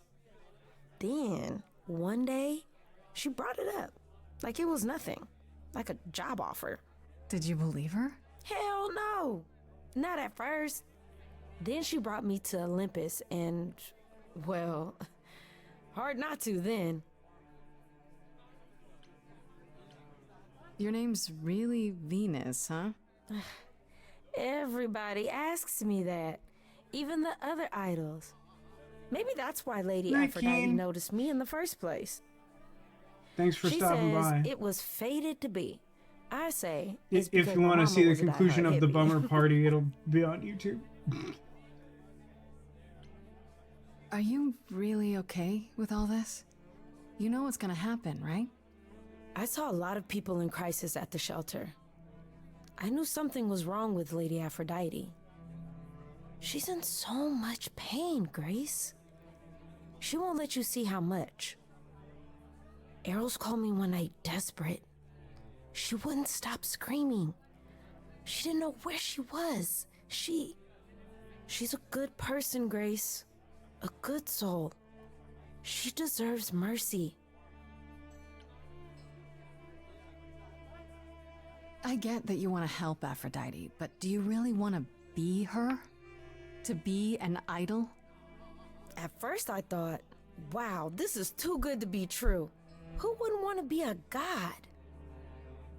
Then, one day, she brought it up, like it was nothing, like a job offer. Did you believe her? Hell no, not at first. Then she brought me to Olympus, and, well, hard not to then. Your name's really Venus, huh? Everybody asks me that, even the other idols. Maybe that's why Lady Hi, Aphrodite Keen. noticed me in the first place. Thanks for She stopping says by. it was fated to be. I say it's If because you my want to mama see the was a conclusion diehard of the hippie. bummer party, it'll be on YouTube. Are you really okay with all this? You know what's gonna happen, right? I saw a lot of people in crisis at the shelter. I knew something was wrong with Lady Aphrodite. She's in so much pain, Grace. She won't let you see how much. Errol's called me one night desperate. She wouldn't stop screaming. She didn't know where she was. She's a good person, Grace. A good soul. She deserves mercy. I get that you want to help Aphrodite, but do you really want to be her? To be an idol? At first I thought, wow, this is too good to be true. Who wouldn't want to be a god?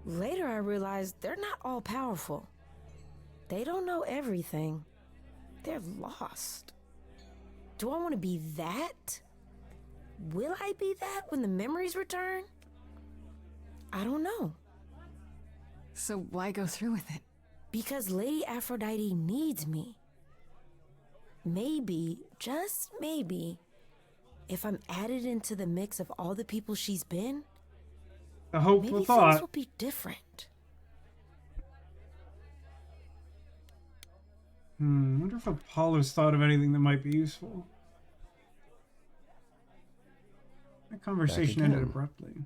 Later I realized they're not all powerful. They don't know everything. They're lost. Do I want to be that? Will I be that when the memories return? I don't know. So why go through with it? Because Lady Aphrodite needs me. Maybe, just maybe, if I'm added into the mix of all the people she's been, a hopeful maybe thought. Things will be different. I wonder if Apollo's thought of anything that might be useful. That conversation ended abruptly.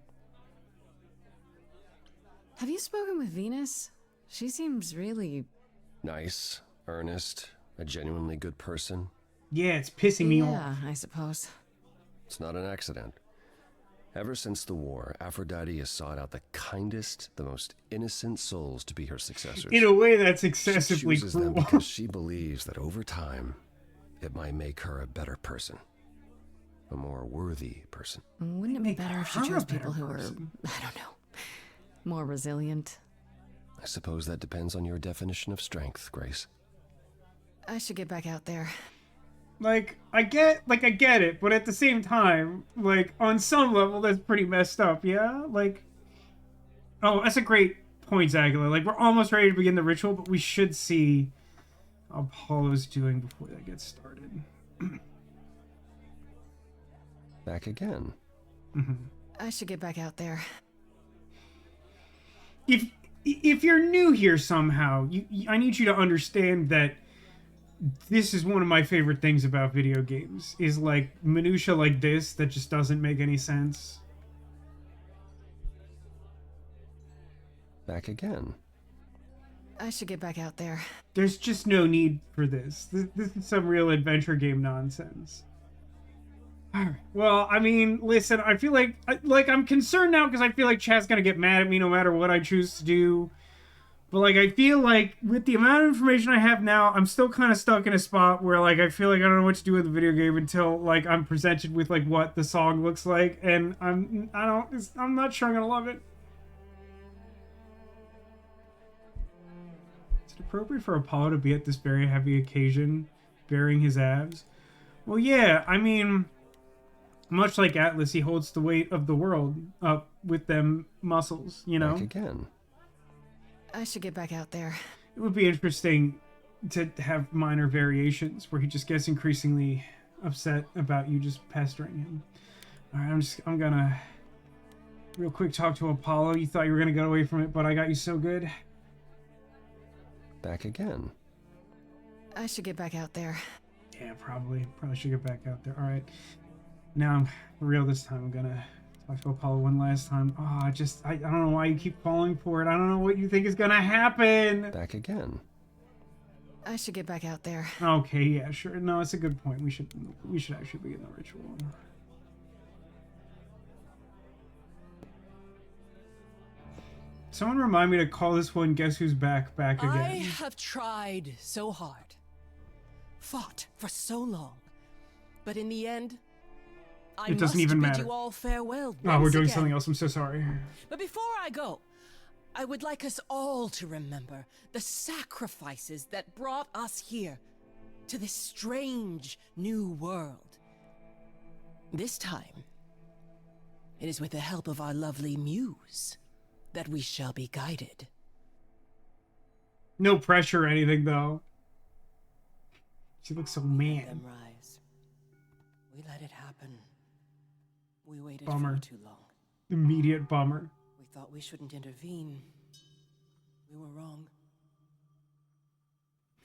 Have you spoken with Venus? She seems really... Nice, earnest, a genuinely good person. Yeah, it's pissing me off. Yeah, I suppose. It's not an accident. Ever since the war, Aphrodite has sought out the kindest, the most innocent souls to be her successors. In a way, that's excessively she chooses cruel. them because she believes that over time, it might make her a better person. A more worthy person. Wouldn't it be better if she chose people who were, I don't know, more resilient? I suppose that depends on your definition of strength, Grace. I should get back out there. Like, I get it, but at the same time, like, on some level, that's pretty messed up, yeah? Like, oh, that's a great point, Zagula. Like, we're almost ready to begin the ritual, but we should see how Apollo's doing before that gets started. Back again. I should get back out there. If you're new here somehow, I need you to understand that this is one of my favorite things about video games, is like minutia like this that just doesn't make any sense. Back again. I should get back out there. There's just no need for this. This is some real adventure game nonsense. Alright. Well, I mean, listen, I feel like I'm concerned now because I feel like chat's gonna get mad at me no matter what I choose to do. But, like, I feel like with the amount of information I have now, I'm still kind of stuck in a spot where, like, I feel like I don't know what to do with the video game until, like, I'm presented with, like, what the song looks like. And I'm not sure I'm gonna love it. Is it appropriate for Apollo to be at this very heavy occasion, bearing his abs? Well, yeah, I mean, much like Atlas, he holds the weight of the world up with them muscles, you know? Back again. I should get back out there. It would be interesting to have minor variations where he just gets increasingly upset about you just pestering him. Alright, I'm gonna real quick talk to Apollo. You thought you were gonna get away from it, but I got you so good. Back again. I should get back out there. Yeah, probably should get back out there. Alright. Now, for real this time, I'm gonna talk to Apollo one last time. Oh, I don't know why you keep falling for it. I don't know what you think is gonna happen. Back again. I should get back out there. Okay, yeah, sure. No, it's a good point. We should actually begin the ritual. Someone remind me to call this one Guess Who's Back again. I have tried so hard, fought for so long, but in the end, it doesn't even bid matter. you all farewell. Oh, we're doing again. something else. I'm so sorry. But before I go, I would like us all to remember the sacrifices that brought us here, to this strange new world. This time, it is with the help of our lovely muse that we shall be guided. No pressure or anything, though. She looks so mad. Them rise. We let it happen. We waited Bummer. far too long. Immediate bummer. We thought we shouldn't intervene. We were wrong.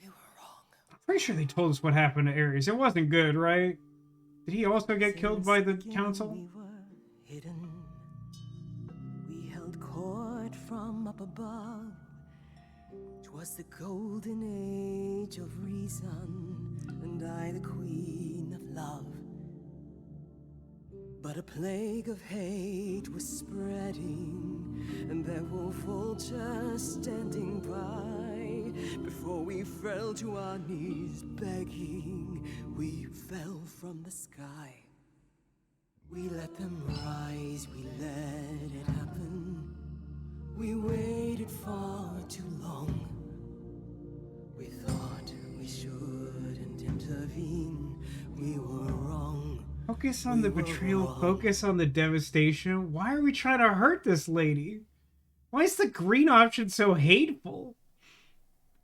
I'm pretty sure they told us what happened to Ares. It wasn't good, right? Did he also get killed by the council? We were hidden. We held court from up above. 'Twas the golden age of reason, and I the queen of love. But a plague of hate was spreading, and there were vultures standing by. Before we fell to our knees begging, we fell from the sky. We let them rise, we let it happen. We waited far too long. We thought we shouldn't intervene. We were wrong. Focus on the betrayal, focus on the devastation. Why are we trying to hurt this lady? Why is the green option so hateful?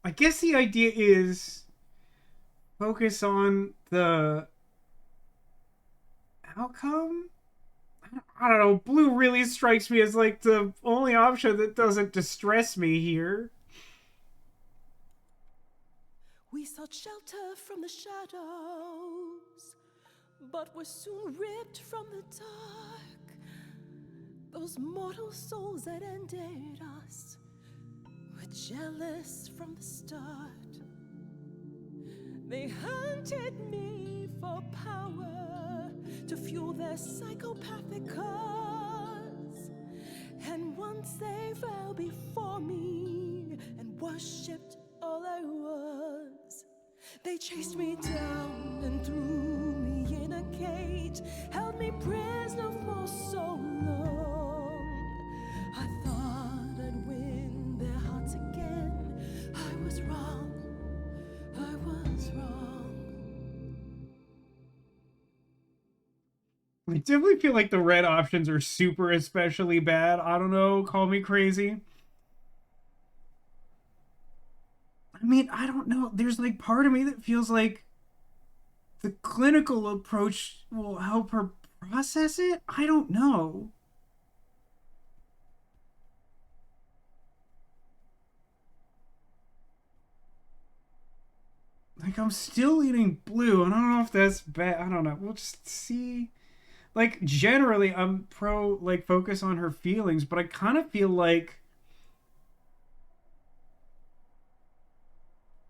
I guess the idea is focus on the outcome? I don't know. Blue really strikes me as like the only option that doesn't distress me here. We sought shelter from the shadows, but were soon ripped from the dark. Those mortal souls that ended us were jealous from the start. They hunted me for power to fuel their psychopathic cause. And once they fell before me and worshipped all I was, they chased me down and threw me in a cage, held me prisoner for so long. I thought I'd win their hearts again. I was wrong. I was wrong. I definitely feel like the red options are super especially bad. I don't know, call me crazy. I mean, I don't know. There's like part of me that feels like the clinical approach will help her process it. I don't know. Like, I'm still eating blue, and I don't know if that's bad. I don't know. We'll just see. Like, generally, I'm pro, like, focus on her feelings, but I kind of feel like...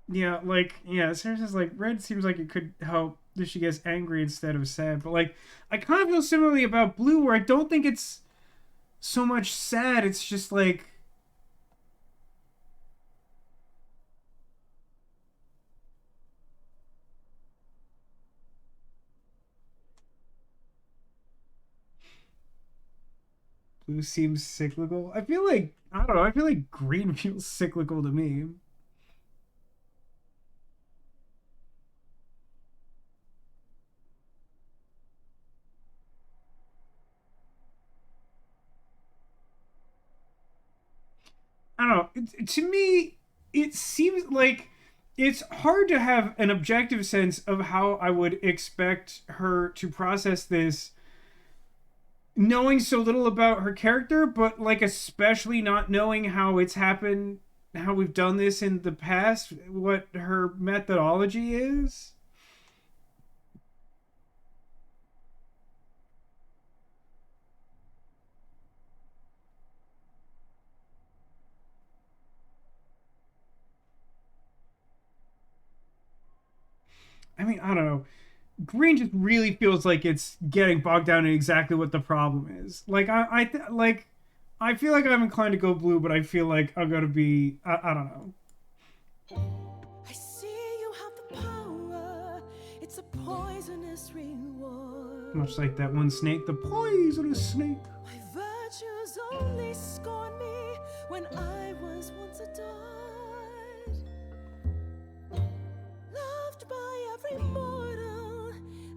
Yeah, like, yeah, Sarah's like, red seems like it could help if she gets angry instead of sad. But, like, I kind of feel similarly about blue, where I don't think it's so much sad. It's just, like... Blue seems cyclical. I feel like, I don't know, I feel like green feels cyclical to me. I don't know. To me, it seems like it's hard to have an objective sense of how I would expect her to process this, knowing so little about her character, but like especially not knowing how it's happened, how we've done this in the past, what her methodology is. I mean, I don't know. Green just really feels like it's getting bogged down in exactly what the problem is. Like I feel like I'm inclined to go blue, but I feel like I'm gonna be I don't know. I see you have the power. It's a poisonous reward. Much like that one snake, the poisonous snake. My virtues only scorn me when I was once adored. Loved by every mortal,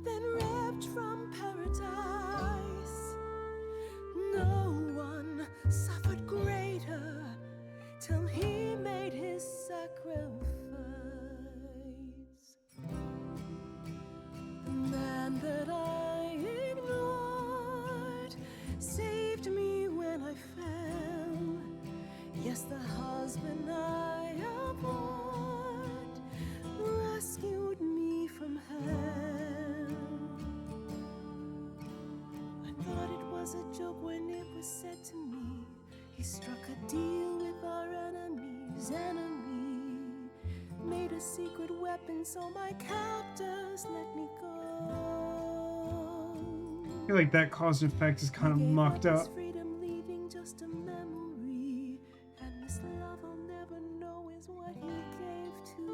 then ripped from paradise. No one suffered greater till he made his sacrifice. The man that I ignored saved me when I fell. joke when it was said to me. He struck a deal with our enemy's enemy. Made a secret weapon so my captors let me go. I feel like that cause and effect is kind of mucked up. Freedom leaving just a memory. And this love I'll never know is what he gave to me.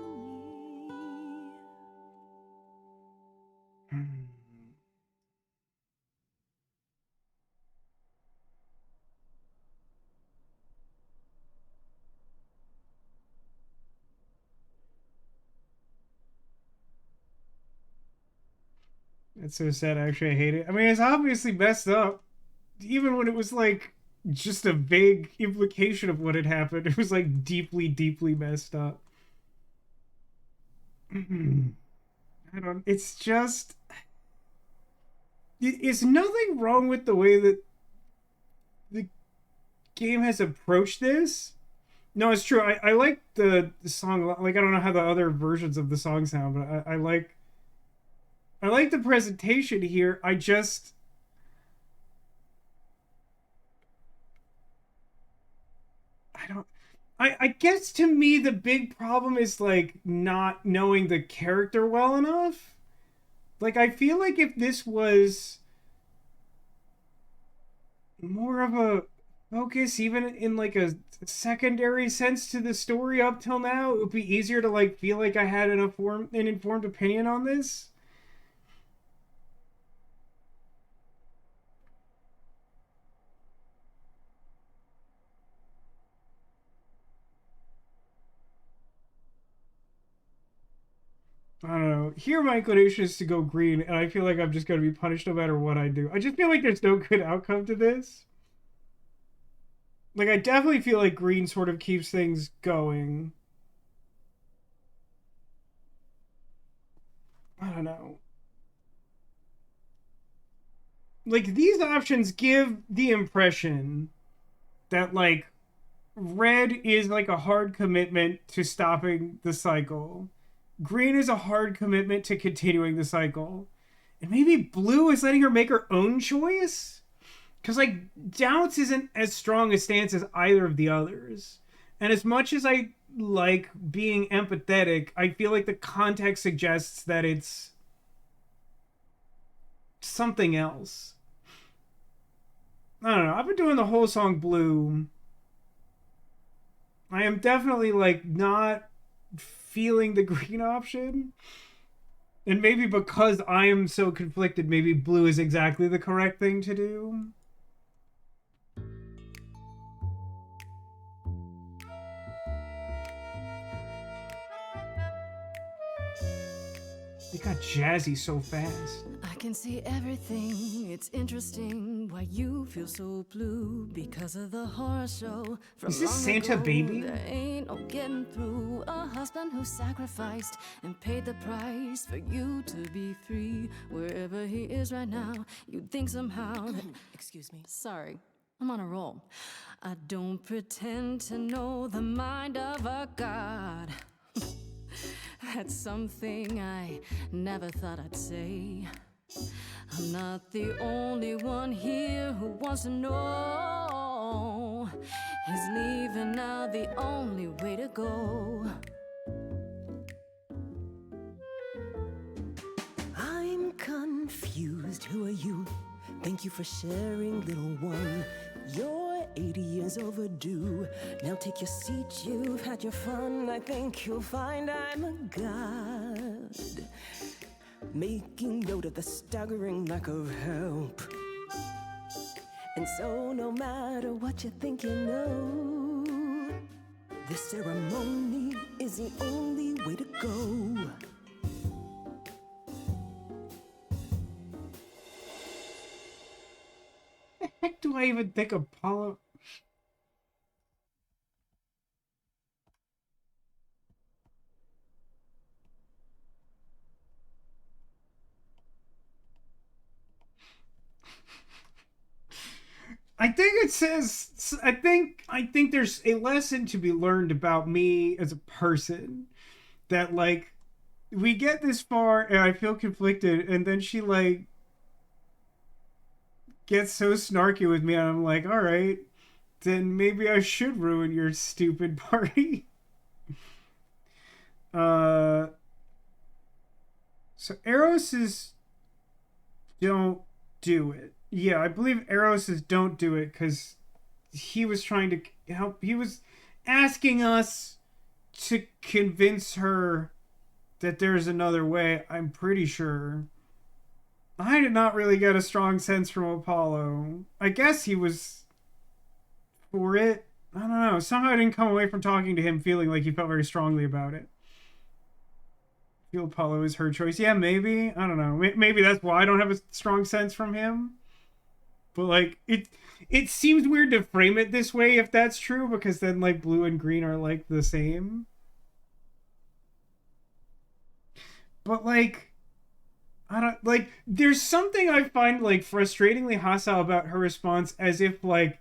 That's so sad. Actually, I hate it. I mean, it's obviously messed up. Even when it was like just a vague implication of what had happened, it was like deeply, deeply messed up. I don't. It's just. It's nothing wrong with the way that the game has approached this. No, it's true. I like the song. Like, I don't know how the other versions of the song sound, but I like the presentation here. I don't. I guess to me the big problem is like not knowing the character well enough. Like, I feel like if this was more of a focus, even in like a secondary sense to the story up till now, it would be easier to like feel like I had an informed opinion on this. I don't know. Here, my inclination is to go green, and I feel like I'm just going to be punished no matter what I do. I just feel like there's no good outcome to this. Like, I definitely feel like green sort of keeps things going. I don't know. Like, these options give the impression that, like, red is like a hard commitment to stopping the cycle. Green is a hard commitment to continuing the cycle. And maybe blue is letting her make her own choice? Because, like, Doubts isn't as strong a stance as either of the others. And as much as I like being empathetic, I feel like the context suggests that it's something else. I don't know. I've been doing the whole song Blue. I am definitely, like, not feeling the green option. And maybe because I am so conflicted, maybe blue is exactly the correct thing to do. It got jazzy so fast. I can see everything, it's interesting why you feel so blue because of the horror show from Is this long Santa ago. Baby? There ain't no getting through. A husband who sacrificed and paid the price for you to be free. Wherever he is right now, you'd think somehow that... Excuse me. Sorry, I'm on a roll. I don't pretend to know the mind of a god. That's something I never thought I'd say. I'm not the only one here who wants to know. Is leaving now the only way to go? I'm confused. Who are you? Thank you for sharing, little one. You're 80 years overdue. Now take your seat, you've had your fun. I think you'll find I'm a god. Making note of the staggering lack of help. And so no matter what you think you know, this ceremony is the only way to go. The heck do I even think Apollo? I think it says, I think there's a lesson to be learned about me as a person, that like we get this far and I feel conflicted, and then she like gets so snarky with me, and I'm like, all right, then maybe I should ruin your stupid party. So Eros's don't do it. Yeah, I believe Eros's don't do it because he was trying to help. He was asking us to convince her that there's another way. I'm pretty sure. I did not really get a strong sense from Apollo. I guess he was for it. I don't know. Somehow I didn't come away from talking to him feeling like he felt very strongly about it. I feel Apollo is her choice. Yeah, maybe. I don't know. Maybe that's why I don't have a strong sense from him. But like it seems weird to frame it this way if that's true, because then like blue and green are like the same. But like I don't like there's something I find like frustratingly hostile about her response, as if like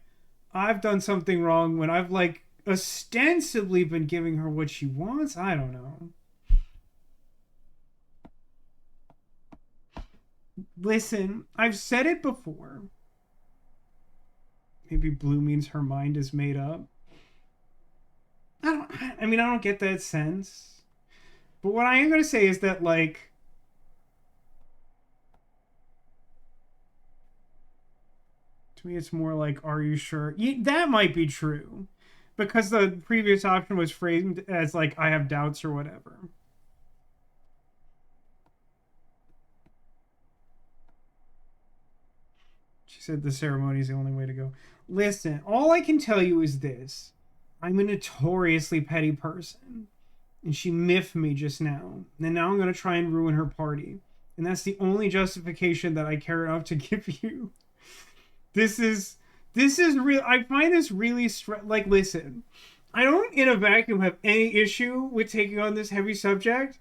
I've done something wrong when I've like ostensibly been giving her what she wants. I don't know. Listen, I've said it before. Maybe blue means her mind is made up. I don't get that sense. But what I am going to say is that, like, to me, it's more like, are you sure? That might be true. Because the previous option was framed as, like, I have doubts or whatever. She said the ceremony is the only way to go. Listen, all I can tell you is this. I'm a notoriously petty person. And she miffed me just now. And now I'm going to try and ruin her party. And that's the only justification that I care enough to give you. This is real. I find this really like, listen, I don't in a vacuum have any issue with taking on this heavy subject.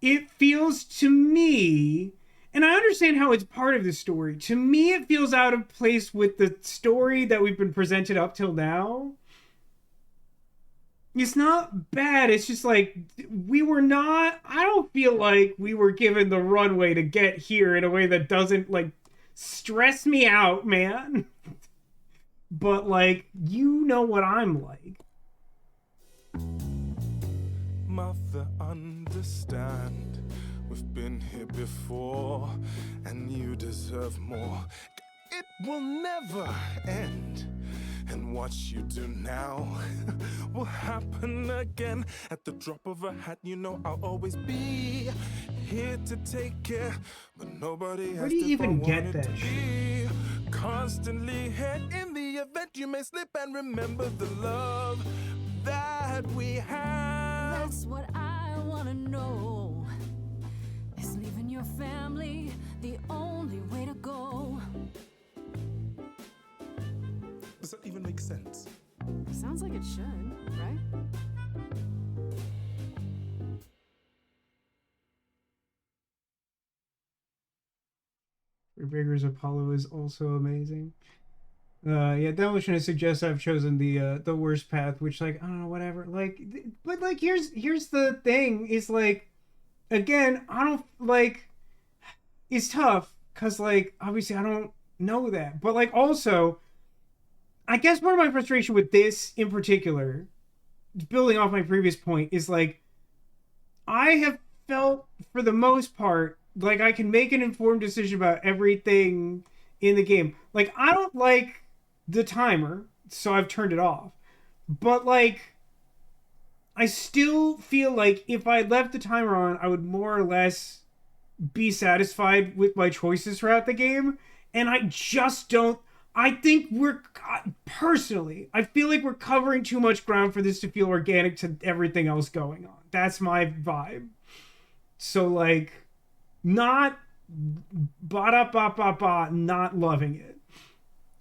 It feels to me, and I understand how it's part of the story. To me, it feels out of place with the story that we've been presented up till now. It's not bad. It's just like I don't feel like we were given the runway to get here in a way that doesn't like stress me out, man. But like, you know what I'm like. Mother, understand. We've been here before, and you deserve more. It will never end. And what you do now will happen again. At the drop of a hat, you know I'll always be here to take care. But nobody has Where do you even get that shit? Constantly head in the event you may slip, and remember the love that we have. That's what I wanna know. Is leaving your family the only way to go? Does that even make sense? Sounds like it should, right? Baker's Apollo is also amazing. Yeah, Demolition suggests I've chosen the worst path, which like I don't know, whatever. Like, but like here's the thing is like, again, I don't like. It's tough because like obviously I don't know that, but like also, I guess part of my frustration with this in particular, building off my previous point, is like I have felt for the most part like I can make an informed decision about everything in the game. Like I don't like the timer, so I've turned it off. But like I still feel like if I left the timer on, I would more or less be satisfied with my choices throughout the game. And I just don't. I think personally, I feel like we're covering too much ground for this to feel organic to everything else going on. That's my vibe. So like, not not loving it.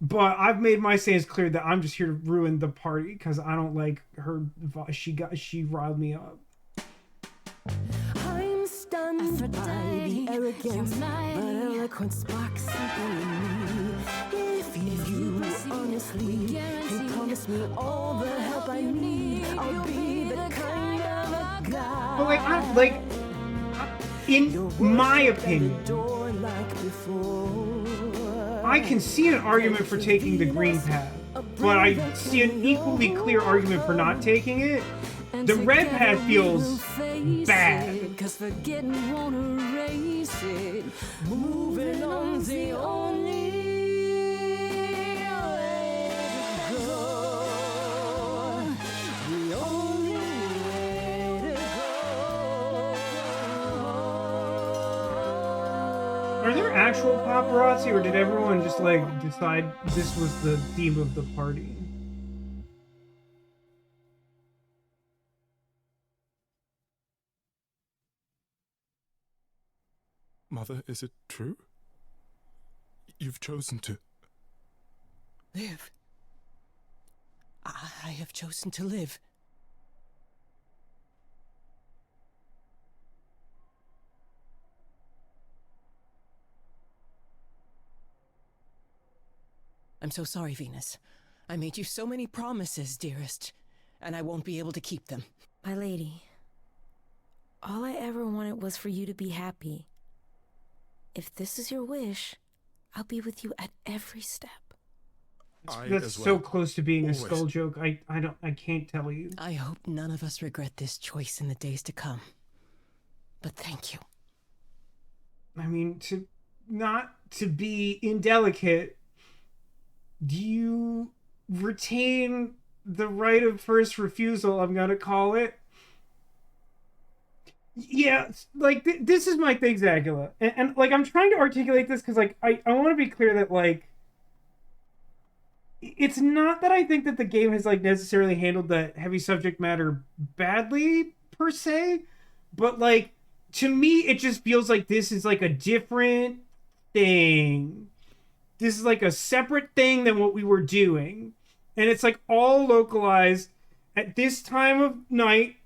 But I've made my stance clear that I'm just here to ruin the party because I don't like her. She riled me up. I'm stunned by the arrogance, but eloquence sparks something in me. If you honestly can promise me all the help I need, I'll be the kind of a guy. But like, I'm like, in my opinion, I can see an argument for taking the green path, but I see an equally clear argument for not taking it. The red path feels bad. Cause forgetting won't erase it. Moving on's the only way to go. The only way to go. Are there actual paparazzi, or did everyone just like decide this was the theme of the party? Mother, is it true? You've chosen to... Live. I have chosen to live. I'm so sorry, Venus. I made you so many promises, dearest, and I won't be able to keep them. My lady, all I ever wanted was for you to be happy. If this is your wish, I'll be with you at every step. That's so close to being a skull joke. I can't tell you. I hope none of us regret this choice in the days to come. But thank you. I mean, not to be indelicate, do you retain the right of first refusal, I'm gonna call it? Yeah, like, this is my thing, Zagula. And like, I'm trying to articulate this because, like, I want to be clear that, like, it's not that I think that the game has, like, necessarily handled the heavy subject matter badly, per se, but, like, to me, it just feels like this is, like, a different thing. This is, like, a separate thing than what we were doing. And it's, like, all localized at this time of night,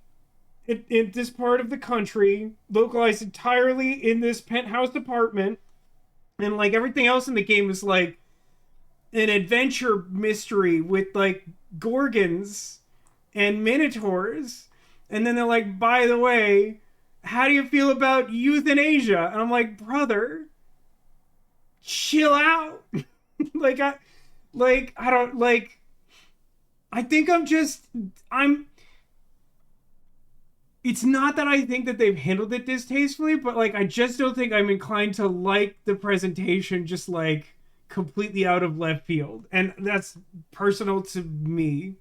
in this part of the country, localized entirely in this penthouse apartment, and like everything else in the game is like an adventure mystery with like gorgons and minotaurs, and then they're like, by the way, how do you feel about euthanasia? And I'm like, brother, chill out. It's not that I think that they've handled it distastefully, but like, I just don't think I'm inclined to like the presentation just like completely out of left field. And that's personal to me.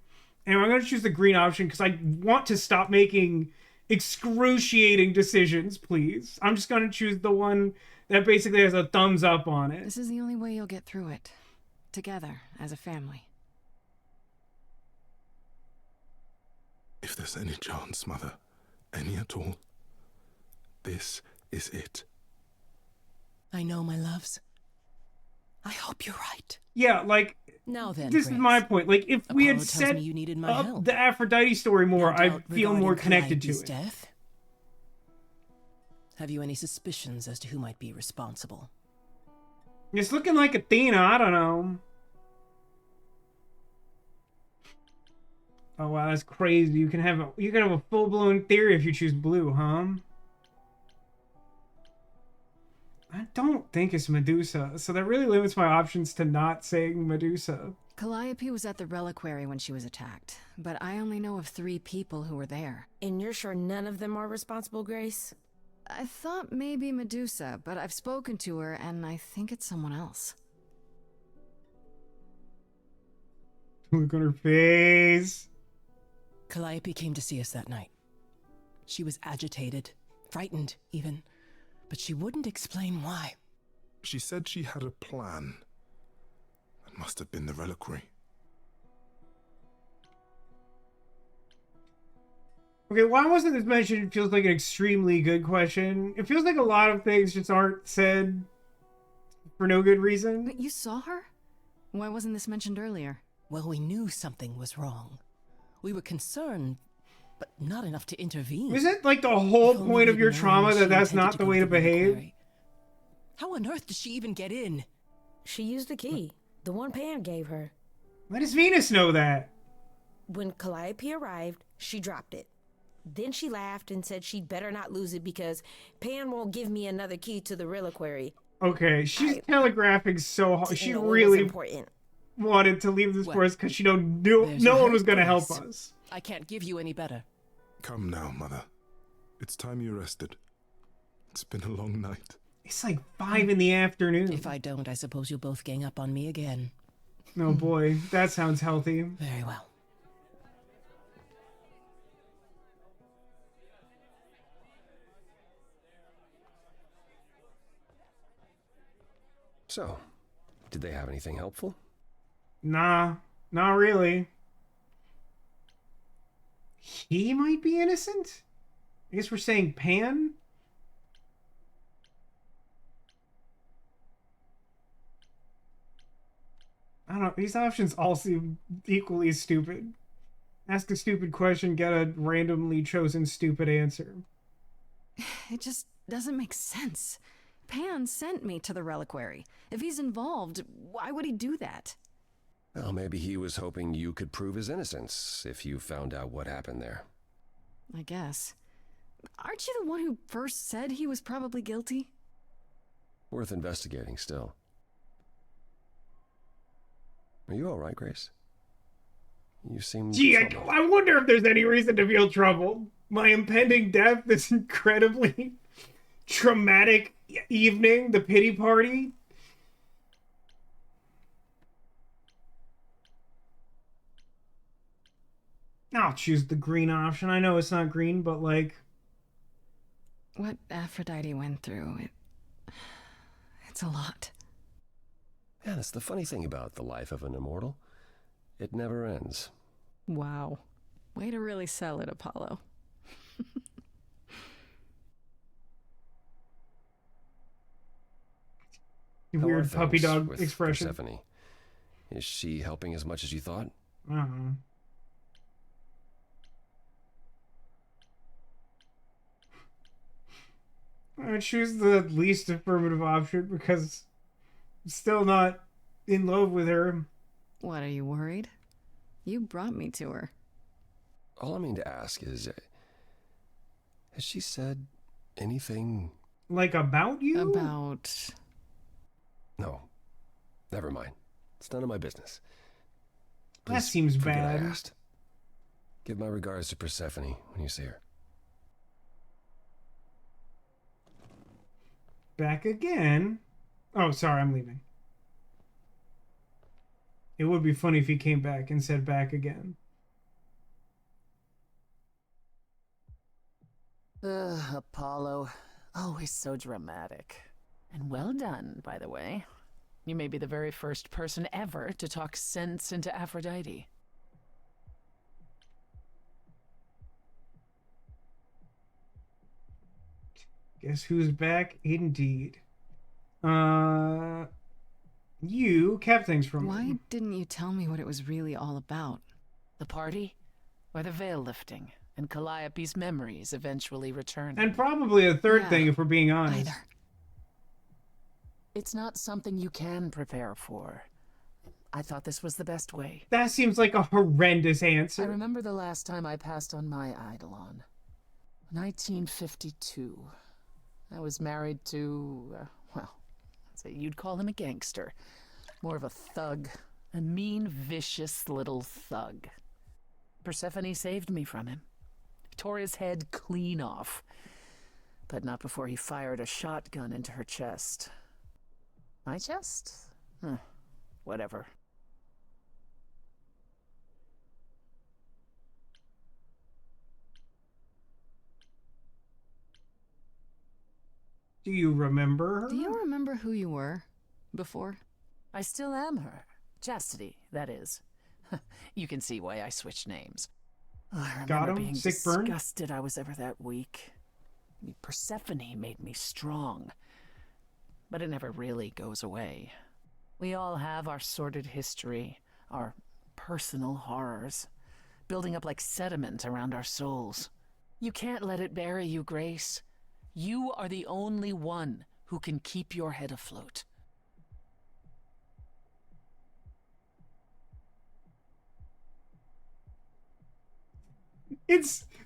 And I'm going to choose the green option because I want to stop making excruciating decisions, please. I'm just going to choose the one that basically has a thumbs up on it. This is the only way you'll get through it. Together, as a family. If there's any chance, Mother, any at all, this is it. I know, my loves. I hope you're right. Yeah, like, now then, this is my point. Like, if we had Apollo tells set me you needed my up help. the Aphrodite story more, No I doubt feel more regarding connected to Calliope's it. death? Have you any suspicions as to who might be responsible? It's looking like Athena, I don't know. Oh wow, that's crazy. You can have a full-blown theory if you choose blue, huh? I don't think it's Medusa, so that really limits my options to not saying Medusa. Calliope was at the reliquary when she was attacked, but I only know of 3 people who were there. And you're sure none of them are responsible, Grace? I thought maybe Medusa, but I've spoken to her and I think it's someone else. Look on her face. Calliope came to see us that night. She was agitated, frightened even, but she wouldn't explain why. She said she had a plan. That must have been the reliquary. Okay, why wasn't this mentioned? It feels like an extremely good question. It feels like a lot of things just aren't said for no good reason. But you saw her? Why wasn't this mentioned earlier? Well, we knew something was wrong. We were concerned, but not enough to intervene. Is it like the whole point of your trauma that that's not the way to behave? How on earth does she even get in? She used the key, the one Pan gave her. Why does Venus know that? When Calliope arrived, she dropped it. Then she laughed and said she'd better not lose it because Pan won't give me another key to the reliquary. Okay, she's telegraphing so hard. She Didn't know it was really important. wanted to leave this Well, forest because she knew there's no your one was going to help Hercules. us. I can't give you any better. Come now, Mother. It's time you rested. It's been a long night. It's like 5 in the afternoon. If I don't, I suppose you'll both gang up on me again. Oh boy, that sounds healthy. Very well. So, did they have anything helpful? Nah, not really. He might be innocent? I guess we're saying Pan? I don't know. These options all seem equally stupid. Ask a stupid question, get a randomly chosen stupid answer. It just doesn't make sense. Pan sent me to the reliquary. If he's involved, why would he do that? Well, maybe he was hoping you could prove his innocence if you found out what happened there. I guess. Aren't you the one who first said he was probably guilty? Worth investigating still. Are you all right, Grace? You seem Gee, troubled. I wonder if there's any reason to feel troubled. My impending death, this incredibly traumatic evening, the pity party. I'll choose the green option. I know it's not green, but like... What Aphrodite went through, it's a lot. Yeah, that's the funny thing about the life of an immortal. It never ends. Wow. Way to really sell it, Apollo. How Weird are puppy things dog with expression. Persephone? Is she helping as much as you thought? I choose the least affirmative option because I'm still not in love with her. What, are you worried? You brought me to her. All I mean to ask is, has she said anything... Like about you? About... No. Never mind. It's none of my business. That Please seems forget bad. I asked. Give my regards to Persephone when you see her. Back again? Oh, sorry, I'm leaving. It would be funny if he came back and said back again. Apollo. Always so dramatic. And well done, by the way. You may be the very first person ever to talk sense into Aphrodite. Guess who's back? Indeed. You kept things from Why me. didn't you tell me what it was really all about? The party? Or the veil lifting? And Calliope's memories eventually returning? And probably a third thing if we're being honest. Either. It's not something you can prepare for. I thought this was the best way. That seems like a horrendous I answer. remember the last time I passed on my Eidolon. 1952. I was married to, well, I'd say you'd call him a gangster. More of a thug. A mean, vicious little thug. Persephone saved me from him. Tore his head clean off. But not before he fired a shotgun into her chest. My chest? Whatever. Do you remember her? Do you remember who you were before? I still am her. Chastity, that is. You can see why I switched names. Oh, I remember Got him? being Sick burn? disgusted I was ever that weak. Persephone made me strong. But it never really goes away. We all have our sordid history, our personal horrors, building up like sediment around our souls. You can't let it bury you, Grace. You are the only one who can keep your head afloat.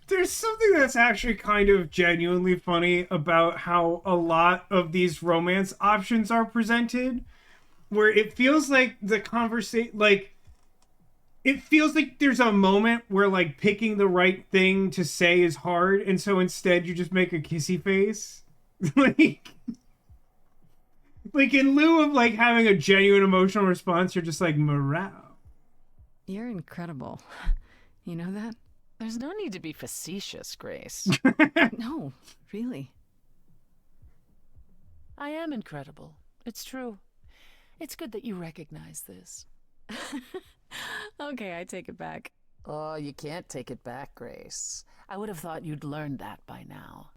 There's something that's actually kind of genuinely funny about how a lot of these romance options are presented, where it feels like the conversation, like, it feels like there's a moment where, like, picking the right thing to say is hard, and so instead you just make a kissy face. like in lieu of, like, having a genuine emotional response, you're just like, morale. You're incredible. You know that? There's no need to be facetious, Grace. No, really. I am incredible. It's true. It's good that you recognize this. Okay, I take it back. Oh, you can't take it back, Grace. I would have thought you'd learned that by now.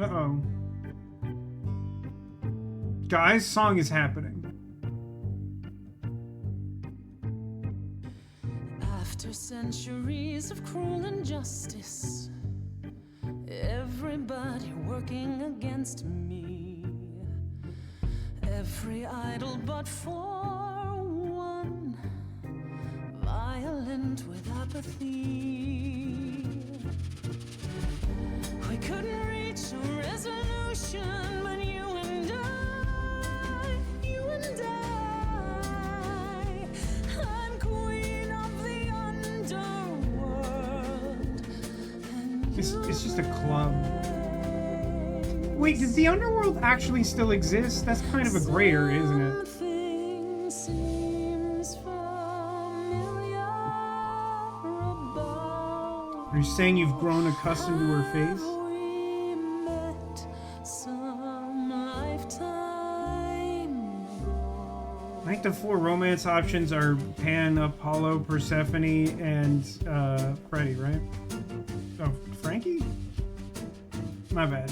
Uh-oh. Guys, song is happening. After centuries of cruel injustice, everybody working against me, every idol but for one, violent with apathy. We couldn't reach a resolution, but you and I, I'm queen of the underworld. It's just a club. Wait, does the underworld actually still exist? That's kind of a gray area, isn't it? Are you saying you've grown accustomed to her face? I think the 4 romance options are Pan, Apollo, Persephone, and Freddy, right? Oh, Frankie? My bad.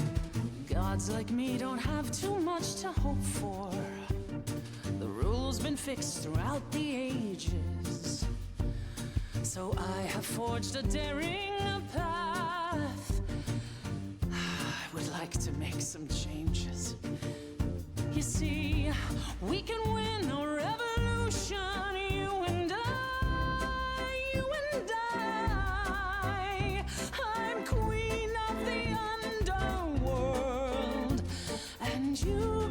Gods like me don't have too much to hope for. The rules been fixed throughout the ages. So I have forged a daring path. I would like to make some changes. You see, we can win a revolution, you and I, I'm queen of the underworld, and you,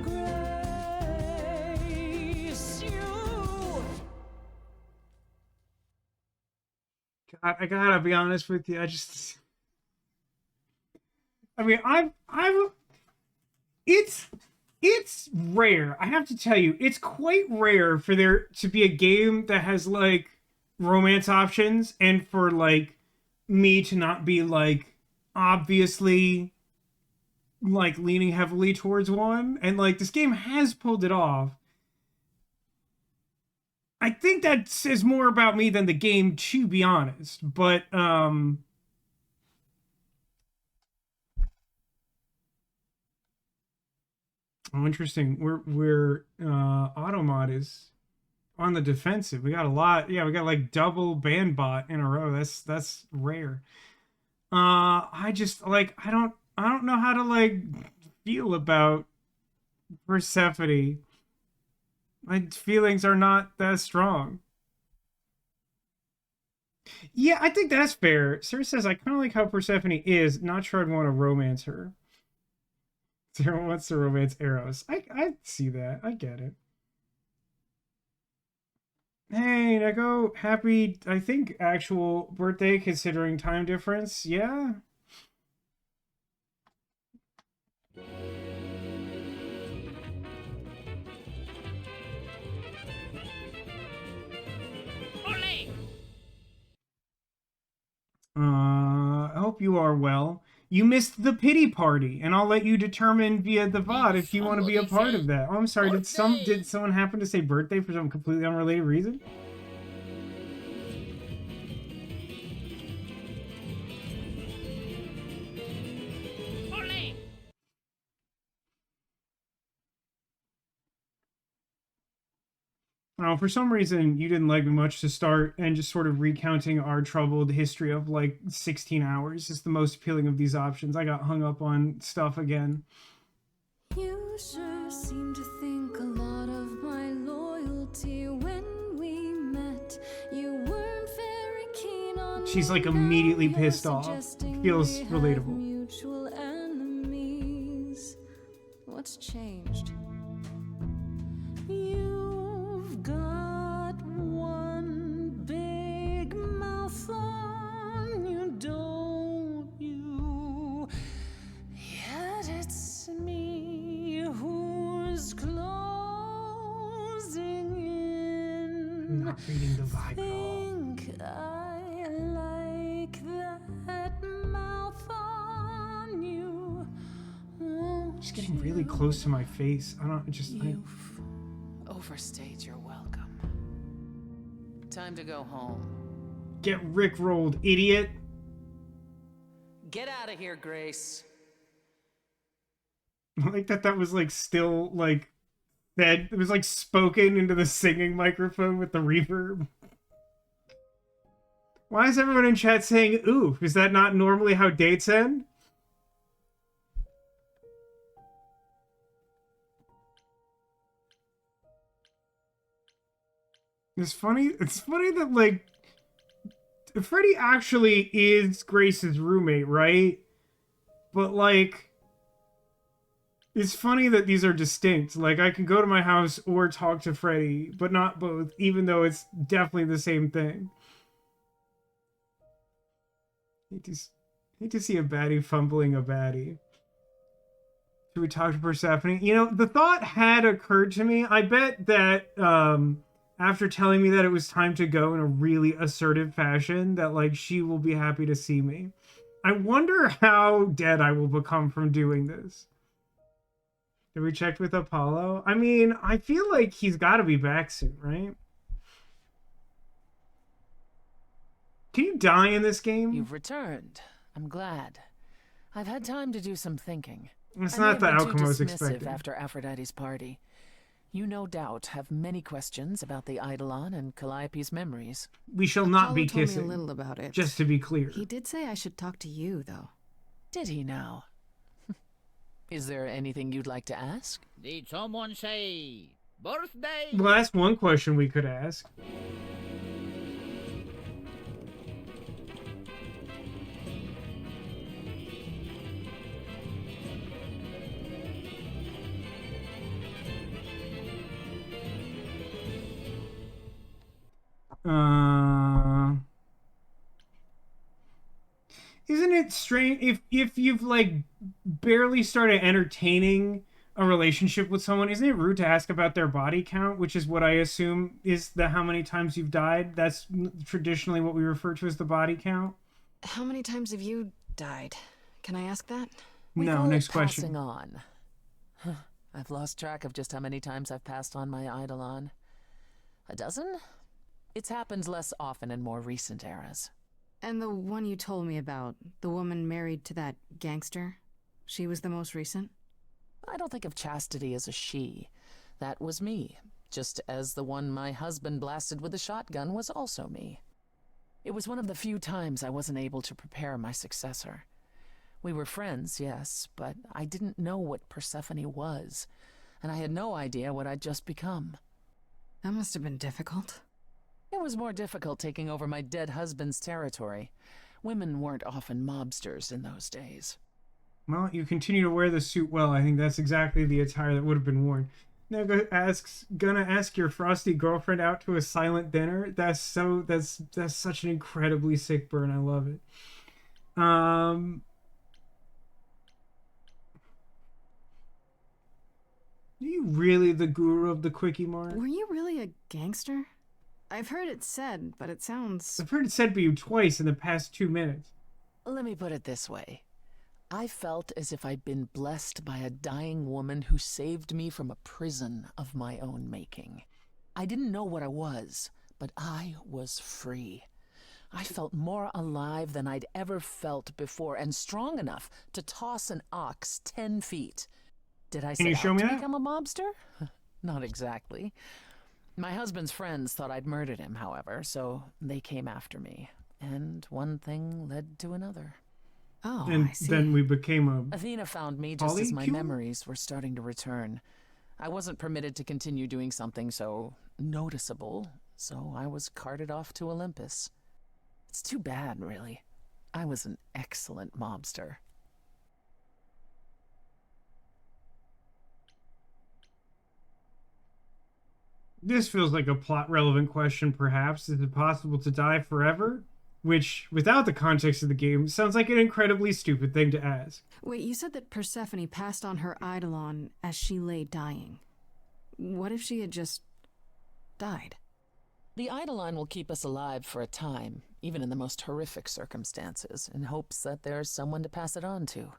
Grace, you. I gotta be honest with you. It's rare. I have to tell you, it's quite rare for there to be a game that has, like, romance options and for, like, me to not be, like, obviously, like, leaning heavily towards one. And, like, this game has pulled it off. I think that says more about me than the game, to be honest. But, oh, interesting. We're Automod is on the defensive. We got a lot. Yeah, we got like double Bandbot in a row. That's rare. I just like I don't know how to like feel about Persephone. My feelings are not that strong. Yeah, I think that's fair. Sarah says I kind of like how Persephone is. Not sure I'd want to romance her. Sarah wants to romance Eros. I see that. I get it. Hey, Neko, happy, I think, actual birthday considering time difference. Yeah. I hope you are well. You missed the pity party, and I'll let you determine via the VOD if you want to be a part of that. Oh, I'm sorry. Did someone happen to say birthday for some completely unrelated reason? Oh, for some reason, you didn't like me much to start, and just sort of recounting our troubled history of like 16 hours is the most appealing of these options. I got hung up on stuff again. You sure seem to think a lot of my loyalty when we met. You weren't very keen on she's like immediately pissed off. Feels relatable. Mutual enemies. What's changed? You've got one big mouth on you, don't you? Yet it's me who's closing in. I'm not reading the vibe at all. Think I like that mouth on you. She's getting really close to my face. I don't just. You've overstayed your welcome. Time to go home. Get rickrolled, idiot. Get out of here, Grace. I like that was like still like fed. It was like spoken into the singing microphone with the reverb. Why is everyone in chat saying ooh? Is that not normally how dates end? It's funny that like Freddy actually is Grace's roommate, right? But like it's funny that these are distinct. Like I can go to my house or talk to Freddy, but not both, even though it's definitely the same thing. Hate to see a baddie fumbling a baddie. Should we talk to Persephone? You know, the thought had occurred to me. I bet that after telling me that it was time to go in a really assertive fashion, that like she will be happy to see me. I wonder how dead I will become from doing this. Have we checked with Apollo? I mean, I feel like he's got to be back soon, right? Can you die in this game? You've returned. I'm glad. I've had time to do some thinking. It's not the outcome I was expecting. After Aphrodite's party. You no doubt have many questions about the Eidolon and Calliope's memories. We shall not Apollo be told kissing. me a little about it. Just to be clear. He did say I should talk to you, though. Did he now? Is there anything you'd like to ask? Did someone say birthday? Well, that's one question we could ask. Isn't it strange if you've like barely started entertaining a relationship with someone, isn't it rude to ask about their body count, which is what I assume is the how many times you've died? That's traditionally what we refer to as the body count. How many times have you died? Can I ask that? No, next Passing question. on. I've lost track of just how many times I've passed on my Eidolon. A dozen? It's happened less often in more recent eras. And the one you told me about, the woman married to that gangster, she was the most recent? I don't think of Chastity as a she. That was me, just as the one my husband blasted with a shotgun was also me. It was one of the few times I wasn't able to prepare my successor. We were friends, yes, but I didn't know what Persephone was, and I had no idea what I'd just become. That must have been difficult. It was more difficult taking over my dead husband's territory. Women weren't often mobsters in those days. Well, you continue to wear the suit well. I think that's exactly the attire that would have been worn. Nega asks, gonna ask your frosty girlfriend out to a silent dinner? That's such an incredibly sick burn. I love it. Are you really the guru of the Quickie Mart? Were you really a gangster? I've heard it said, but it sounds... I've heard it said by you twice in the past 2 minutes. Let me put it this way. I felt as if I'd been blessed by a dying woman who saved me from a prison of my own making. I didn't know what I was, but I was free. I felt more alive than I'd ever felt before, and strong enough to toss an ox 10 feet. Did I set out to become a mobster? Not exactly. My husband's friends thought I'd murdered him, however, so they came after me. And one thing led to another. Oh, and I see. Then we became a... Athena found me just as my memories were starting to return. I wasn't permitted to continue doing something so noticeable, so I was carted off to Olympus. It's too bad, really. I was an excellent mobster. This feels like a plot-relevant question, perhaps. Is it possible to die forever? Which, without the context of the game, sounds like an incredibly stupid thing to ask. Wait, you said that Persephone passed on her eidolon as she lay dying. What if she had just died? The eidolon will keep us alive for a time, even in the most horrific circumstances, in hopes that there's someone to pass it on to.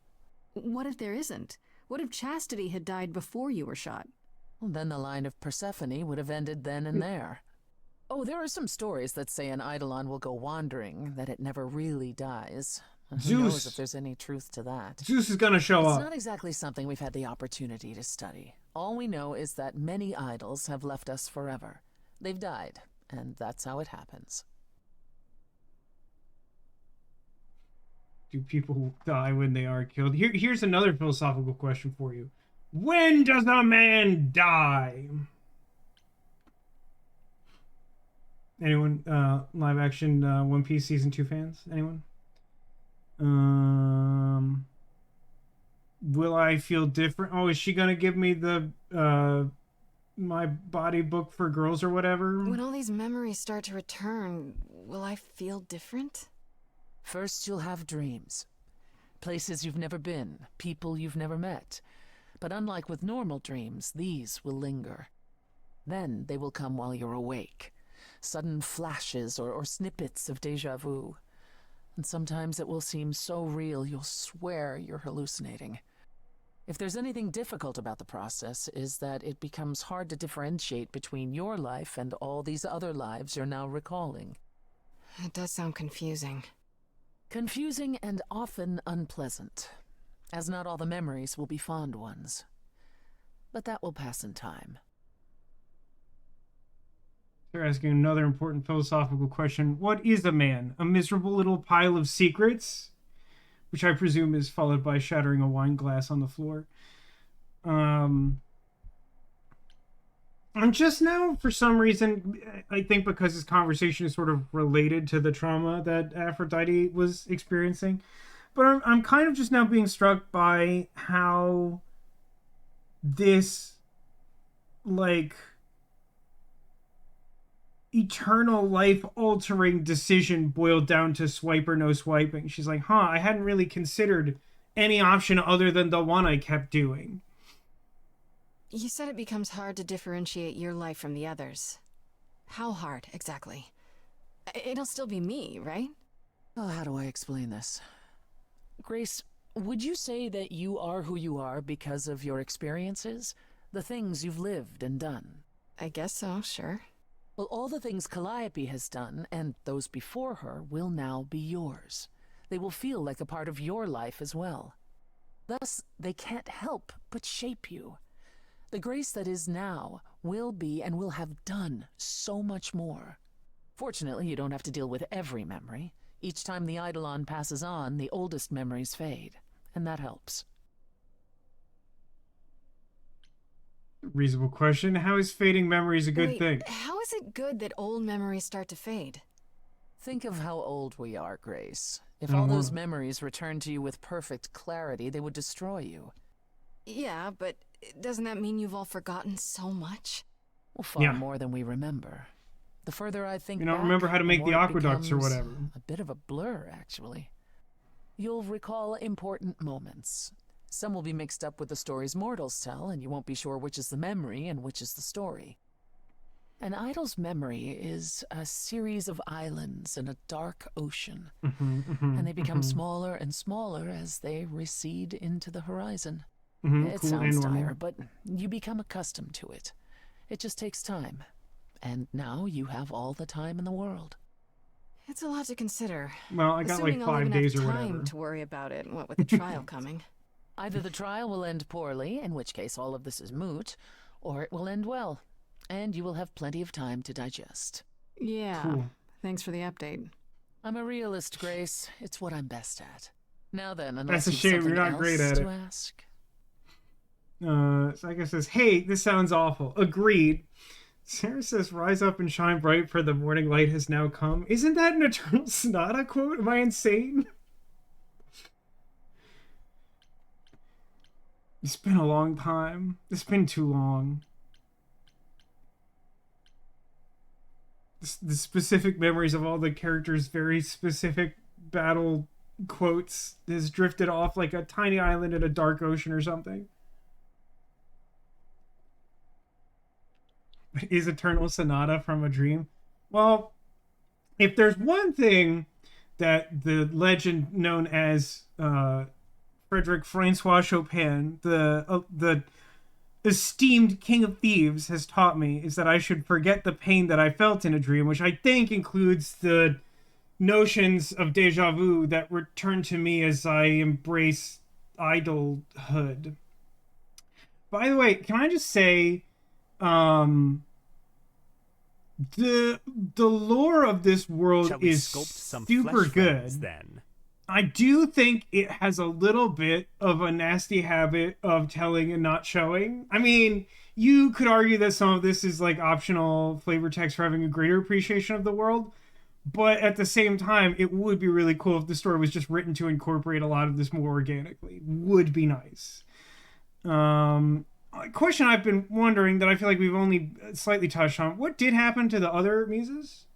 What if there isn't? What if Chastity had died before you were shot? Well, then the line of Persephone would have ended then and there. Oh, there are some stories that say an eidolon will go wandering, that it never really dies. Who knows if there's any truth to that? Zeus is gonna show up. It's not exactly something we've had the opportunity to study. All we know is that many idols have left us forever. They've died, and that's how it happens. Do people die when they are killed? Here's another philosophical question for you. When does a man die? Anyone? Live action One Piece Season 2 fans? Anyone? Will I feel different? Oh, is she gonna give me the my body book for girls or whatever? When all these memories start to return, will I feel different? First, you'll have dreams. Places you've never been, people you've never met. But unlike with normal dreams, these will linger. Then they will come while you're awake. Sudden flashes or snippets of déjà vu. And sometimes it will seem so real you'll swear you're hallucinating. If there's anything difficult about the process, is that it becomes hard to differentiate between your life and all these other lives you're now recalling. It does sound confusing. Confusing and often unpleasant, as not all the memories will be fond ones. But that will pass in time. They're asking another important philosophical question. What is a man? A miserable little pile of secrets? Which I presume is followed by shattering a wine glass on the floor. I'm just now, for some reason, I think because this conversation is sort of related to the trauma that Aphrodite was experiencing, but I'm kind of just now being struck by how this, like, eternal life-altering decision boiled down to swipe or no swiping. She's like, I hadn't really considered any option other than the one I kept doing. You said it becomes hard to differentiate your life from the others. How hard, exactly? It'll still be me, right? Oh, how do I explain this? Grace, would you say that you are who you are because of your experiences? The things you've lived and done? I guess so, sure. Well, all the things Calliope has done, and those before her, will now be yours. They will feel like a part of your life as well. Thus, they can't help but shape you. The Grace that is now will be and will have done so much more. Fortunately, you don't have to deal with every memory. Each time the Eidolon passes on, the oldest memories fade, and that helps. Reasonable question. How is fading memories a good thing? How is it good that old memories start to fade? Think of how old we are, Grace. If all those memories returned to you with perfect clarity, they would destroy you. Yeah, but doesn't that mean you've all forgotten so much? Well, far more than we remember. The further I think You don't back, remember how to make the aqueducts or becomes whatever. A bit of a blur, actually. You'll recall important moments. Some will be mixed up with the stories mortals tell, and you won't be sure which is the memory and which is the story. An idol's memory is a series of islands in a dark ocean, and they become smaller and smaller as they recede into the horizon. It sounds dire, but you become accustomed to it. It just takes time. And now you have all the time in the world. It's a lot to consider. Well, I got like 5 days or whatever. Time to worry about it, what with the trial coming. Either the trial will end poorly, in which case all of this is moot, or it will end well, and you will have plenty of time to digest. Yeah. Cool. Thanks for the update. I'm a realist, Grace. It's what I'm best at. Now then, unless That's a shame you're not great at it. Ask. Psycho says, hey, this sounds awful. Agreed. Sarah says, "Rise up and shine bright, for the morning light has now come." Isn't that an Eternal Sonata quote? Am I insane? It's been a long time. It's been too long. The specific memories of all the characters' very specific battle quotes has drifted off like a tiny island in a dark ocean or something. Is Eternal Sonata from a dream? Well, if there's one thing that the legend known as Frederick Francois Chopin, the esteemed king of thieves, has taught me, is that I should forget the pain that I felt in a dream, which I think includes the notions of deja vu that return to me as I embrace idolhood. By the way, can I just say, the lore of this world Shall we is sculpt some super flesh good. friends, then? I do think it has a little bit of a nasty habit of telling and not showing. I mean, you could argue that some of this is like optional flavor text for having a greater appreciation of the world, but at the same time, it would be really cool if the story was just written to incorporate a lot of this more organically. Would be nice. A question I've been wondering that I feel like we've only slightly touched on: what did happen to the other muses?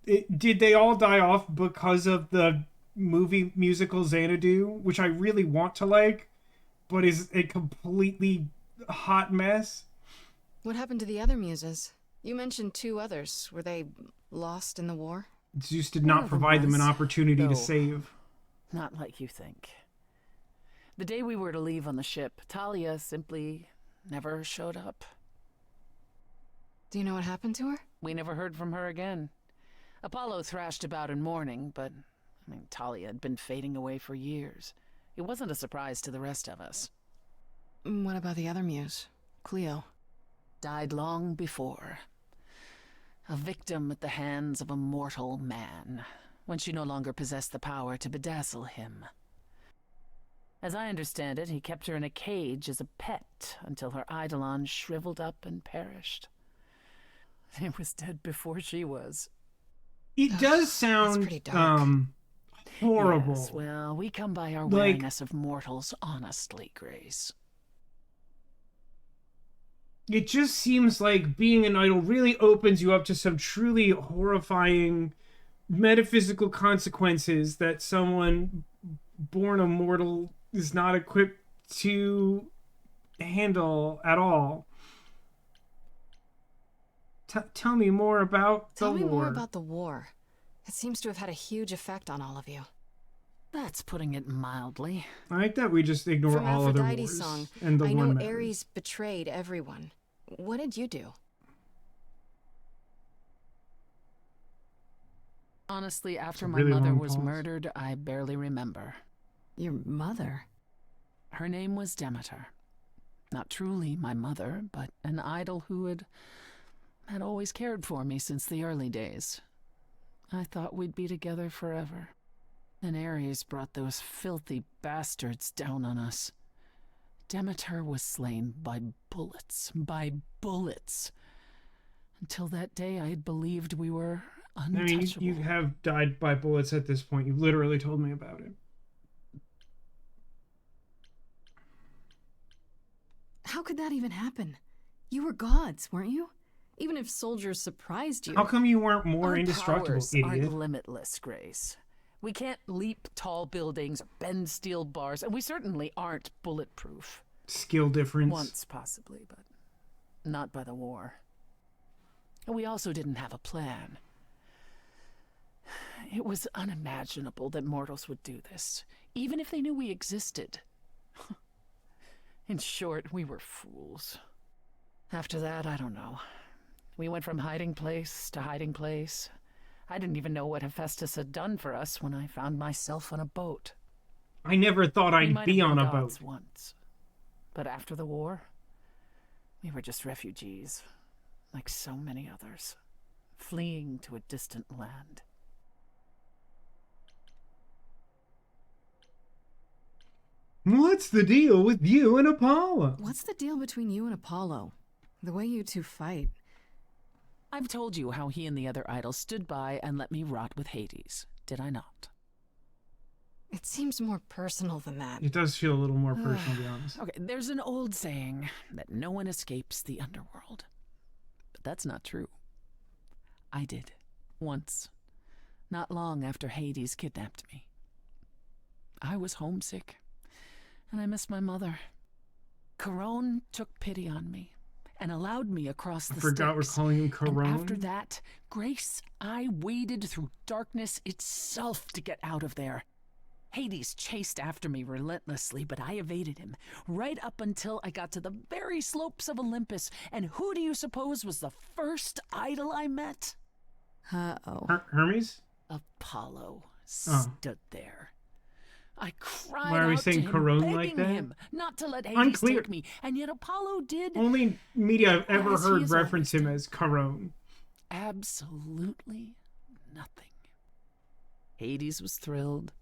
Did they all die off because of the movie musical Xanadu, which I really want to like, but is a completely hot mess? What happened to the other muses? You mentioned 2 others. Were they lost in the war? Zeus did not provide them an opportunity to save. Not like you think. The day we were to leave on the ship, Talia simply never showed up. Do you know what happened to her? We never heard from her again. Apollo thrashed about in mourning, but Talia had been fading away for years. It wasn't a surprise to the rest of us. What about the other muse, Cleo? Died long before. A victim at the hands of a mortal man, when she no longer possessed the power to bedazzle him. As I understand it, he kept her in a cage as a pet until her eidolon shriveled up and perished. He was dead before she was. It does sound horrible. Yes, well, we come by our wariness of mortals honestly, Grace. It just seems like being an idol really opens you up to some truly horrifying metaphysical consequences that someone born a mortal is not equipped to handle at all. Tell me more about the war. Tell me more about the war. It seems to have had a huge effect on all of you. That's putting it mildly. I like that we just ignore From all other Aphrodite's wars. song, And the I one know matters. Ares betrayed everyone. What did you do? Honestly, after a my really mother long was pause. murdered, I barely remember. Your mother? Her name was Demeter. Not truly my mother, but an idol who had always cared for me since the early days. I thought we'd be together forever. Then Ares brought those filthy bastards down on us. Demeter was slain by bullets. Until that day, I had believed we were untouchable. You have died by bullets at this point. You literally told me about it. How could that even happen? You were gods, weren't you? Even if soldiers surprised you. How come you weren't more Our indestructible, powers idiot? aren't limitless, Grace. We can't leap tall buildings or bend steel bars, and we certainly aren't bulletproof. Skill difference. Once, possibly, but not by the war. And we also didn't have a plan. It was unimaginable that mortals would do this, even if they knew we existed. In short, we were fools. After that, I don't know. We went from hiding place to hiding place. I didn't even know what Hephaestus had done for us when I found myself on a boat. I never thought We I'd might be have on been a gods boat. once. But after the war, we were just refugees, like so many others, fleeing to a distant land. What's the deal with you and Apollo? What's the deal between you and Apollo? The way you two fight. I've told you how he and the other idols stood by and let me rot with Hades, did I not? It seems more personal than that. It does feel a little more personal, to be honest. Okay, there's an old saying that no one escapes the underworld. But that's not true. I did. Once. Not long after Hades kidnapped me. I was homesick, and I missed my mother. Charon took pity on me and allowed me across the I forgot Styx. we're calling him Charon. And after that, Grace, I waded through darkness itself to get out of there. Hades chased after me relentlessly, but I evaded him, right up until I got to the very slopes of Olympus. And who do you suppose was the first idol I met? Uh-oh. Hermes? Apollo stood there. I cried Why are we out saying to him, Charon begging like that? him not to let Hades Unclear. take me, and yet Apollo did. Only media I've ever As he heard has reference him as Charon. Absolutely nothing. Hades was thrilled,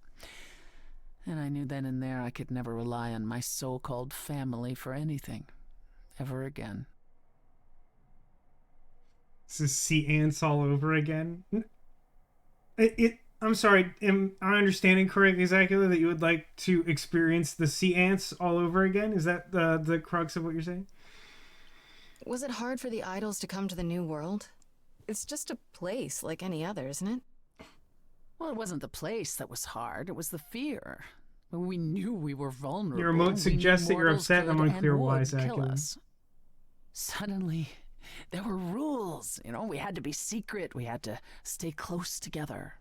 and I knew then and there I could never rely on my so-called family for anything, ever again. This is sea ants all over again. I'm sorry, am I understanding correctly, Zacula, that you would like to experience the sea ants all over again? Is that the crux of what you're saying? Was it hard for the idols to come to the new world? It's just a place like any other, isn't it? Well, it wasn't the place that was hard. It was the fear. We knew we were vulnerable. Your remote suggests that you're upset, and I'm unclear why, kill Zacula. us. Suddenly, there were rules. You know, we had to be secret. We had to stay close together.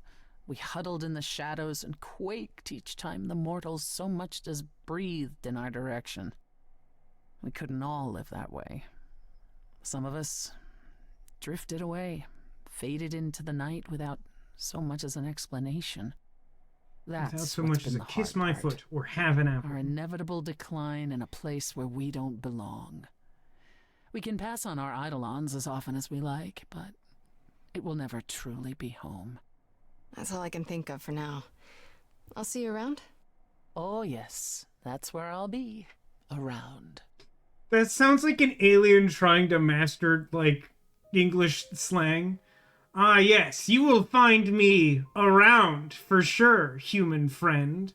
We huddled in the shadows and quaked each time the mortals so much as breathed in our direction. We couldn't all live that way. Some of us drifted away, faded into the night without so much as an explanation. That's Without so what's much as been a the kiss hard my part. foot or have an apple. Our inevitable decline in a place where we don't belong. We can pass on our eidolons as often as we like, but it will never truly be home. That's all I can think of for now. I'll see you around. Oh yes, that's where I'll be. Around. That sounds like an alien trying to master, like, English slang. Ah, yes, you will find me around, for sure, human friend.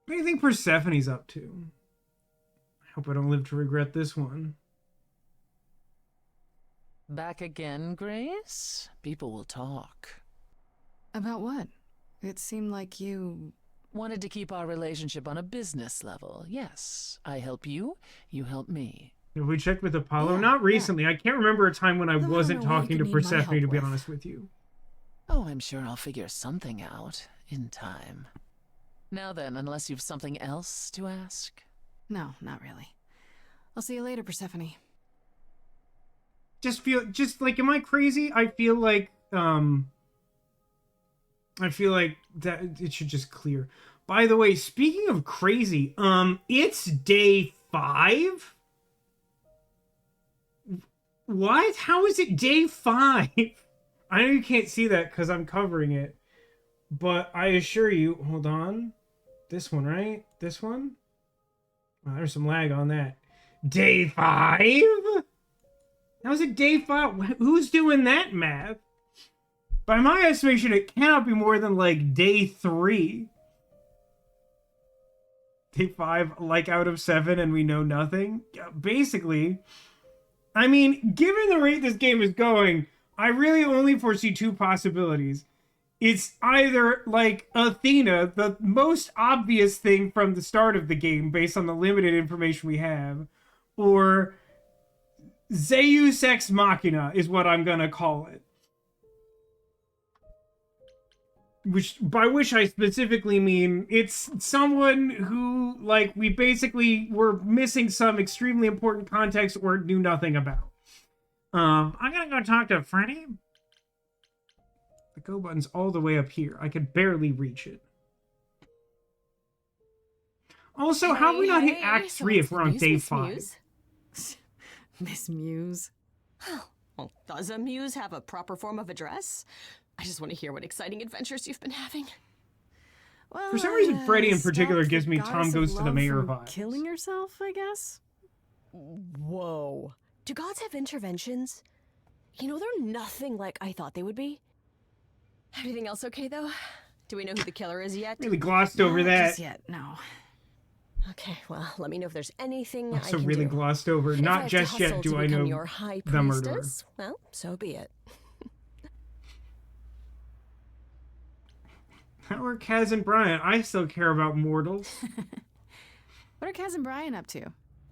What do you think Persephone's up to? I hope I don't live to regret this one. Back again, Grace? People will talk. About what? It seemed like you... Wanted to keep our relationship on a business level. Yes, I help you, you help me. Have we checked with Apollo? Yeah, Not recently. I can't remember a time when I No, wasn't no, what talking you to could need my Persephone, to help be with. honest with you. Oh, I'm sure I'll figure something out in time. Now then, unless you've something else to ask? No, not really. I'll see you later, Persephone. Just like, am I crazy? I feel like that it should just clear. By the way, speaking of crazy, it's day 5? What? How is it day 5? I know you can't see that because I'm covering it, but I assure you, hold on. This one, right? This one? Oh, there's some lag on that. Day 5? How's it day 5? Who's doing that math? By my estimation, it cannot be more than like day 3. Day 5, like out of 7, and we know nothing? Yeah, basically, I mean, given the rate this game is going, I really only foresee 2 possibilities. It's either like Athena, the most obvious thing from the start of the game based on the limited information we have, or Zeus Ex Machina is what I'm gonna call it. By which I specifically mean it's someone who, like, we basically were missing some extremely important context or knew nothing about. I'm gonna go talk to Freddy. The go button's all the way up here. I could barely reach it. Also, how have we not hit Act 3 if we're on day 5? Miss Muse. Well, does a muse have a proper form of address? I just want to hear what exciting adventures you've been having. Well, For some reason, Freddy in particular stopped gives the me Tom goddess Goes of to the love Mayor from vibes. killing herself, I guess? Whoa. Do gods have interventions? You know, they're nothing like I thought they would be. Everything else okay, though? Do we know who the killer is yet? Really glossed over Not that. just yet, no. Okay, well, let me know if there's anything I Also can really do. glossed over. If I Not have just to hustle yet do to I become know your high the murderer. priestess, well, so be it. How are Kaz and Brian? I still care about mortals. What are Kaz and Brian up to?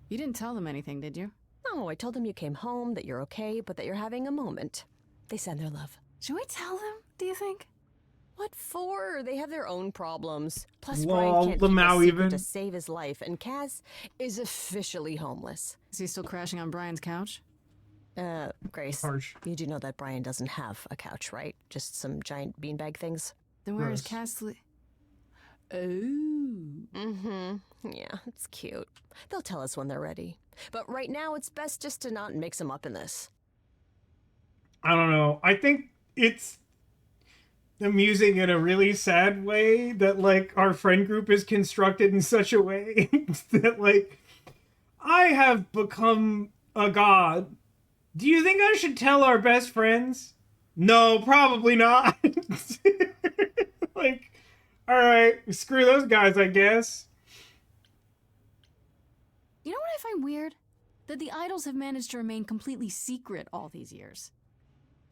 You didn't tell them anything, did you? No, I told them you came home, that you're okay, but that you're having a moment. They send their love. Should we tell them, do you think? What for? They have their own problems. Plus, Lol, Brian can't keep Lamau a secret even. to save his life, and Kaz is officially homeless. Is he still crashing on Brian's couch? Grace, Harsh. you do know that Brian doesn't have a couch, right? Just some giant beanbag things? Then where is Kaz Oh. Mm-hmm. Yeah, it's cute. They'll tell us when they're ready. But right now, it's best just to not mix them up in this. I don't know. I think it's amusing in a really sad way that, like, our friend group is constructed in such a way that, like, I have become a god. Do you think I should tell our best friends? No, probably not. Like, alright, screw those guys, I guess. You know what I find weird? That the idols have managed to remain completely secret all these years.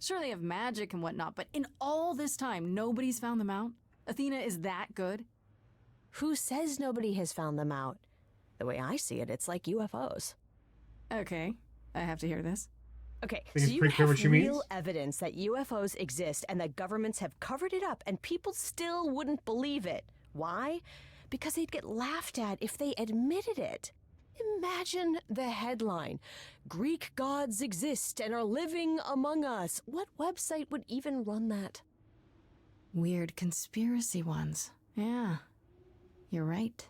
Sure, they have magic and whatnot, but in all this time, nobody's found them out? Athena is that good? Who says nobody has found them out? The way I see it, it's like UFOs. Okay, I have to hear this. Okay, Think so it's you pretty clear have what she real means? evidence that UFOs exist and that governments have covered it up, and people still wouldn't believe it. Why? Because they'd get laughed at if they admitted it. Imagine the headline: Greek gods exist and are living among us. What website would even run that? Weird conspiracy ones. Yeah, you're right.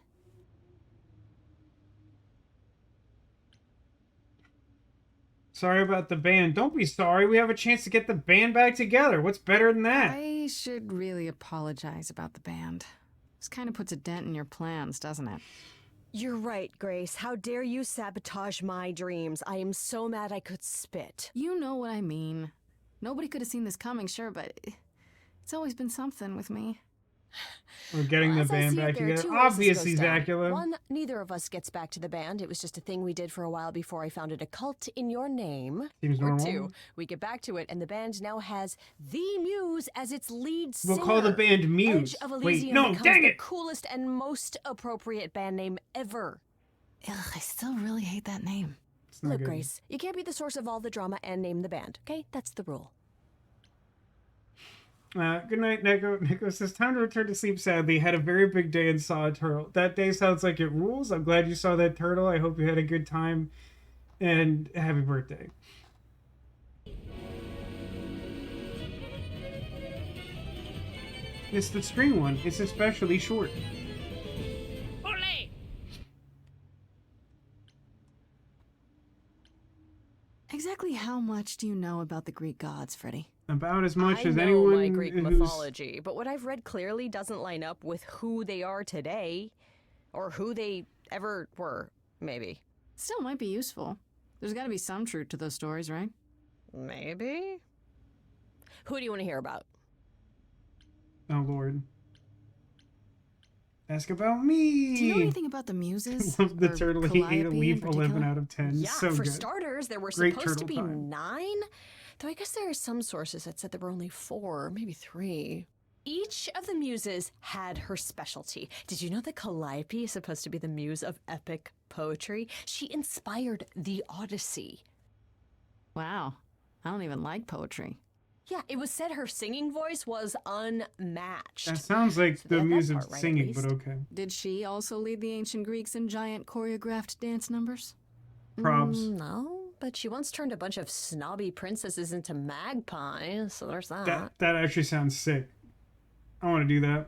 Sorry about the band. Don't be sorry. We have a chance to get the band back together. What's better than that? I should really apologize about the band. This kind of puts a dent in your plans, doesn't it? You're right, Grace. How dare you sabotage my dreams? I am so mad I could spit. You know what I mean. Nobody could have seen this coming, sure, but it's always been something with me. We're getting the As I band see it, back there are together. two ways this Obviously, goes down. Zacula. One, neither of us gets back to the band. It was just a thing we did for a while before I founded a cult in your name. Seems or normal. two, we get back to it, and the band now has the Muse as its lead singer. We'll call the band Muse. Edge of Wait, Elysium no, becomes dang the it! coolest and most appropriate band name ever. Ugh, I still really hate that name. Look, Grace, you can't be the source of all the drama and name the band, okay? That's the rule. Good night, Neko. Neko says, time to return to sleep sadly. Had a very big day and saw a turtle. That day sounds like it rules. I'm glad you saw that turtle. I hope you had a good time. And happy birthday. It's the string one. It's especially short. Ole! Exactly how much do you know about the Greek gods, Freddy? About as much I as know anyone my Greek who's... mythology, but what I've read clearly doesn't line up with who they are today, or who they ever were, maybe. Still might be useful. There's got to be some truth to those stories, right? Maybe. Who do you want to hear about? Oh, Lord. Ask about me! Do you know anything about the Muses? Love the Or turtle. He ate a Calliope leaf in 11 particular? out of 10. Yeah, So for good. starters, there were Great supposed to turtle be time. 9. Though I guess there are some sources that said there were only 4, maybe 3. Each of the muses had her specialty. Did you know that Calliope is supposed to be the muse of epic poetry? She inspired the Odyssey. Wow. I don't even like poetry. Yeah, it was said her singing voice was unmatched. That sounds like So the they had that muse of part right, at singing, but least. okay. Did she also lead the ancient Greeks in giant choreographed dance numbers? Probs. No, but she once turned a bunch of snobby princesses into magpies, so there's that. That actually sounds sick. I want to do that.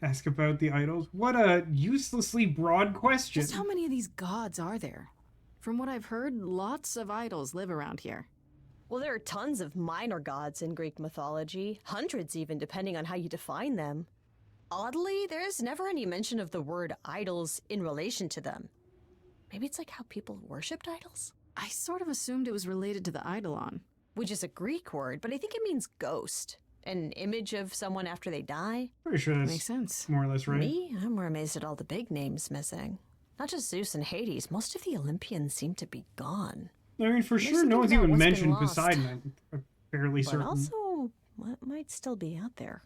Ask about the idols? What a uselessly broad question. Just how many of these gods are there? From what I've heard, lots of idols live around here. Well, there are tons of minor gods in Greek mythology, hundreds even, depending on how you define them. Oddly, there's never any mention of the word idols in relation to them. Maybe it's like how people worshipped idols? I sort of assumed it was related to the eidolon. Which is a Greek word, but I think it means ghost. An image of someone after they die. Pretty sure that's makes sense. More or less right. Me? I'm more amazed at all the big names missing. Not just Zeus and Hades, most of the Olympians seem to be gone. I mean, for Makes sure, me no think one's about even what's been mentioned lost. Poseidon. I'm fairly But certain. also, what might still be out there?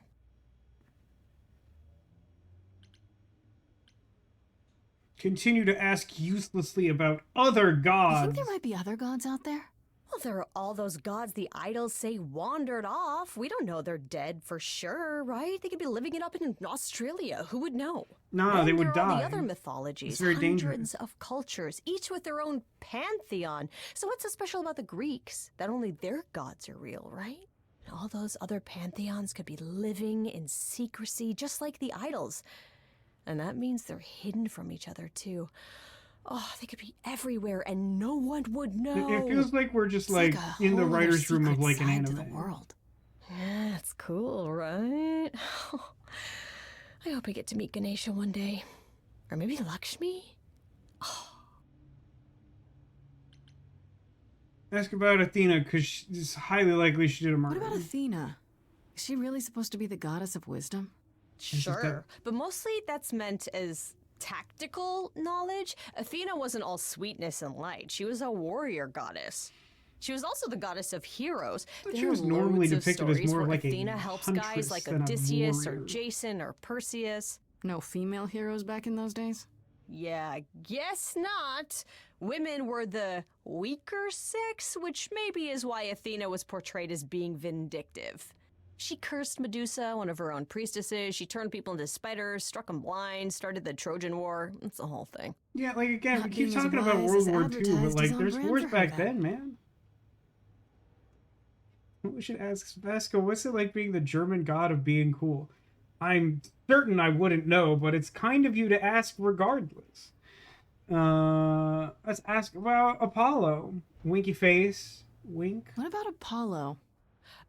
Continue to ask uselessly about other You gods. think there might be other gods out there? Well, there are all those gods the idols say wandered off. We don't know they're dead for sure, right? They could be living it up in Australia. Who would know? No, Then they would there are all die. the other mythologies, It's very hundreds dangerous. of cultures, each with their own pantheon. So what's so special about the Greeks? That only their gods are real, right? All those other pantheons could be living in secrecy, just like the idols. And that means they're hidden from each other, too. Oh, they could be everywhere and no one would know. It feels like we're just It's like a in the whole other writer's room of secret like an side to anime. the world. Yeah, that's cool, right? I hope I get to meet Ganesha one day. Or maybe Lakshmi? Ask about Athena, because it's highly likely she did a murder. What about Athena? Is she really supposed to be the goddess of wisdom? Sure, but mostly that's meant as tactical knowledge. Athena wasn't all sweetness and light. She was a warrior goddess. She was also the goddess of heroes. She There was are normally loads of depicted as stories more where like a Athena helps guys huntress like than a Odysseus or warrior. Jason or Perseus. No female heroes back in those days? Yeah, I guess not. Women were the weaker sex, which maybe is why Athena was portrayed as being vindictive. She cursed Medusa, one of her own priestesses. She turned people into spiders, struck them blind, started the Trojan War. It's the whole thing. Yeah, like again, Not we keep being as talking about wise World as War II, advertised but is like on there's brand wars for her back then. then, man. We should ask Vasco, what's it like being the German god of being cool? I'm certain I wouldn't know, but it's kind of you to ask regardless. Let's ask about Apollo. Winky face. Wink. What about Apollo?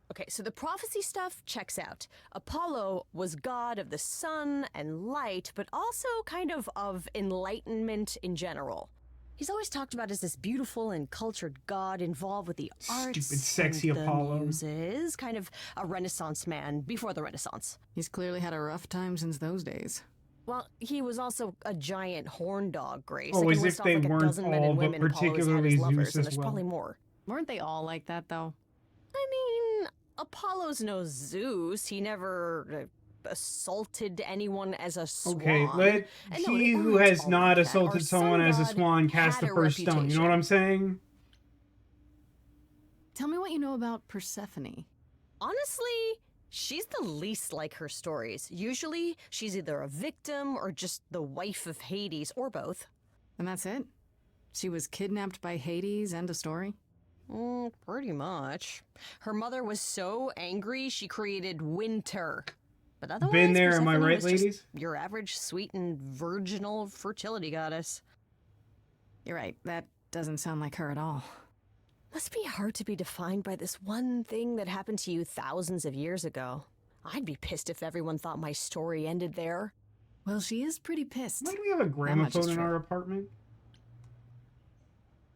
Okay, so the prophecy stuff checks out. Apollo was god of the sun and light, but also kind of enlightenment in general. He's always talked about as this beautiful and cultured god involved with the arts, Stupid, sexy and Apollo. the muses, kind of a Renaissance man before the Renaissance. He's clearly had a rough time since those days. Well, he was also a giant horn dog, Grace. Oh, I can as if list off they like a weren't dozen men all, and but women Apollo has had particularly as lovers, Zeus and as there's well. probably more. Weren't they all like that, though? I mean, Apollo's no Zeus. He never assaulted anyone as a swan. Okay, let And no, he it who wasn't has all not like that. assaulted Our someone sun as a god swan cast had the a first stone. You know reputation. what I'm saying? Tell me what you know about Persephone. Honestly, she's the least like her stories. Usually, she's either a victim or just the wife of Hades, or both. And that's it? She was kidnapped by Hades, end of story? Pretty much. Her mother was so angry, she created winter. But otherwise, Been there, am I Persephone right, was just ladies? your average sweet and virginal fertility goddess. You're right, that doesn't sound like her at all. Must be hard to be defined by this one thing that happened to you thousands of years ago. I'd be pissed if everyone thought my story ended there. Well, she is pretty pissed. Why do we have a much is gramophone in true. our apartment?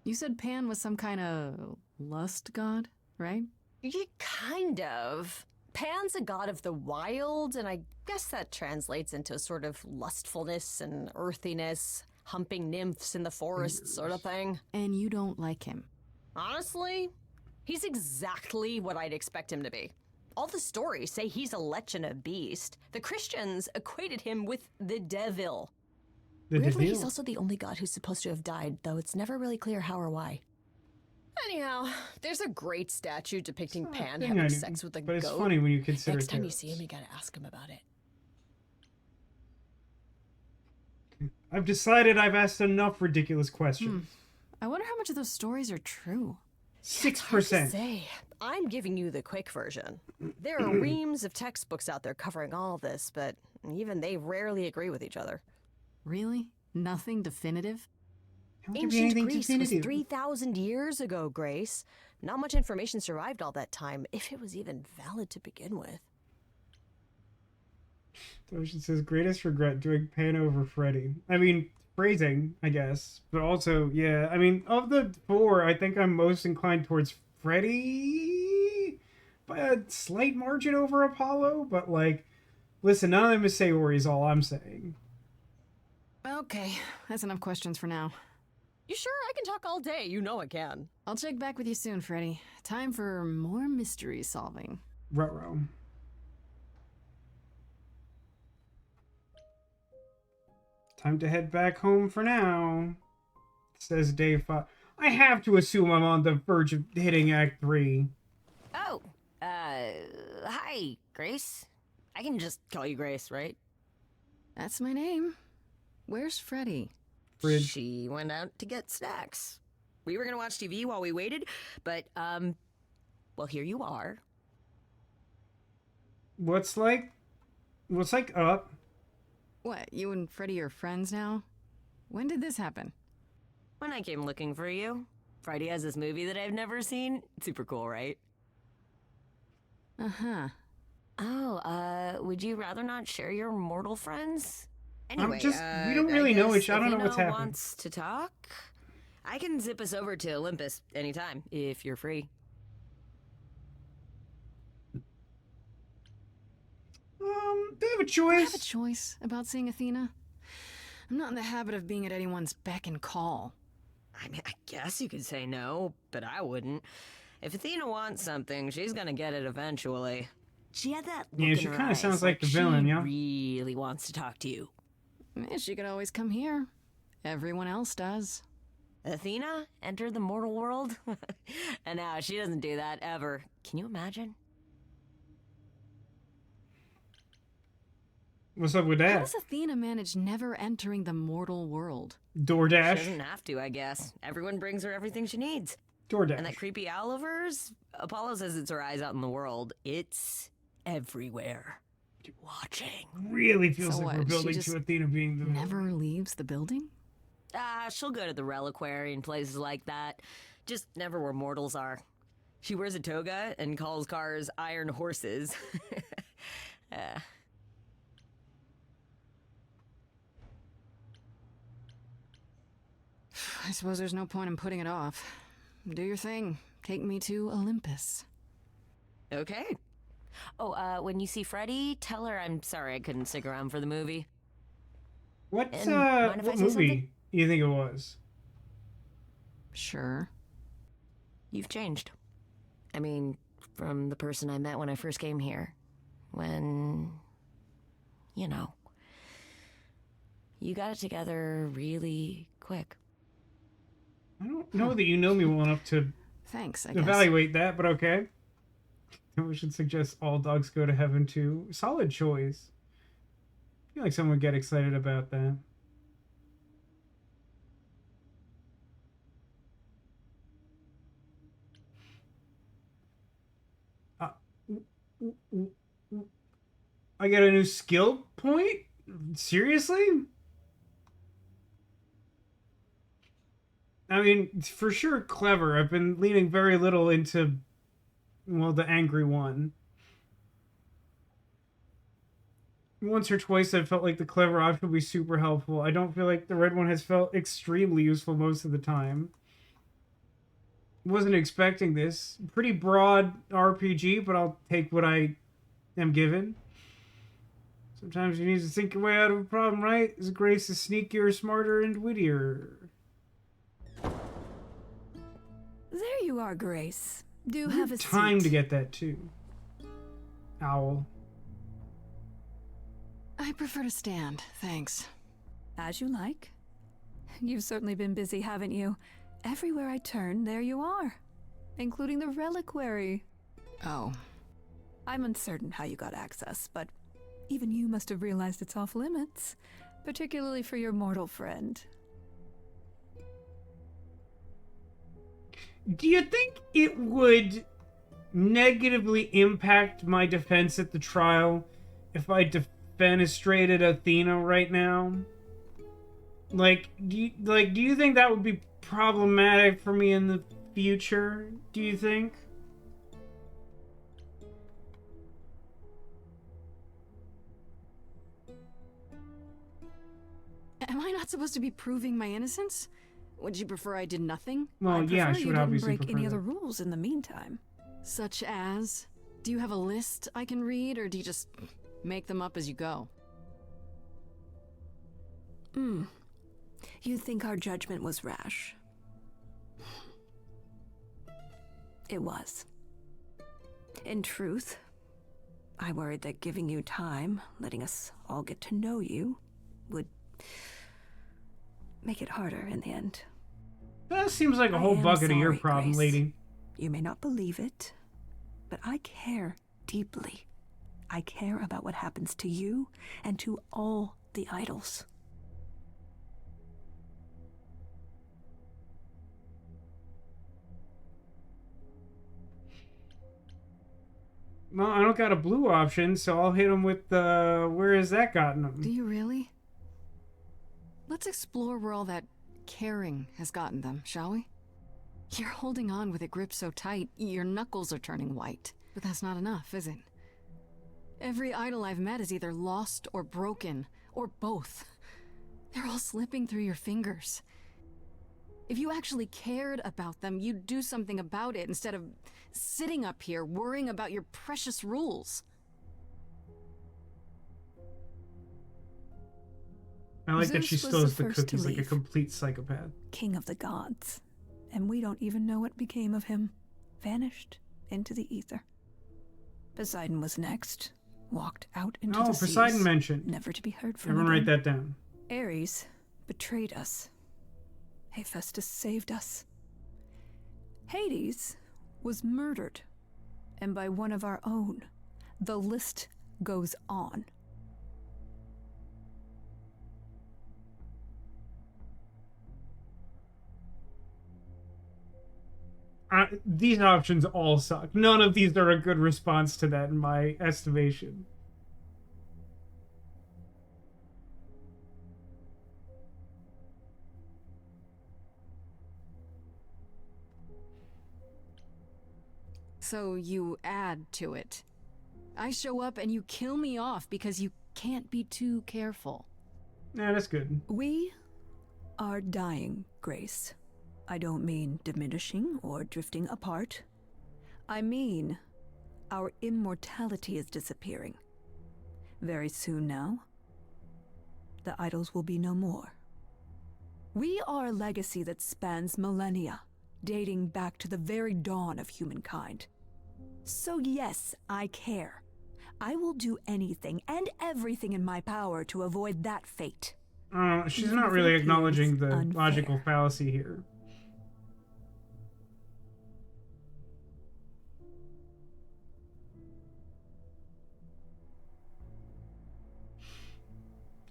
You said Pan was some kind of lust god, right? Yeah, kind of. Pan's a god of the wild, and I guess that translates into sort of lustfulness and earthiness, humping nymphs in the forest sort of thing. And you don't like him. Honestly, he's exactly what I'd expect him to be. All the stories say he's a lech and a beast. The Christians equated him with the devil. Weirdly, he's also the only god who's supposed to have died, though it's never really clear how or why. Anyhow, there's a great statue depicting Pan thing having I sex knew, with a but goat. it's funny when you consider Next time you terrorists. see him, you gotta ask him about it. I've decided I've asked enough ridiculous questions. I wonder how much of those stories are true. 6%. Say, I'm giving you the quick version. There are reams of textbooks out there covering all this, but even they rarely agree with each other. Really? Nothing definitive? How could be Ancient anything Greece definitive? was 3,000 years ago, Grace. Not much information survived all that time, if it was even valid to begin with. Ocean says, greatest regret doing Pan over Freddy. I mean, phrasing, I guess. But also, yeah. I mean, of the four, I think I'm most inclined towards Freddy by a slight margin over Apollo. But, like, listen, none of them is Sayori is all I'm saying. Okay, that's enough questions for now. You sure? I can talk all day. You know I can. I'll check back with you soon, Freddy. Time for more mystery solving. Ruh-roh. Time to head back home for now, says Dave. I have to assume I'm on the verge of hitting Act 3. Oh, hi, Grace. I can just call you Grace, right? That's my name. Where's Freddy? Fridge. She went out to get snacks. We were gonna watch TV while we waited, but, well, here you are. What's up? What, you and Freddy are friends now? When did this happen? When I came looking for you. Freddy has this movie that I've never seen. Super cool, right? Uh-huh. Oh, would you rather not share your mortal friends? Anyway, we don't really know each. I don't know what's happening. Wants to talk? I can zip us over to Olympus anytime if you're free. Do I have a choice? Do I have a choice about seeing Athena? I'm not in the habit of being at anyone's beck and call. I mean, I guess you could say no, but I wouldn't. If Athena wants something, she's gonna get it eventually. She had that look Yeah, in she her kind of eyes, sounds like the villain, yeah? She really wants to talk to you. She could always come here. Everyone else does. Athena entered the mortal world? And now she doesn't do that ever. Can you imagine? What's up with How that? does Athena manage never entering the mortal world? DoorDash. She doesn't have to, I guess. Everyone brings her everything she needs. DoorDash. And that creepy owl of hers? Apollo says it's her eyes out in the world. It's everywhere. Watching. Really feels So like we're what, she building just to Athena being the Never leaves the building? She'll go to the reliquary and places like that. Just never where mortals are. She wears a toga and calls cars iron horses. I suppose there's no point in putting it off. Do your thing. Take me to Olympus. Okay. Oh, when you see Freddy, tell her I'm sorry I couldn't stick around for the movie. What And mind if I what say movie something? you think it was? Sure. You've changed. I mean, from the person I met when I first came here. When, you know, you got it together really quick. I don't know that you know me well enough to Thanks, I guess. evaluate that, but okay. We should suggest All Dogs Go to Heaven too. Solid choice. I feel like someone would get excited about that. I get a new skill point? Seriously? I mean, for sure clever. I've been leaning very little into, well, the angry one. Once or twice I've felt like the clever option would be super helpful. I don't feel like the red one has felt extremely useful most of the time. Wasn't expecting this. Pretty broad RPG, but I'll take what I am given. Sometimes you need to think your way out of a problem, right? As Grace is sneakier, smarter, and wittier. There you are, Grace. Do have a Time seat. to get that too. Owl. I prefer to stand, thanks. As you like. You've certainly been busy, haven't you? Everywhere I turn, there you are. Including the reliquary. Oh. I'm uncertain how you got access, but even you must have realized it's off limits. Particularly for your mortal friend. Do you think it would negatively impact my defense at the trial if I defenestrated Athena right now? Do you think that would be problematic for me in the future? Do you think? Am I not supposed to be proving my innocence? Would you prefer I did nothing? Well, yeah, I she you would didn't obviously break prefer any that. other rules in the meantime. Such as? Do you have a list I can read, or do you just make them up as you go? You think our judgment was rash? It was. In truth, I worried that giving you time, letting us all get to know you, would make it harder in the end. That seems like a I whole am bucket of your sorry, problem, Grace. lady. You may not believe it, but I care deeply. I care about what happens to you and to all the idols. Well, I don't got a blue option, so I'll hit him with the... Where has that gotten him? Do you really? Let's explore where all that caring has gotten them, shall we? You're holding on with a grip so tight, your knuckles are turning white. But that's not enough, is it? Every idol I've met is either lost or broken, or both. They're all slipping through your fingers. If you actually cared about them, you'd do something about it instead of sitting up here worrying about your precious rules. I like that she Zeus was steals the the first to cookies like a leave. complete psychopath. King of the gods. And we don't even know what became of him. Vanished into the ether. Poseidon was next. Walked out into the seas. Poseidon mentioned. Never to be heard from Everyone write again. that down. Ares betrayed us. Hephaestus saved us. Hades was murdered. And by one of our own. The list goes on. These options all suck. None of these are a good response to that in my estimation. So you add to it. I show up and you kill me off because you can't be too careful. Yeah, that's good. We are dying, Grace. I don't mean diminishing or drifting apart. I mean our immortality is disappearing. Very soon now, the idols will be no more. We are a legacy that spans millennia, dating back to the very dawn of humankind. So yes, I care. I will do anything and everything in my power to avoid that fate. She's Even not if it really appears acknowledging the unfair. logical fallacy here.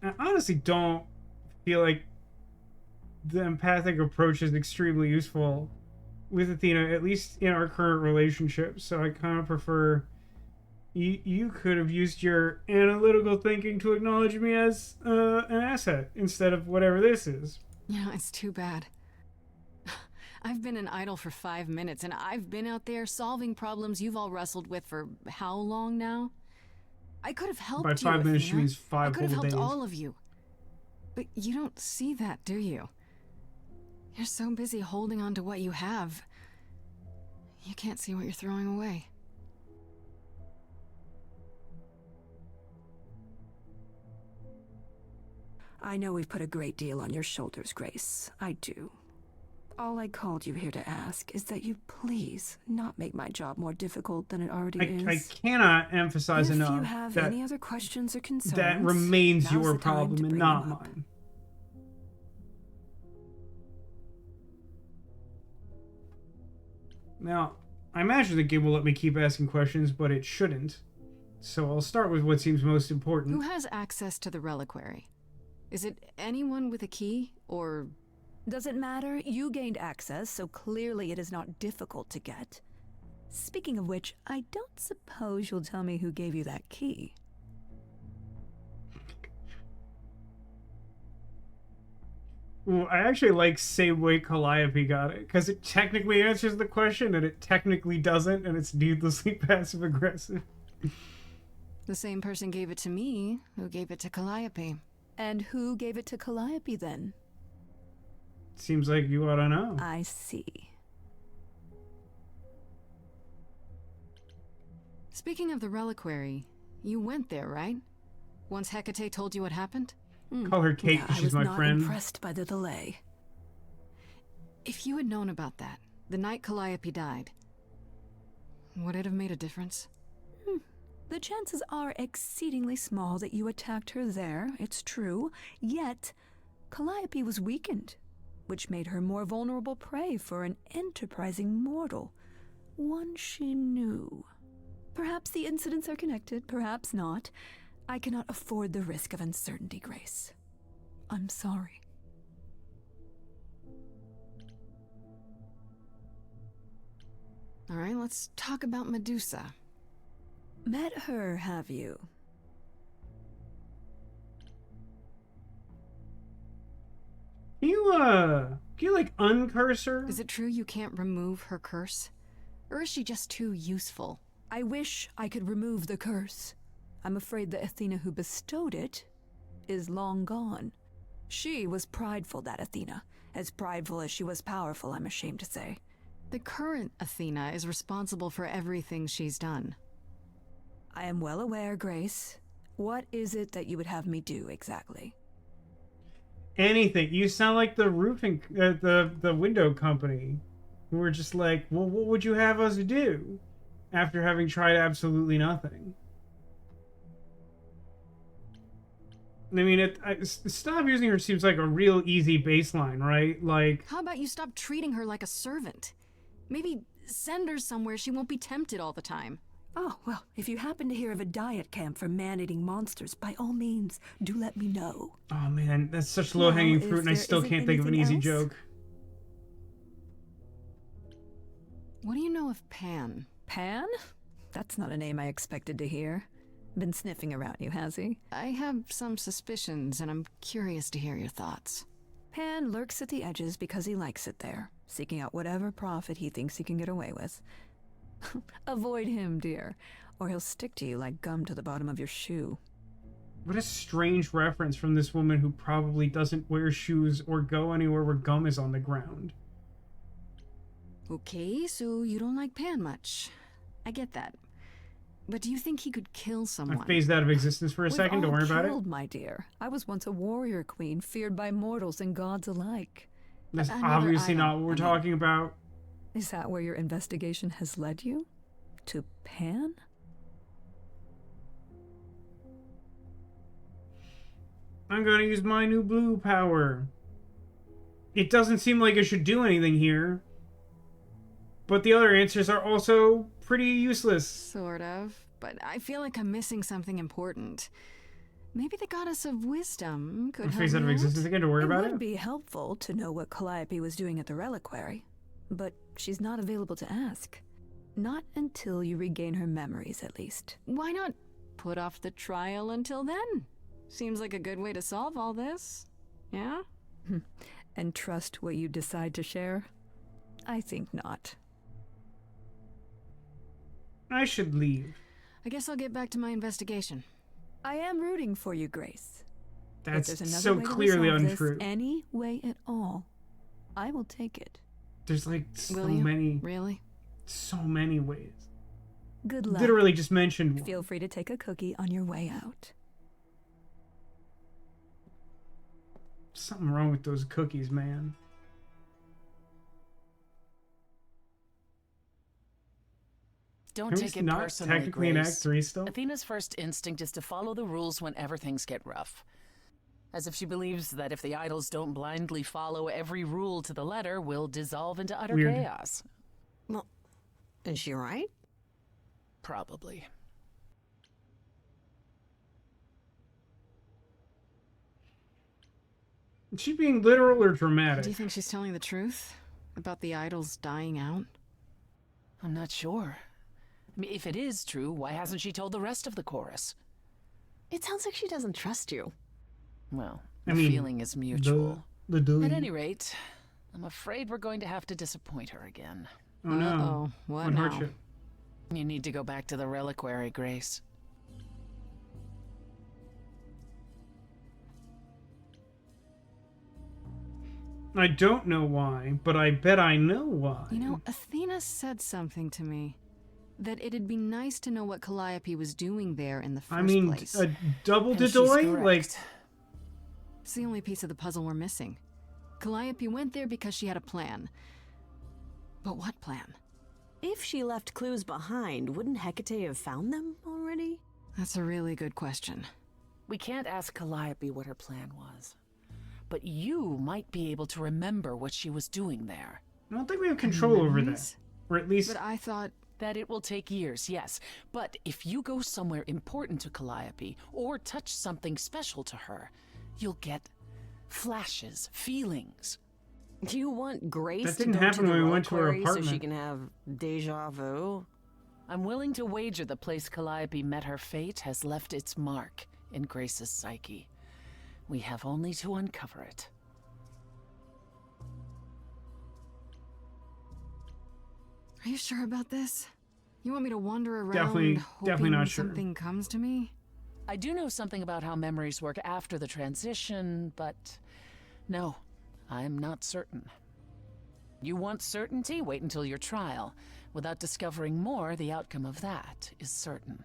I honestly don't feel like the empathic approach is extremely useful with Athena, at least in our current relationship. So I kind of prefer you could have used your analytical thinking to acknowledge me as an asset instead of whatever this is. You know, it's too bad. I've been an idol for 5 minutes, and I've been out there solving problems you've all wrestled with for how long now? I could have helped By you, 5 minutes, she Athena. means 5 I could have whole helped days. all of you. But you don't see that, do you? You're so busy holding on to what you have. You can't see what you're throwing away. I know we've put a great deal on your shoulders, Grace. I do. All I called you here to ask is that you please not make my job more difficult than it already is. I cannot emphasize If enough you have that any other questions or concerns, that remains now's your the time to problem and bring not them up. mine. Now, I imagine the game will let me keep asking questions, but it shouldn't. So I'll start with what seems most important. Who has access to the reliquary? Is it anyone with a key, or... Does it matter? You gained access, so clearly it is not difficult to get. Speaking of which, I don't suppose you'll tell me who gave you that key. Ooh, I actually like same way Calliope got it, because it technically answers the question, and it technically doesn't, and it's needlessly passive-aggressive. The same person gave it to me who gave it to Calliope. And who gave it to Calliope then? Seems like you ought to know. I see. Speaking of the reliquary, you went there, right? Once Hecate told you what happened? Call her Kate, Yeah, she's my friend. I was not impressed by the delay. If you had known about that, the night Calliope died, would it have made a difference? The chances are exceedingly small that you attacked her there, it's true. Yet, Calliope was weakened, which made her more vulnerable prey for an enterprising mortal. One she knew. Perhaps the incidents are connected, perhaps not. I cannot afford the risk of uncertainty, Grace. I'm sorry. All right, let's talk about Medusa. Met her, have you? Can you like uncurse her? Is it true you can't remove her curse? Or is she just too useful? I wish I could remove the curse. I'm afraid the Athena who bestowed it is long gone. She was prideful, that Athena. As prideful as she was powerful, I'm ashamed to say. The current Athena is responsible for everything she's done. I am well aware, Grace. What is it that you would have me do exactly? Anything. You sound like the roofing, the window company, who were just like, well, what would you have us do? After having tried absolutely nothing. I mean, stop using her seems like a real easy baseline, right? Like, how about you stop treating her like a servant? Maybe send her somewhere she won't be tempted all the time. Oh, well, if you happen to hear of a diet camp for man-eating monsters, by all means, do let me know. Oh man, that's such low-hanging fruit, and I still can't think of an easy joke. What do you know of Pan? Pan? That's not a name I expected to hear. Been sniffing around you, has he? I have some suspicions, and I'm curious to hear your thoughts. Pan lurks at the edges because he likes it there, seeking out whatever profit he thinks he can get away with. Avoid him, dear, or he'll stick to you like gum to the bottom of your shoe. What a strange reference from this woman who probably doesn't wear shoes or go anywhere where gum is on the ground. Okay, so you don't like Pan much. I get that. But do you think he could kill someone? I phased out of existence for a second, don't worry about it. My dear. I was once a warrior queen, feared by mortals and gods alike. That's obviously not what we're talking about. Is that where your investigation has led you? To Pan? I'm gonna use my new blue power. It doesn't seem like it should do anything here. But the other answers are also pretty useless. Sort of. But I feel like I'm missing something important. Maybe the goddess of wisdom could help me phase out of existence again, don't worry about it. It would be helpful to know what Calliope was doing at the reliquary. But she's not available to ask. Not until you regain her memories, at least. Why not put off the trial until then? Seems like a good way to solve all this. Yeah? And trust what you decide to share? I think not. I should leave. I guess I'll get back to my investigation. I am rooting for you, Grace. That's if there's so way to clearly resolve untrue. This any way at all, I will take it. There's like so Will you? many. Really? So many ways. Good luck. Literally just mentioned one. Feel free to take a cookie on your way out. Something wrong with those cookies, man. Don't take it not personally, technically in Act Grace. 3 still? Athena's first instinct is to follow the rules whenever things get rough. As if she believes that if the idols don't blindly follow every rule to the letter, we'll dissolve into utter Weird. chaos. Well, is she right? Probably. Is she being literal or dramatic? Do you think she's telling the truth? About the idols dying out? I'm not sure. I mean, if it is true, why hasn't she told the rest of the chorus? It sounds like she doesn't trust you. Well, I the mean, feeling is mutual. the At any rate, I'm afraid we're going to have to disappoint her again. Oh no. Uh-oh. What One now? hardship. You need to go back to the reliquary, Grace. I don't know why, but I bet I know why. You know, Athena said something to me. That it'd be nice to know what Calliope was doing there in the first place. A double didoy? Like, it's the only piece of the puzzle we're missing. Calliope went there because she had a plan. But what plan? If she left clues behind, wouldn't Hecate have found them already? That's a really good question. We can't ask Calliope what her plan was. But you might be able to remember what she was doing there. I don't think we have control over that. Or at least... But I thought... That it will take years, yes. But if you go somewhere important to Calliope, or touch something special to her, you'll get flashes, feelings. Do you want Grace that to didn't go happen to the when we went to her reliquary apartment. so she can have deja vu? I'm willing to wager the place Calliope met her fate has left its mark in Grace's psyche. We have only to uncover it. Are you sure about this? You want me to wander around definitely not sure. Something comes to me? I do know something about how memories work after the transition, but no, I'm not certain. You want certainty? Wait until your trial. Without discovering more, the outcome of that is certain.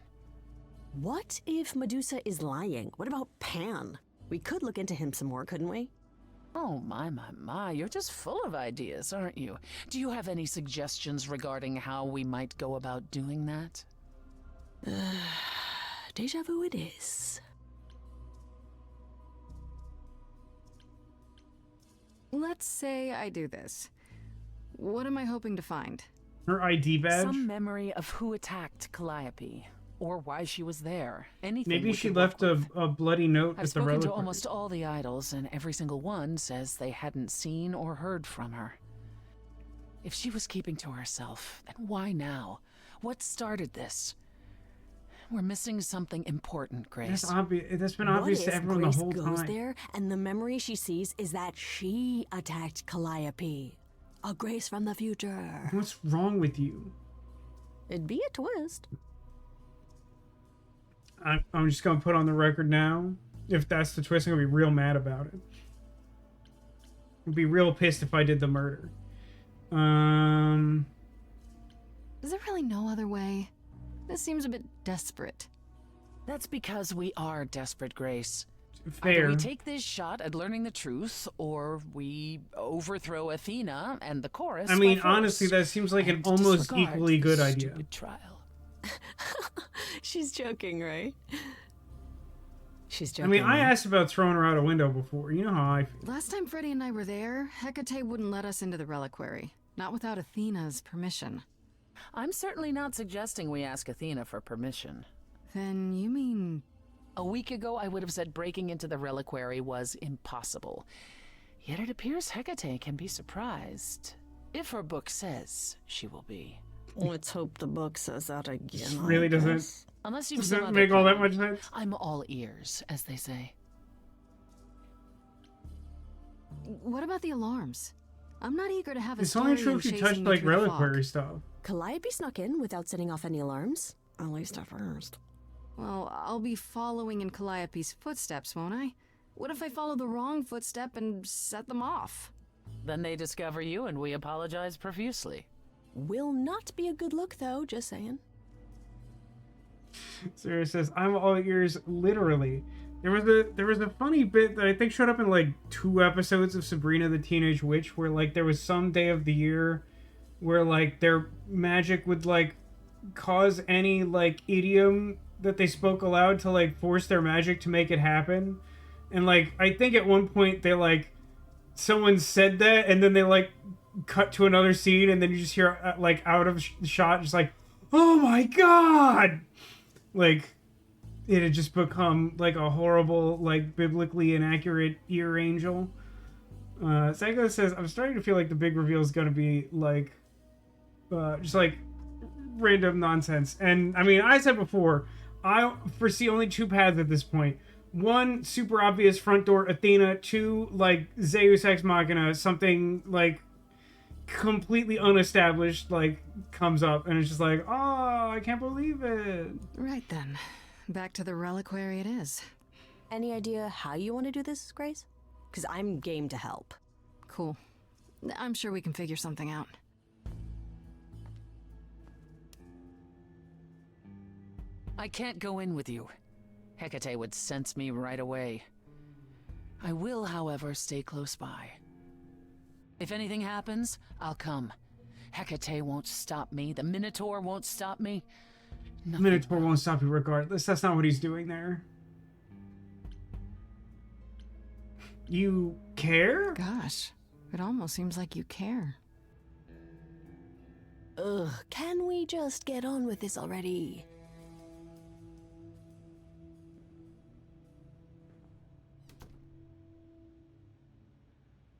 What if Medusa is lying? What about Pan? We could look into him some more, couldn't we? Oh, my, you're just full of ideas, aren't you? Do you have any suggestions regarding how we might go about doing that? Deja vu it is. Let's say I do this. What am I hoping to find? Her ID badge? Some memory of who attacked Calliope. Or why she was there. Anything. Maybe she left a bloody note I've at the spoken reliquary. to almost all the idols, and every single one says they hadn't seen or heard from her. If she was keeping to herself, then why now? What started this? We're missing something important, Grace. That's been obvious to everyone Grace the whole goes time. there, and the memory she sees is that she attacked Calliope. A Grace from the future. What's wrong with you? It'd be a twist. I'm just gonna put on the record now. If that's the twist, I'm gonna be real mad about it. I'd be real pissed if I did the murder. Is there really no other way? This seems a bit desperate. That's because we are desperate, Grace. Fair. Either we take this shot at learning the truth, or we overthrow Athena and the chorus. I mean, by force. honestly, that seems like an almost Disregard equally good the idea. stupid trial. She's joking, right? She's I joking. mean, I right? asked about throwing her out a window before. You know how I feel. Last time Freddy and I were there, Hecate wouldn't let us into the reliquary. Not without Athena's permission. I'm certainly not suggesting we ask Athena for permission. Then you mean... A week ago, I would have said breaking into the reliquary was impossible. Yet it appears Hecate can be surprised. If her book says she will be. Let's hope the book says that again. Really doesn't. Unless you've Doesn't some make other all that plan. much sense. I'm all ears, as they say. What about the alarms? I'm not eager to have a It's only true if you touch like reliquary stuff. Calliope snuck in without setting off any alarms. At least at first. Well, I'll be following in Calliope's footsteps, won't I? What if I follow the wrong footstep and set them off? Then they discover you, and we apologize profusely. Will not be a good look, though, just saying. Sarah says, I'm all ears, literally. There was a funny bit that I think showed up in like 2 episodes of Sabrina the Teenage Witch where like there was some day of the year where like their magic would like cause any like idiom that they spoke aloud to like force their magic to make it happen. And like I think at one point they like someone said that and then they like cut to another scene and then you just hear like out of the shot just like, oh my god, like it had just become like a horrible, like biblically inaccurate ear angel. Psycho says, I'm starting to feel like the big reveal is going to be like just like random nonsense. And I mean, I said before, I foresee only 2 paths at this point. 1, super obvious front door Athena. 2, like Zeus Ex Machina, something like completely unestablished like comes up and it's just like, oh, I can't believe it. Right then. Back to the reliquary it is. Any idea how you want to do this, Grace? Because I'm game to help. Cool. I'm sure we can figure something out. I can't go in with you. Hecate would sense me right away. I will, however, stay close by. If anything happens, I'll come. Hecate won't stop me. The Minotaur won't stop me. The Minotaur won't stop you regardless. That's not what he's doing there. You care? Gosh, it almost seems like you care. Ugh, can we just get on with this already?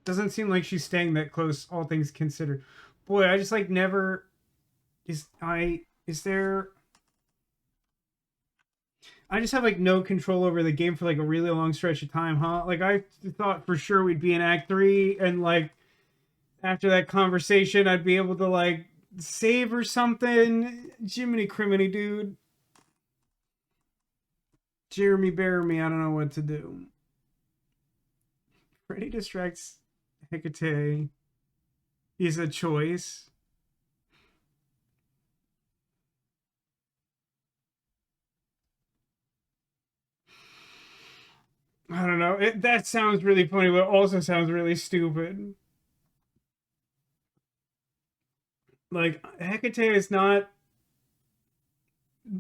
Doesn't seem like she's staying that close, all things considered. Boy, I just like never... I just have like no control over the game for like a really long stretch of time, huh? Like I thought for sure we'd be in Act 3 and like after that conversation I'd be able to like save or something. Jiminy criminy, dude. Jeremy bear me, I don't know what to do. Freddy distracts Hecate. Is a choice. I don't know. That sounds really funny, but also sounds really stupid. Like, Hecate is not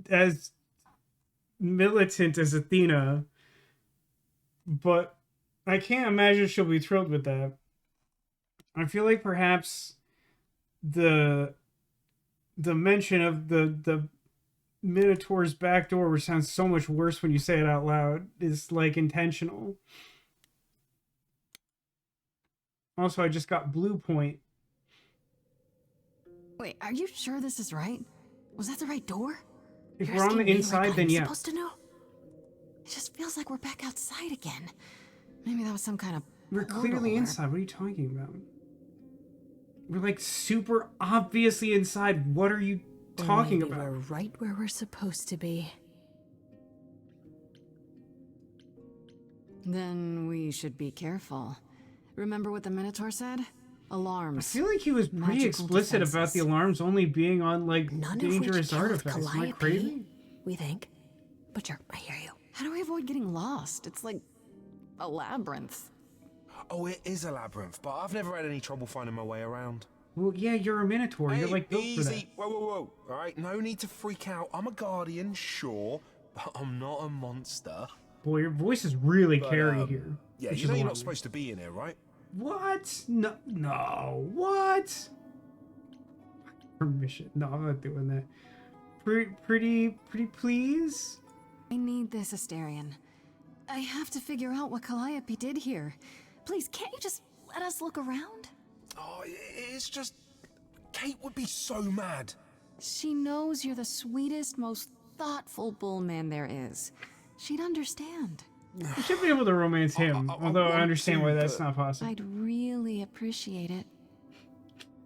as militant as Athena, but I can't imagine she'll be thrilled with that. I feel like perhaps the mention of the Minotaur's back door, which sounds so much worse when you say it out loud, is like intentional. Also, I just got blue point. Wait, are you sure this is right? Was that the right door? If You're we're on asking the me inside, like then I'm yeah. supposed to know? It just feels like we're back outside again. Maybe that was some kind of We're portal clearly or- inside. What are you talking about? We're like super obviously inside. What are you talking Maybe about? we're right where we're supposed to be. Then we should be careful. Remember what the Minotaur said? Alarms. I feel like he was pretty Magical explicit about defenses. the alarms only being on like None dangerous of which killed artifacts. Am I Calliope, crazy? we think. But sure, I hear you. How do we avoid getting lost? It's like a labyrinth. Oh, it is a labyrinth, but I've never had any trouble finding my way around. Well, yeah, you're a Minotaur. Hey, You're like built for that. easy. Whoa, whoa, whoa. All right, no need to freak out. I'm a guardian, sure, but I'm not a monster. Boy, your voice is really But, carry here. Yeah, which you is know you're alarming. not supposed to be in here, right? What? No, no. What? Permission. No, I'm not doing that. Pretty please? I need this, Asterion. I have to figure out what Calliope did here. Please, can't you just let us look around? Oh, it's just... Kate would be so mad. She knows you're the sweetest, most thoughtful bullman there is. She'd understand. You should be able to romance him, although I want understand to, why that's but- not possible. I'd really appreciate it.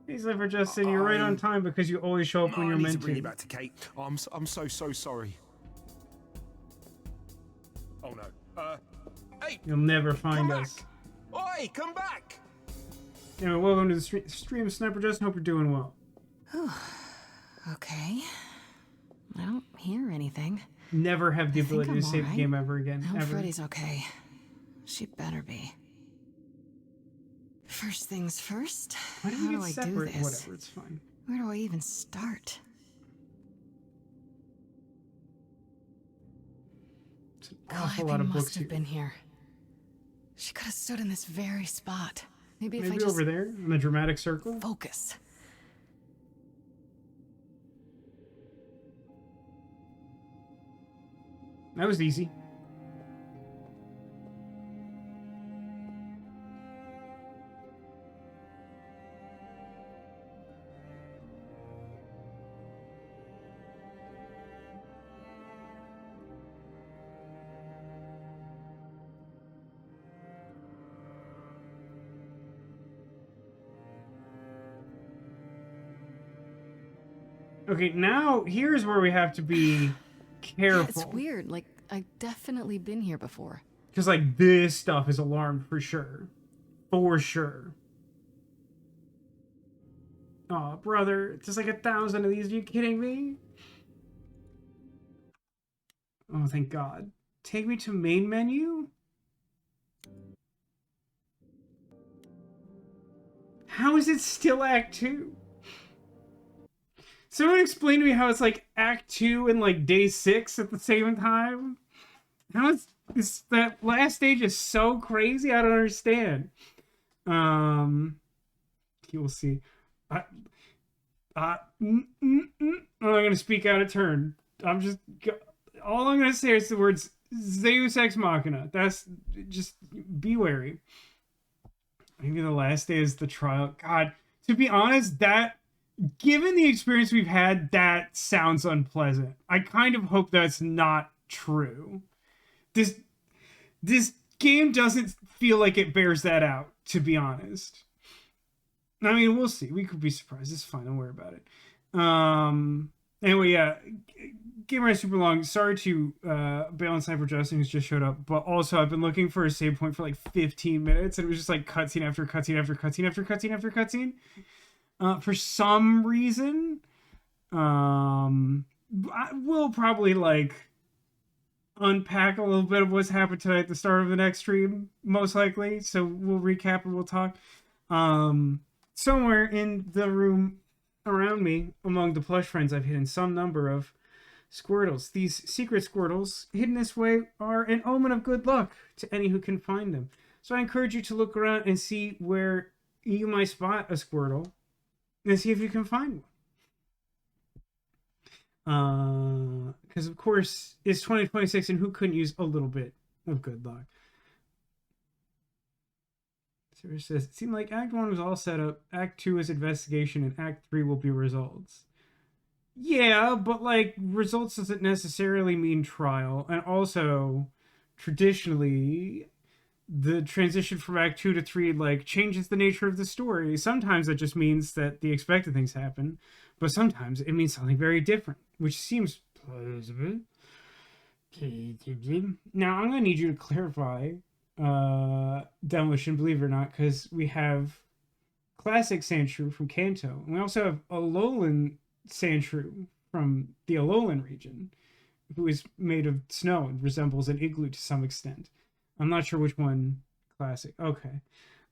He's like, for Justin, you're right on time because you always show up when I you're need meant to bring to. you back to Kate. Oh, I'm so sorry. Oh no. Hey! You'll never find us. Oi, come back! Anyway, welcome to the stream of Sniper Justin. Hope you're doing well. Okay. I don't hear anything. Never have the I think ability to I'm save the alright. game ever again. I hope Ever. Freddy's okay. She better be. First things first. Why do How we do get I do separate? this? Whatever, it's fine. Where do I even start? It's an awful Calliope lot of must books have here. been here. She could have stood in this very spot. Maybe if I Maybe just over there in the dramatic circle. focus. That was easy. Okay, now here's where we have to be Yeah, it's careful. weird. Like, I've definitely been here before. Because, like, this stuff is alarmed for sure. For sure. Oh, brother, there's like 1,000 of these. Are you kidding me? Oh, thank God. Take me to main menu? How is it still Act 2? Someone explain to me how it's like Act 2 and like day 6 at the same time? How is that last stage is so crazy? I don't understand. You will see. I'm gonna speak out of turn. All I'm gonna say is the words Zeus Ex Machina. That's just be wary. Maybe the last day is the trial. God, to be honest, that given the experience we've had, that sounds unpleasant. I kind of hope that's not true. This game doesn't feel like it bears that out, to be honest. I mean, we'll see. We could be surprised. It's fine. Don't worry about it. Anyway, yeah. Game ran super long. Sorry to Bale and Sniper Justin who's just showed up, but also I've been looking for a save point for like 15 minutes, and it was just like cutscene after cutscene after cutscene after cutscene after cutscene. For some reason, we'll probably like unpack a little bit of what's happened tonight at the start of the next stream, most likely. So we'll recap and we'll talk. Somewhere in the room around me, among the plush friends, I've hidden some number of Squirtles. These secret Squirtles, hidden this way, are an omen of good luck to any who can find them. So I encourage you to look around and see where you might spot a Squirtle, and see if you can find one. Because of course it's 2026, and who couldn't use a little bit of good luck? Sarah says, it seemed like Act 1 was all set up, Act 2 is investigation, and Act 3 will be results. Yeah, but like results doesn't necessarily mean trial, and also traditionally the transition from Act 2 to 3 like changes the nature of the story. Sometimes that just means that the expected things happen, but sometimes it means something very different, which seems plausible. Now I'm gonna need you to clarify Demolition, believe it or not, because we have classic Sandshrew from Kanto, and we also have Alolan Sandshrew from the Alolan region, who is made of snow and resembles an igloo to some extent. I'm not sure which one classic. Okay.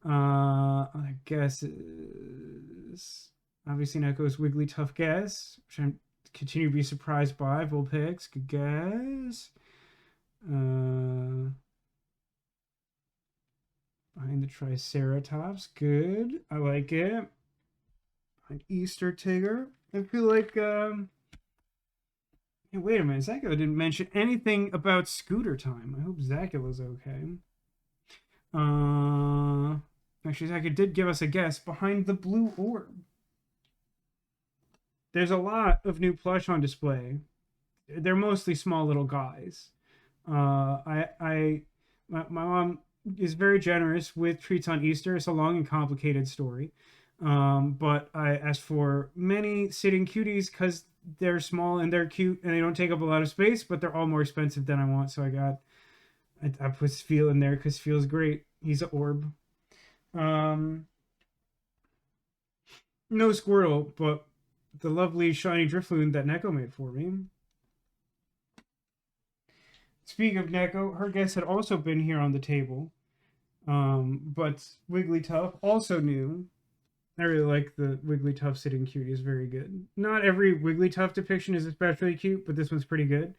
I guess is obviously Neko's Wigglytuff guess, which I continue to be surprised by. Vulpix, good guess. Behind the Triceratops, good. I like it. Behind Easter Tigger. I feel like hey, wait a minute, Zacula didn't mention anything about Scooter Time. I hope Zacula's okay. Actually, Zacula did give us a guess. Behind the blue orb. There's a lot of new plush on display. They're mostly small little guys. My mom is very generous with treats on Easter. It's a long and complicated story. But I asked for many sitting cuties because they're small and they're cute and they don't take up a lot of space, but they're all more expensive than I want. So I put Sfeel in there because Sfeel's great. He's an orb. No Squirtle, but the lovely shiny Drifloon that Neko made for me. Speaking of Neko, her guest had also been here on the table. But Wigglytuff, also new. I really like the Wigglytuff sitting cute. Is very good. Not every Wigglytuff depiction is especially cute, but this one's pretty good.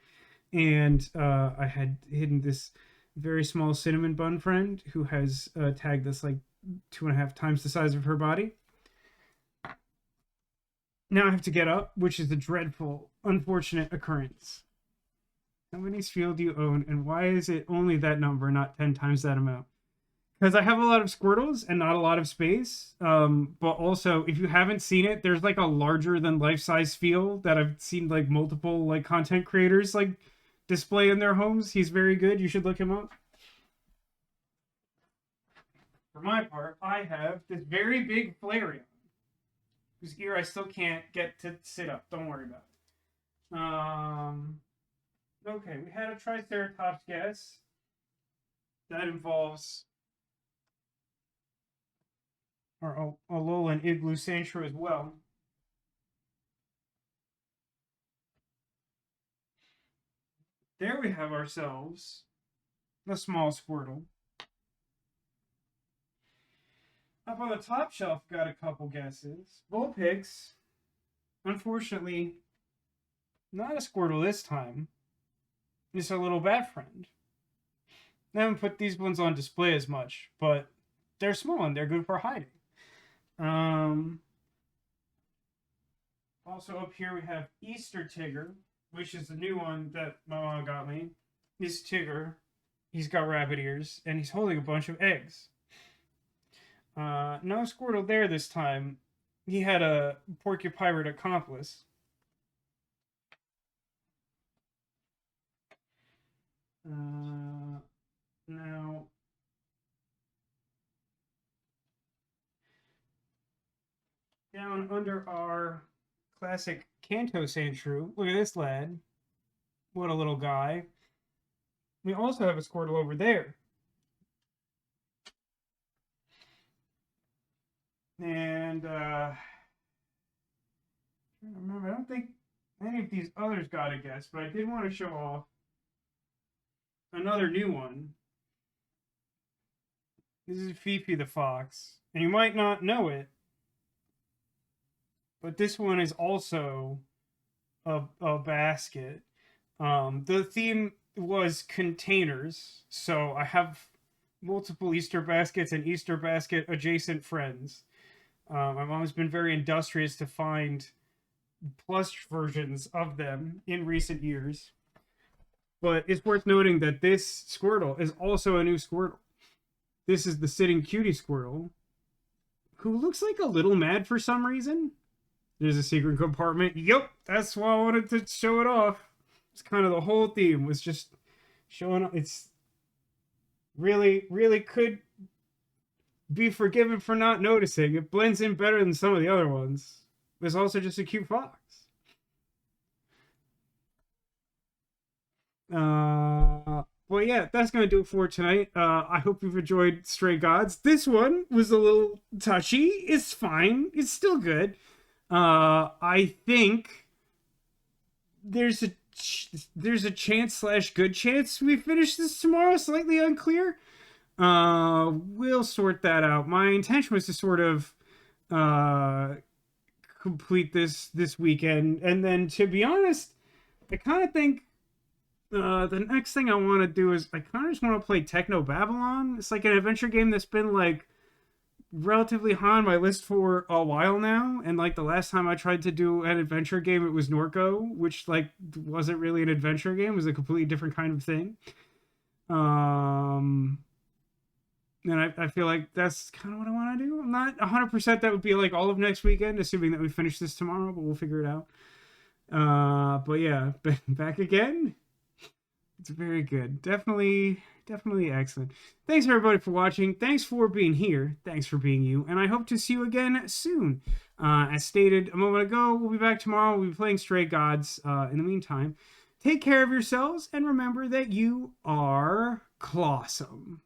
And I had hidden this very small cinnamon bun friend who has tagged us like 2.5 times the size of her body. Now I have to get up, which is a dreadful, unfortunate occurrence. How many Sfeel do you own, and why is it only that number, not 10 times that amount? Because I have a lot of Squirtles and not a lot of space. But also, if you haven't seen it, there's like a larger than life-size Sfeel that I've seen like multiple like content creators like display in their homes. He's very good. You should look him up. For my part, I have this very big Flareon, whose ear I still can't get to sit up. Don't worry about it. Okay, we had a Triceratops guess. That involves our Alolan Igloo Sandshrew as well. there we have ourselves a small Squirtle. Up on the top shelf, got a couple guesses. Vulpix, unfortunately, not a Squirtle this time. It's a little bat friend. I haven't put these ones on display as much, but they're small and they're good for hiding. Also up here we have Easter Tigger, which is the new one that my mom got me. This Tigger, he's got rabbit ears, and he's holding a bunch of eggs. No Squirtle there this time. He had a porcupirate accomplice. Now, down under our classic Kanto Sandshrew, look at this lad. What a little guy. We also have a Squirtle over there. And, I remember, I don't think any of these others got a guess, but I did want to show off another new one. This is Fifi the Fox. And you might not know it, but this one is also a basket. The theme was containers, so I have multiple Easter baskets and Easter basket adjacent friends. My mom has been very industrious to find plush versions of them in recent years. But it's worth noting that this Squirtle is also a new Squirtle. This is the Sitting Cutie Squirtle, who looks like a little mad for some reason. There's a secret compartment. Yep, that's why I wanted to show it off. It's kind of the whole theme was just showing up. It's really, really could be forgiven for not noticing. It blends in better than some of the other ones. It's also just a cute fox. Well, yeah, that's going to do it for tonight. I hope you've enjoyed Stray Gods. This one was a little touchy. It's fine. It's still good. I think there's a chance / good chance we finish this tomorrow. Slightly unclear. We'll sort that out. My intention was to sort of complete this weekend, and then, to be honest, I kind of think the next thing I want to do is I kind of just want to play Techno Babylon. It's like an adventure game that's been like relatively high on my list for a while now, and like the last time I tried to do an adventure game, it was Norco, which like wasn't really an adventure game. It was a completely different kind of thing. And I feel like that's kind of what I want to do. I'm not 100% that would be like all of next weekend, assuming that we finish this tomorrow, but we'll figure it out. But yeah, back again. It's very good. Definitely excellent. Thanks everybody for watching. Thanks for being here. Thanks for being you. And I hope to see you again soon. As stated a moment ago, we'll be back tomorrow. We'll be playing Stray Gods. In the meantime, take care of yourselves and remember that you are clawsome.